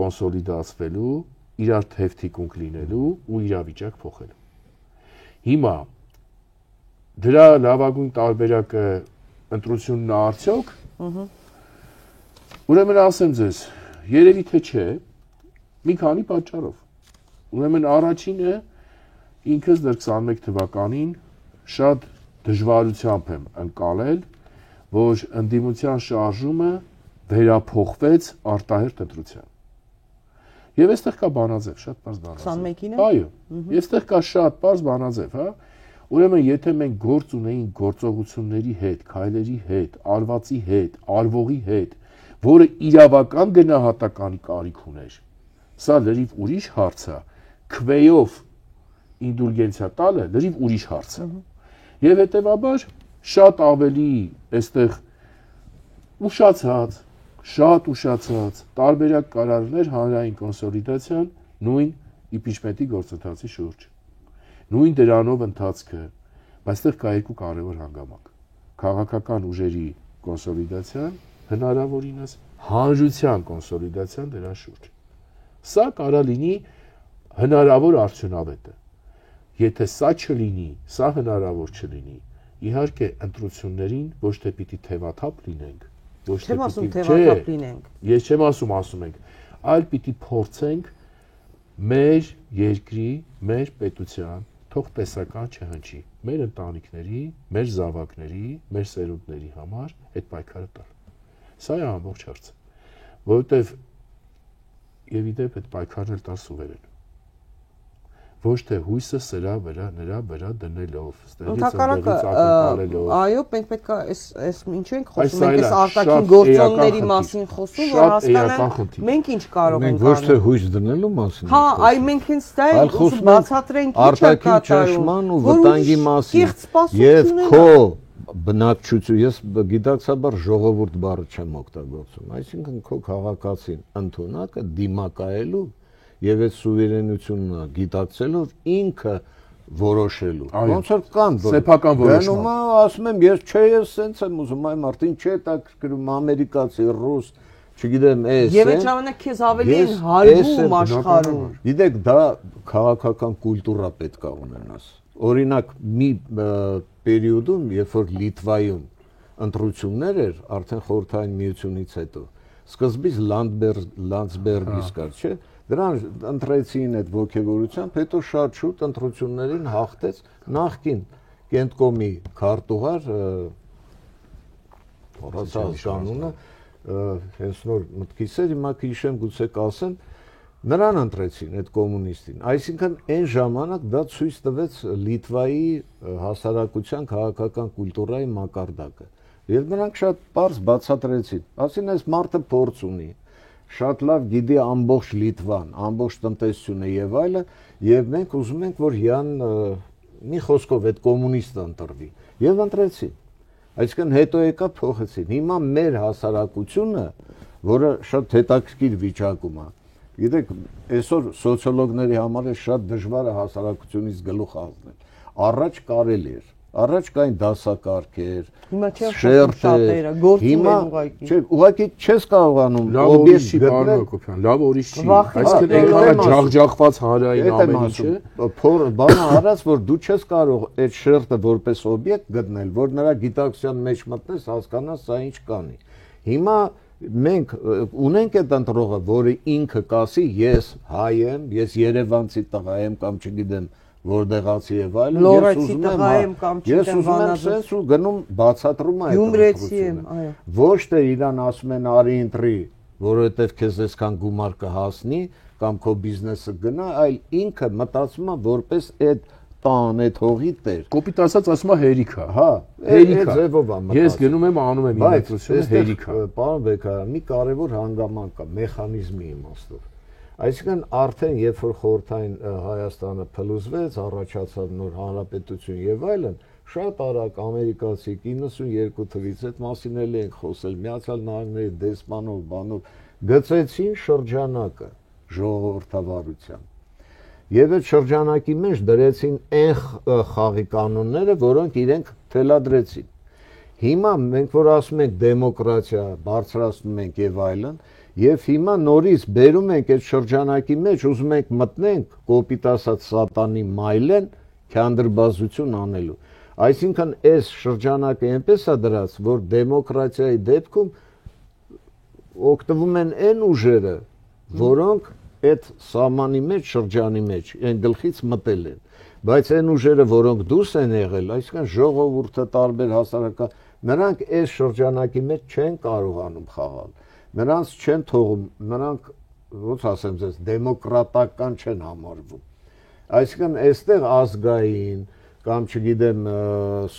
կոնսոլիդացվելու, իրար թեթիկունք լինելու ու իրավիճակ փոխելու։ Հիմա դրա լավագույն տարբերակը ընտրությունն է արդյոք։ Ուրեմն ասեմ ձեզ, երևի թե չէ, մի քանի պատճառով։ Ուրեմն առաջինը ինքս դեռ 21 թվականին շատ դժվարությամբ եմ ընկալել, որ ընդդիմության շարժումը վերափոխվեց արտահերթ ընտրության։ Եվ այստեղ կա բանաձև, շատ պարզ բանաձև։ 21-ին։ Այո։ Եվ այստեղ կա շատ պարզ բանաձև, հա։ Ուրեմն եթե մենք գործ ունեինք գործողությունների հետ, քայլերի հետ, արվածի հետ, արվողի հետ, որը իրավական գնահատականի կարիք ուներ, սա լրիվ ուրիշ հարց է, քվեով ինդուլգենցիա տալը լրիվ ուրիշ հարց է։ Եվ հետևաբար շատ ավելի այստեղ ուշացած տարբերակ կարարներ հանրային կոնսոլիդացիան նույն իմպիչմենտի գործընթացի շուրջ։ Նույն դրանով ընթացքը, բայց այստեղ կա երկու կարևոր հանգամանք։ Քաղաքական ուժերի կոնսոլիդացիան, հնարավորինս հանրության կոնսոլիդացիան դրա շուրջ։ Սա կարա լինի հնարավոր արդյունավետը։ Եթե սա չլինի, սա հնարավոր չլինի, իհարկե ընտրություններին ոչ թե պիտի թևաթափ լինենք, ոչ թե պիտի թևաթափ լինենք։ Ես չեմ ասում ենք, այլ պիտի փորձենք մեր երկրի, մեր պետության թող տեսական չհնչի, մեր ընտանիքների, մեր զավակների, մեր սերունդների համար այդ պայքարը տալ։ Սա է ամբողջ հարցը, որովհետև եւ իդեպ այդ պայքարն էլ տալ սուվերեն։ Ոչ թե հույսը նրա վրա դնելով, ստեղից ակնկալելով։ Այո, մենք պետք է այս ինչու ենք խոսում, մենք այս արտաքին գործոնների մասին խոսում, որ հասկանանք մենք ինչ կարող ենք անել։ Մենք ոչ թե հույս դնելու մասին։ Հա, այ մենք հենց դա ենք ուզում բացատրենք արտաքին ճնշման ու վտանգի մասին։ Եվ քո բնակչություն, ես գիտակցաբար ժողովուրդ բառը չեմ օգտագործում, այսինքն քո քաղաքացին ընդունակը դիմակայելու եւ այդ սուվերենությունը գիտակցելով ինքը որոշելու։ Ոնց որ կան սեփական որոշում։ Գնում ասում եմ ես չէ, ես սենց եմ ուզում, այ մարդին չէ տակրում ամերիկացի, ռուս, չգիտեմ, էս։ Եվ այդ ժամանակ քեզ ավելի են հարվում աշխարհում։ Գիտեք, դա քաղաքական կուլտուրա պետք է ունենաս։ Օրինակ, մի պերիոդում, երբ որ Լիտվայում ընտրություններ էր, արդեն խորհրդային միությունից հետո, սկզբից Լանդսբերգից կար, չէ՞։ Դրան ընտրեցին այդ ողջավորությամբ, հետո շատ շուտ ընտրություններին հաղթեց նախկին Կենտկոմի քարտուղար կանոնը, հենց նոր մտքից էր, հիմա քիշեմ գուցե կասեմ, նրան ընտրեցին այդ կոմունիստին։ Այսինքն այն ժամանակ դա ցույց տվեց Լիտվայի հասարակության քաղաքական կուլտուրայի մակարդակը։ Եվ նրանք շատ པարզ բացատրեցին, ասին այս մարդը փորձ ունի, շատ լավ գիտի ամբողջ Լիտվան, ամբողջ տնտեսությունը եւ այլը, եւ մենք ուզում ենք, որ Յան մի խոսքով այդ կոմունիստը ընտրվի։ Եվ ընտրեցին։ Այսինքն հետո եկա փոխեցին։ Հիմա մեր հասարակությունը, որը շատ հետաքրքիր վիճակում է, գիտեք, այսօր սոցիոլոգների համար է շատ դժվար է հասարակությունից գլուխ հանել։ Առաջ կարելի էր։ Առաջ կային դասակարգեր, շերտեր, հիմա չէ, ուղղակի չես կարողանում օբյեկտ գտնել, լավ ուրիշ չի, այսինքն այնքան ջախջախված հանրային ամեն ինչը, բանը արած, որ դու չես կարող այդ շերտը որպես օբյեկտ գտնել, որ նրա գիտակցության մեջ մտնես, հասկանաս սա ինչ կանի։ Հիմա մենք ունենք այդ ընտրողը, որը ինքը կասի, ես հայ եմ, ես երևանցի տղա եմ կամ չգիտեմ որտեղացի եւ այլն, ես ուզում եմ սենց ու գնում բացատրում այդ ընտրությունը։ Ոչ թե իրան ասում են արի ընտրի, որովհետեւ քեզ այսքան գումար կհասնի կամ քո բիզնեսը գնա, այլ ինքը մտածում է որպես այդ տան, այդ հողի տեր։ Կոպիտ ասած ասում է հերիքա։ Հա, հերիքա ձևով է մտածում։ Ես գնում եմ անում եմ իմ ընտրությունը հերիքա։ Պարոն Բեկարյան, մի կարևոր հանգամանք կա մեխանիզմի իմաստով։ Այսինքն արդեն երբ որ խորհրդային Հայաստանը փլուզվեց, առաջացավ նոր հանրապետություն եւ այլն, շատ արագ ամերիկացի 92 թվից այդ մասին էլ ենք խոսել, Միացյալ Նահանգների դեսպանով, բանով գծեցին շրջանակը ժողովրդավարության։ Եվ այդ շրջանակի մեջ դրեցին այն խաղի կանոնները, որոնք իրենք թելադրեցին։ Հիմա մենք որ ասում ենք դեմոկրատիա, բարձրացնում ենք եւ այլն, եւ հիմա նորից բերում ենք այդ շրջանակի մեջ, ուզում ենք մտնենք կոպիտ ասած սատանի մայլեն քանդրբազություն անելու։ Այսինքն այս շրջանակը այնպես է դրած, որ դեմոկրատիայի դեպքում օգտվում են այն ուժերը, որոնք այդ սահմանի մեջ, շրջանի մեջ, այն գլխից մտել են, բայց այն ուժերը, որոնք դուրս են եղել, այսինքն ժողովուրդը տարբեր հասարակական, նրանք այս շրջանակի մեջ չեն կարողանում խաղալ, նրանց չեն թողում, նրանք, ոնց ասեմ ձեզ, դեմոկրատական չեն համարվում, այսինքն այստեղ ազգային կամ չգիտեմ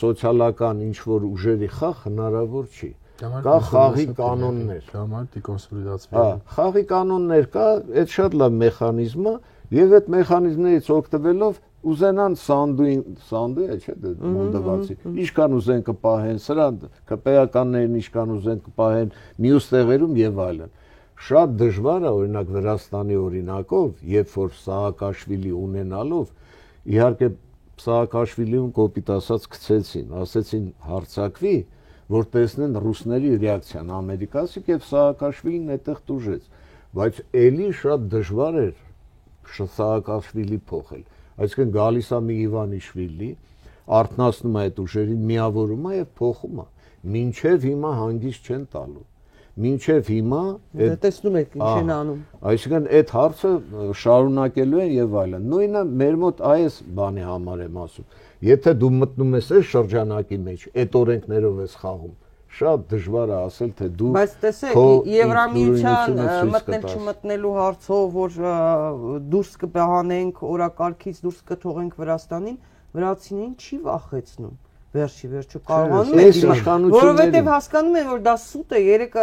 սոցիալական ինչ-որ ուժերի խաղ հնարավոր չի։ Կա խաղի կանոններ։ Համար դեկոնսոլիդացվի։ Խաղի կանոններ կա, այդ շատ լավ մեխանիզմ է, եւ այդ մեխանիզմներից օգտվելով ուզենան սանդուի է, չէ՞, մոնդավացի։ Ինչքան ուզեն կպահեն, սրան ԿՊ-ականներն ինչքան ուզեն կպահեն, մյուս տեղերում եւ այլն։ Շատ դժվար է, օրինակ Վրաստանի օրինակով, երբ որ Սաակաշվիլի ունենալով, իհարկե Սաակաշվիլիուն կոպիտ ասած գցեցին, ասեցին հարցակվի, որ տեսնեն ռուսների ռեակցիան ամերիկացիք եւ Սաակաշվիլին այդտեղ տուժեց, բայց էլի շատ դժվար էր Սաակաշվիլի փոխել, այսինքն գալիս է մի Իվանիշվիլի, արթնացնում է այդ ուժերին, միավորում է եւ փոխում է, մինչեւ հիմա հանգիստ չեն տալու, մինչեւ հիմա տեսնում եք ինչ են անում, այսինքն այդ հարցը շարունակելու են եւ այլն, նույնը մեր մոտ այս բանի համար եմ ասում, եթե դու մտնում ես այս շրջանակի մեջ, այդ օրենքներով ես խաղում, շատ դժվար է ասել, թե դու բայց տեսեք, Եվրամիության մտնել չմտնելու հարցով, որ դուրս կբանենք օրակարգից, դուրս կթողենք Վրաստանին, վրացիներին չի վախեցնում։ վերջի վերջը կարողանում է դիմել, որովհետև հասկանում են, որ դա սուտ է։ Երեք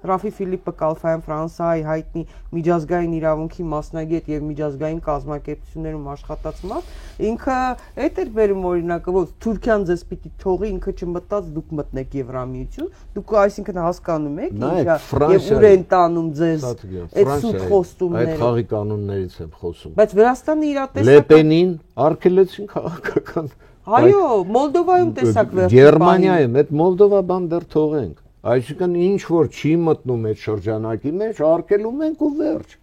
Ռաֆի Ֆիլիպը Կալֆայան Ֆրանսիայի հայտնի միջազգային իրավունքի մասնագետ եւ միջազգային կազմակերպություններում աշխատած մարդ, ինքը այդ էր բերում օրինակը, որ Թուրքիան ձեզ պիտի թողի, ինքը չմտած դուք մտնեք Եվրամիություն, դուք այսինքն հասկանում եք ինչա եւ ուր են տանում ձեզ այդ սուտ խոստումները։ Այդ խաղի կանոններից եմ խոսում։ Բայց Վրաստանը իրատեսական Լեպենին արգելեցին քաղաքական։ Այո, Մոլդովայում տեսակ վերջին Գերմանիայում այդ Մոլդովա բան դեռ թողենք։ Այսինքն ինչ որ չի մտնում այդ շրջանակի մեջ, արգելում ենք ու վերջ։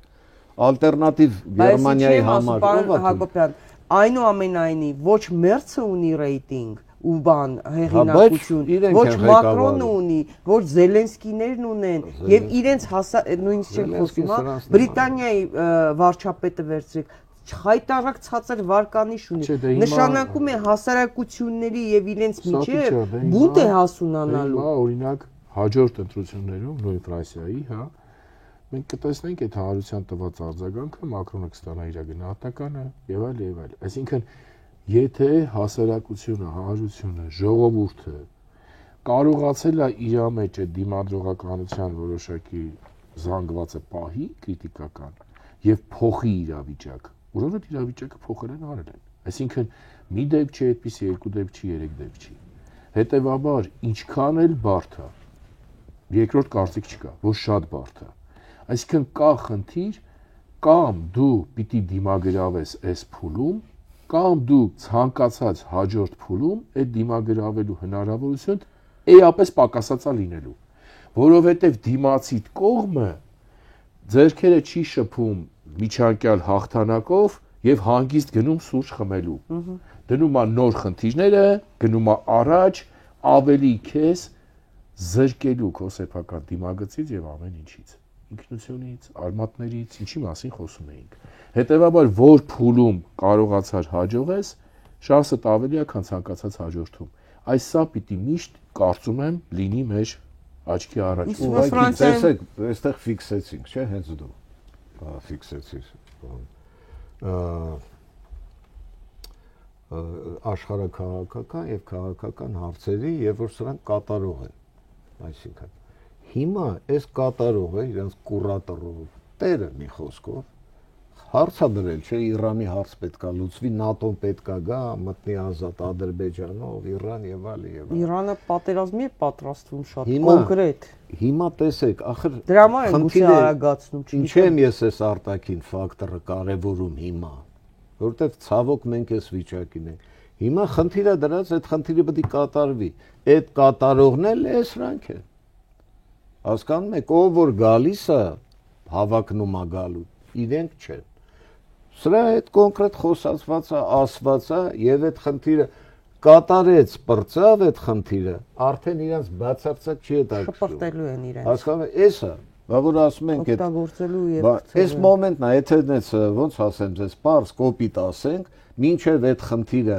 Ալտերնատիվ Գերմանիայի համար Հակոբյան, այնուամենայնիվ ոչ Մերցը ունի ռեյտինգ ու բան հեղինակություն, ոչ Մակրոնը ունի, ոչ Զելենսկիներն ունեն եւ իրենց նույնիսկ չեմ խոսում, Բրիտանիայի վարչապետը վերցրեք հայտարարակ ցածր վարկանիշ ունի, նշանակում է հասարակությունների եւ իրենց միջեւ բունտ է հասունանալու։ Հիմա օրինակ հաջորդ ընտրություններում նույն Ֆրանսիայի, հա, մենք կտեսնենք այդ հանրության տված արձագանքը, Մակրոնը կստանա իր գնահատականը եւ այլ եւ այլ։ Այսինքն, եթե հասարակությունը, հանրությունը, ժողովուրդը կարողացել է իր մեջ այդ դիմադրողականության որոշակի զանգվածը պահի քրիտիկական եւ փոխի իրավիճակ, ուրեմն իրավիճակը փոխել են արել են։ Այսինքն, մի դեպք չի, այդպիսի երկու դեպք չի, երեք դեպք չի։ Հետևաբար, ինչքան էլ բարդ է, երկրորդ կարծիք չկա, որ շատ բարդ է։ Այսինքն կա խնդիր, կամ դու պիտի դիմագրավես այս փուլում, կամ դու ցանկացած հաջորդ փուլում այդ դիմագրավելու հնարավորություն էապես պակասած է լինելու, որովհետև դիմացիդ կողմը ձեռքերը չի շփում միջանկյալ հաղթանակով եւ հանգիստ գնում սուրճ խմելու։ Դնում է նոր խնդիրները, գնում է առաջ, ավելի քեզ զրկելու քո սեփական դիմագծից եւ ամեն ինչից, ինքնությունից, արմատներից, ինչի մասին խոսում էինք։ Հետևաբար, որ փուլում կարողացար հաջողես, շանսդ ավելի է, քան ցանկացած հաջորդում։ Այս սա պիտի միշտ կարծում եմ լինի մեր աչքի առաջ։ Ուղղակի տեսեք, այստեղ ֆիքսեցինք, չէ՞, հենց դու ֆիքսեցիր աշխարհաքաղաքական եւ քաղաքական հարցերի, եւ որ սրանք կատարող են։ Այսինքն հիմա այս կատարողը իրենց կուրատորով տերը մի խոսքով հարցա դրել, չէ, Իրանի հարց պետքա լուծվի, ՆԱՏՕ-ն պետքա գա, մտնի ազատ Ադրբեջանով, Իրան եւ այլ եւ այլ։ Իրանը պատերազմի է պատրաստվում շատ կոնկրետ։ Հիմա տեսեք, ախր դրա համար են գուցե արագացնում, ինչեմ ես այս արտաքին ֆակտորը կարևորում հիմա, որովհետեւ ցավոք մենք այս վիճակին ենք։ Հիմա խնդիրը դրած, այդ խնդիրը պետք է կատարվի։ Այդ կատարողն էլ է սրանք է։ Հասկանում եք, ով որ գալիս է, հավակնում է գալու, իրենք չեն։ Սրա հետ կոնկրետ խոսացված է, ասված է եւ այդ խնդիրը կատարեց, բրծավ այդ խնդիրը, արդեն իրենց բացարձակ չի հետաքրքրում։ Շփրտելու են իրենց։ Հասկանում եք, էսա, որ ասում ենք այդ օգտագործելու եւ այս մոմենտն է, եթե դες ոնց ասեմ ձեզ, պարզ կոպիտ ասենք, մինչև այդ խնդիրը,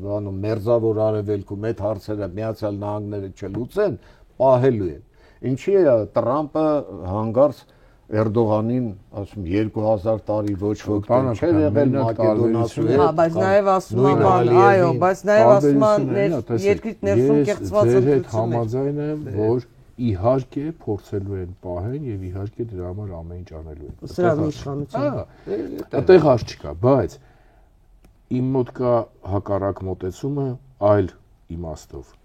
բանում մերձավոր արևելքում այդ հարցերը Միացյալ Նահանգները չլուծեն, պահելու են։ Ինչի է Տրամպը հանգարց Էրդողանին ասում 2000 տարի ոչ ոք չէր եղել Մակեդոնացու հետ։ Հա, բայց նաև ասում են, այո, բայց նաև ասում են երկրից ներսում կեղծված հետ համաձայն եմ, որ իհարկե փորձելու են պահեն եւ իհարկե դրա համար ամեն ինչ անելու են։ Սրա իշխանությունը։ Հա, այդտեղ հարց չկա, բայց իմ մոտ կա հակառակ մոտեցումը այլ իմաստով։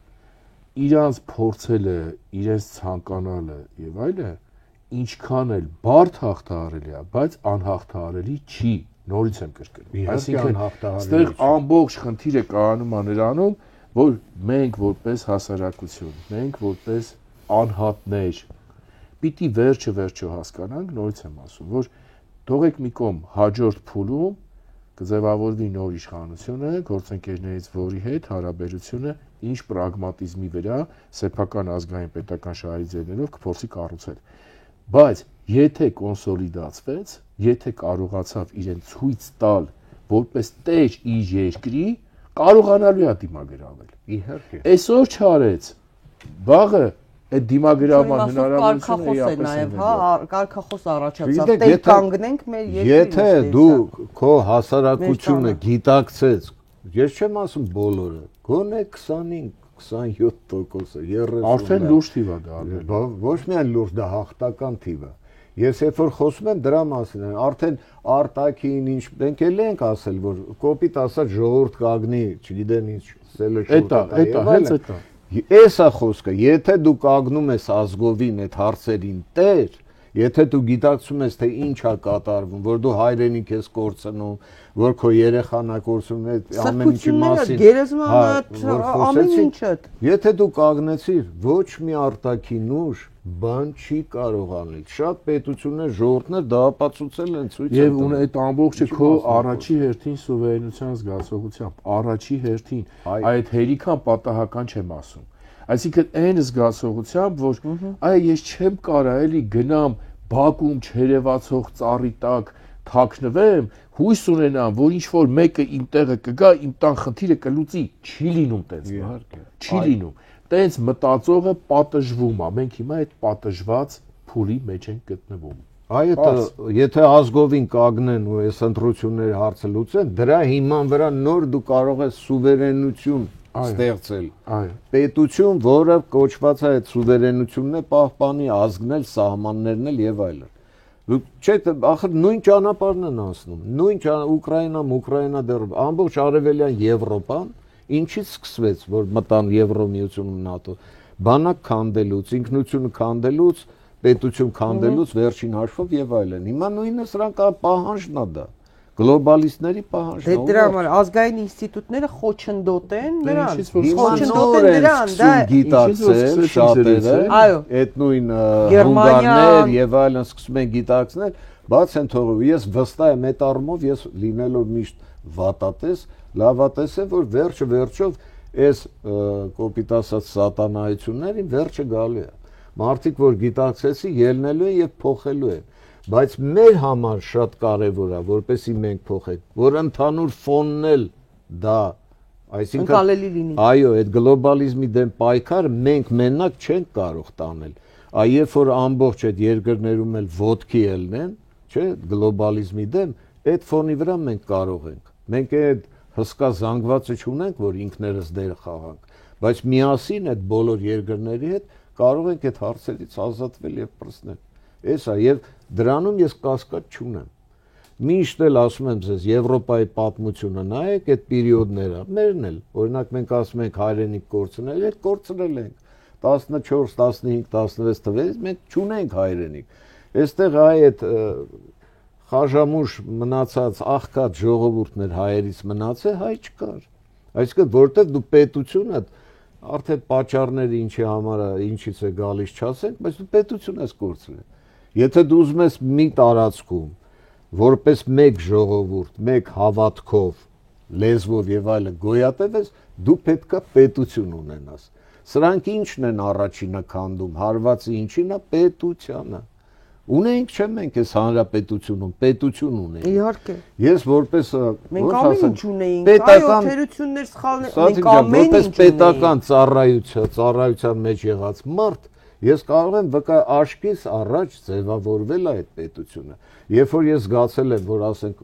Իրանց փորձելը, իրենց ցանկանալը եւ այլը ինչքան էլ բարդ հաղթահարելի է, բայց անհաղթահարելի չի, նորից եմ կրկնում։ Այսինքն, այստեղ ամբողջ խնդիրը կայանում է նրանում, որ մենք որպես հասարակություն, մենք որպես անհատներ, պիտի վերջը հասկանանք, նորից եմ ասում, որ թողեք մի կողմ հաջորդ փուլում կձևավորվի նոր իշխանությունը, գործընկերներից որի հետ հարաբերությունը ինչ պրագմատիզմի վրա սեփական ազգային պետական շահերիձերներով կփորձի կառուցել։ Բայց եթե կոնսոլիդացվեց, եթե կարողացավ իրեն ցույց տալ որպես տեր իր երկրի, կարողանալու է դիմագրավել։ Իհարկե։ Այսօր չարեց, վաղը այդ դիմագրավման հնարավորությունը է նաև, հա, կարգախոս առաջացավ, տեղ կանգնենք մեր երկրին։ Եթե դու քո հասարակությունը գիտակցես, Ես չեմ ասում բոլորը, գոնե 25-27%-ը, 30%-ը։ Արդեն լուրջ թիվ է դա։ Ոչ միայն լուրջ, դա հաղթական թիվ է։ Ես երբ որ խոսում եմ դրա մասին, արդեն արտաքին ինչ մենք էլ ենք ասել, որ կոպիտ ասած ժողովուրդ կագնի, չգիտեմ ինչ, սելեքշուտ Էտա։ Էսա խոսքը, եթե դու կագնում ես ազգովին այդ հարցերին տեր, եթե դու գիտակցում ես թե ինչ է կատարվում, որ դու հայրենիք ես կորցնում, որ քո երեխան է կորցնում, այդ ամեն ինչի մասին, ամեն ինչը։ Եթե դու կագնեցիր, ոչ մի արտաքին ուժ բան չի կարող անել։ Շատ պետություններ, ժողովուրդներ դա ապացուցել են ցույց Եվ ունի այդ ամբողջը քո առաջի հերթին սուվերենության զգացողությամբ, առաջի հերթին, այդ հերիքան պատահական չեմ ասում։ Այսինքն այն զգացողությամբ, որ այ ես չեմ կարա էլի գնամ Բաքում չերևացող ծառի տակ թաքնվեմ, հույս ունենամ, որ ինչ որ մեկը իմ տեղը կգա, իմ տան խնդիրը կլուծի, չի լինում տենց։ Իհարկե։ Չի լինում։ Տենց մտածողը պատժվում է, մենք հիմա այդ պատժված փուլի մեջ ենք գտնվում։ Այո, եթե ազգովին կագնեն ու այս ընտրությունների հարցը լուծեն, դրա հիման վրա նոր դու կարող ես սուվերենություն ստեղծել։ Այո։ Պետություն, որը կոչված է այդ սուվերենությունն է պահպանի ազգն էլ, սահմաններն էլ եւ այլն։ Չէ, ախր նույն ճանապարհն են անցնում։ Նույն Ուկրաինա դեռ ամբողջ արևելյան Եվրոպան ինչից սկսվեց, որ մտան Եվրոմիությունում ՆԱՏՕ, բանակ քանդելուց, ինքնությունը քանդելուց, պետություն քանդելուց, վերջին հաշվով եւ այլն։ Հիմա նույնը սրանք պահանջն է դա։ Գլոբալիստների պահանջն է։ Դե դրա համար ազգային ինստիտուտները խոչընդոտեն նրան։ Խոչընդոտեն նրան, դա գիտակցել շատերը, այդ նույն հունգարներ եւ այլն սկսում են գիտակցնել, բաց են թողում։ Ես վստահ եմ այդ առումով, ես լինելով միշտ վատատես, լավատես է, որ վերջով այս կոպիտ ասած սատանայություններին վերջը գալու է։ Մարդիկ, որ գիտակցեցի, ելնելու են եւ փոխելու են։ Բայց մեր համար շատ կարեւոր է, որպեսզի մենք փոխենք, որ ընդհանուր ֆոնն էլ դա, այսինքն այո, այդ գլոբալիզմի դեմ պայքարը մենք մենակ չենք կարող տանել։ Այ երբ որ ամբողջ այդ երկրներում էլ ոտքի ելնեն, չէ, գլոբալիզմի դեմ, այդ ֆոնի վրա մենք կարող ենք։ Մենք այդ հսկա զանգվածը չունենք, որ ինքներս դեր խաղանք, բայց միասին այդ բոլոր երկրների հետ կարող ենք այդ հարցերից ազատվել եւ պրծնել։ Էսա եւ դրանում ես կասկած չունեմ։ Միշտ էլ ասում եմ ձեզ, Եվրոպայի պատմությունը նայեք այդ պերիոդները, մերն էլ, օրինակ մենք ասում ենք հայրենիք կորցնել, այդ կորցրել ենք 14, 15, 16 թվերից մենք չունենք հայրենիք։ Այստեղ այդ խաժամուշ մնացած աղքատ ժողովուրդներ հայերից մնացել, հայ չկար։ Այսինքն որտեղ դու պետությունը արդեն պատճառները ինչի համար է, ինչից է գալիս չասենք, բայց դու պետություն ես կորցրել։ Եթե դու ուզում ես մի տարածքում որպես մեկ ժողովուրդ, մեկ հավատքով, լեզվով եւ այլն գոյատևես, դու պետքա պետություն ունենաս։ Սրանք ինչն են առաջինը քանդում, հարվածը ինչին է, պետությանը։ Ունենք չէ մենք այս հանրապետությունում, պետություն ունենք։ Իհարկե։ Ես որպես մենք ամեն ինչ ունեինք, այո, թերություններ սխալներ, մենք ամեն ինչ որպես պետական ծառայության մեջ եղած մարդ, ես կարող եմ վկա աշկից առաջ ձևավորվել այդ պետությունը։ Երբ որ ես զգացել եմ, որ ասենք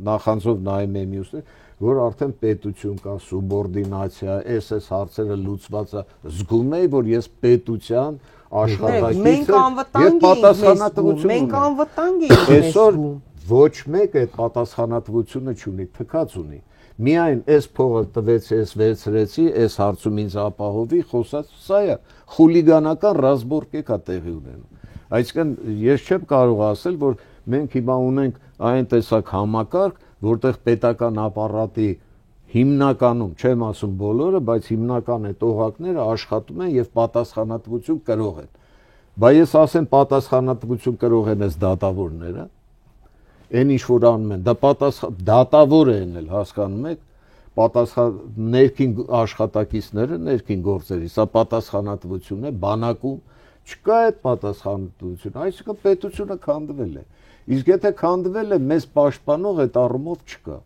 նախանձով նայում եմ մյուսներ, որ արդեն պետություն կա, սուբորդինացիա, այս հարցերը լուծված է, զգում եմ, որ ես պետության աշխատակից եմ եւ պատասխանատվություն ունեմ։ Մենք անվտանգ ենք։ Այսօր ոչ մեկ այդ պատասխանատվությունը չունի, թքած ունի։ Միայն այս փողը տվեցի, այս վերցրեցի, այս հարցում ինձ ապահովի, խոսած սա է, խուլիգանական ռազմորկեք է տեղի ունենում։ Այսինքն ես չեմ կարող ասել, որ մենք հիմա ունենք այն տեսակ համակարգ, որտեղ պետական ապարատի հիմնականում, չեմ ասում բոլորը, բայց հիմնական այդ օղակները աշխատում են եւ պատասխանատվություն կրող են։ Բայց ես ասեմ պատասխանատվություն կրող են այս դատավորները, այն ինչ որ անում են, դա դատավոր են էլ, հասկանում եք, ներքին աշխատակիցները, ներքին գործերի, սա պատասխանատվություն է, բանակում չկա այդ պատասխանատվություն, այսինքն պետությունը քանդվել է։ Իսկ եթե քանդվել է, մեզ պաշտպանող այդ առումով չկա։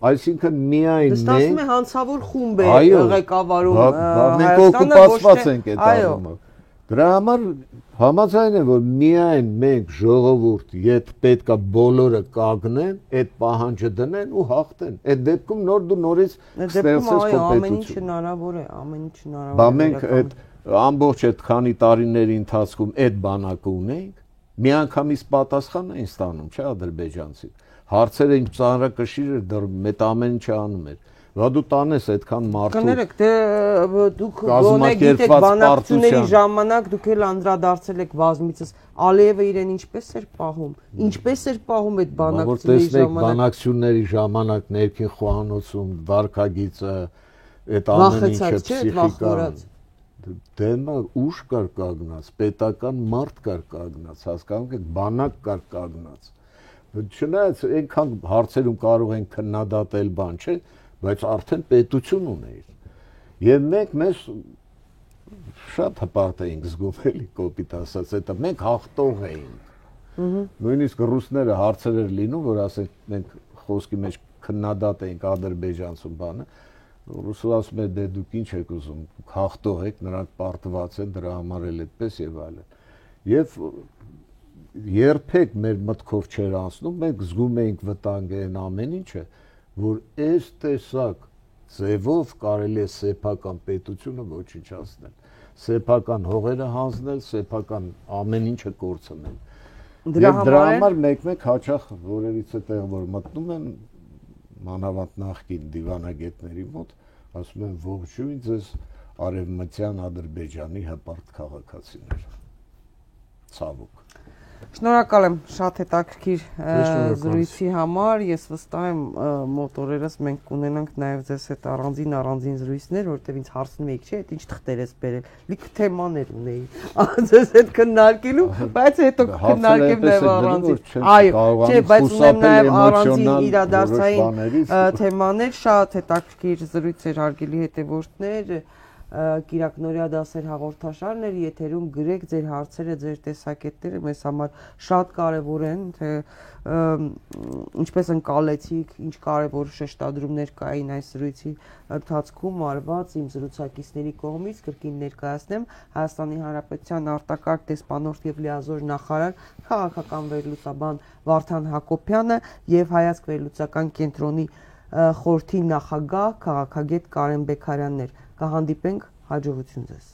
Այսինքն միայն մենք ասում է հանցավոր խումբ է ղեկավարում մենք օկուպացված ենք այդ առումով։ Դրա համար Համաձայն եմ, որ միայն մենք ժողովուրդ, եթե պետքա բոլորը կանգնեն, այդ պահանջը դնեն ու հաղթեն։ Այդ դեպքում նոր դու նորից ստեղծես քո ամեն ինչ պետություն։ հնարավոր է, ամեն ինչ հնարավոր է։ Բա մենք այդ ամբողջ այդ քանի տարիների ընթացքում այդ բանակը ունենք, միանգամից պատասխան էին ստանում, չէ՞ ադրբեջանցի։ Հարցերը ինչ ծանրակշիռ էր, դեռ մեծ ամեն ինչ անում էր։ Բա դու տանես այդքան մարդու։ Կներեք, դե դուք գոնե գիտեք բանակցությունների ժամանակ դուք էլ անդրադարձել եք բազմիցս Ալիևը իրեն ինչպես էր պահում։ Ինչպես էր պահում այդ բանակցությունների ժամանակ։ Բանակցությունների ժամանակ ներքին խոհանոցում վարկագիծը այդ ամեն ինչը պսիխիկան։ Դեմը ուժ կար կանգնած, պետական մարդ կար կանգնած, հասկանում եք, բանակ կար կանգնած։ Չնայած այնքան հարցերում կարող են քննադատել բան, չէ՞, բայց արդեն պետություն ունեիր։ Եվ մենք շատ հպարտ էինք զգում, էլի կոպիտ ասած, դա մենք հաղթող էինք։ Նույնիսկ ռուսները հարցեր էր լինում, որ ասենք մենք խոսքի մեջ քննադատեինք ադրբեջանցու բանը, ռուսը ասում է դե դուք ինչ եք ուզում, հաղթող եք, նրանք պարտված են, դրա համար էլ այդպես եւ այլն։ Եվ երբեք մեր մտքով չէր անցնում, մենք զգում էինք վտանգ են ամեն ինչը, որ այս տեսակ ձևով կարելի է սեփական պետությունը ոչնչացնել, սեփական հողերը հանձնել, սեփական ամեն ինչը կորցնել։ Եվ դրա համար մեկ-մեկ հաճախ որևիցե տեղ որ մտնում են մանավանդ նախկին դիվանագետների մոտ, ասում են ողջույն ձեզ արևմտյան Ադրբեջանի հպարտ քաղաքացիներ։ Ցավոք։ Շնորհակալ եմ շատ հետաքրքիր զրույցի համար, ես վստահ եմ մոտ օրերս մենք կունենանք նաև ձեզ հետ առանձին զրույցներ, որովհետև ինձ հարցնում եք, չէ՞, ինչ թղթեր ես բերել, լիք թեմաներ ունեի ձեզ հետ քննարկելու, բայց հետո կքննարկեմ նաև առանձին։ Այո, չէ, բայց ունեմ նաև առանձին իրադարձային թեմաներ, շատ հետաքրքիր զրույցեր, հարգելի հետևորդներ, Կիրակ Նորիա դասեր հաղորդաշարներ, եթերում գրեք ձեր հարցերը, ձեր տեսակետները, մեզ համար շատ կարևոր են, թե ինչպես ընկալեցիք, ինչ կարևոր շեշտադրումներ կային այս զրույցի ընթացքում արված իմ զրուցակիցների կողմից, կրկին ներկայացնեմ Հայաստանի Հանրապետության արտակարգ դեսպանորդ եւ լիազոր նախարար քաղաքական վերլուծաբան Վարդան Հակոբյանը եւ Հայացք վերլուծական կենտրոնի խորհրդի նախագահ քաղաքագետ Կարեն Բեգարյանն էր։ Կհանդիպենք, հաջողություն ձեզ։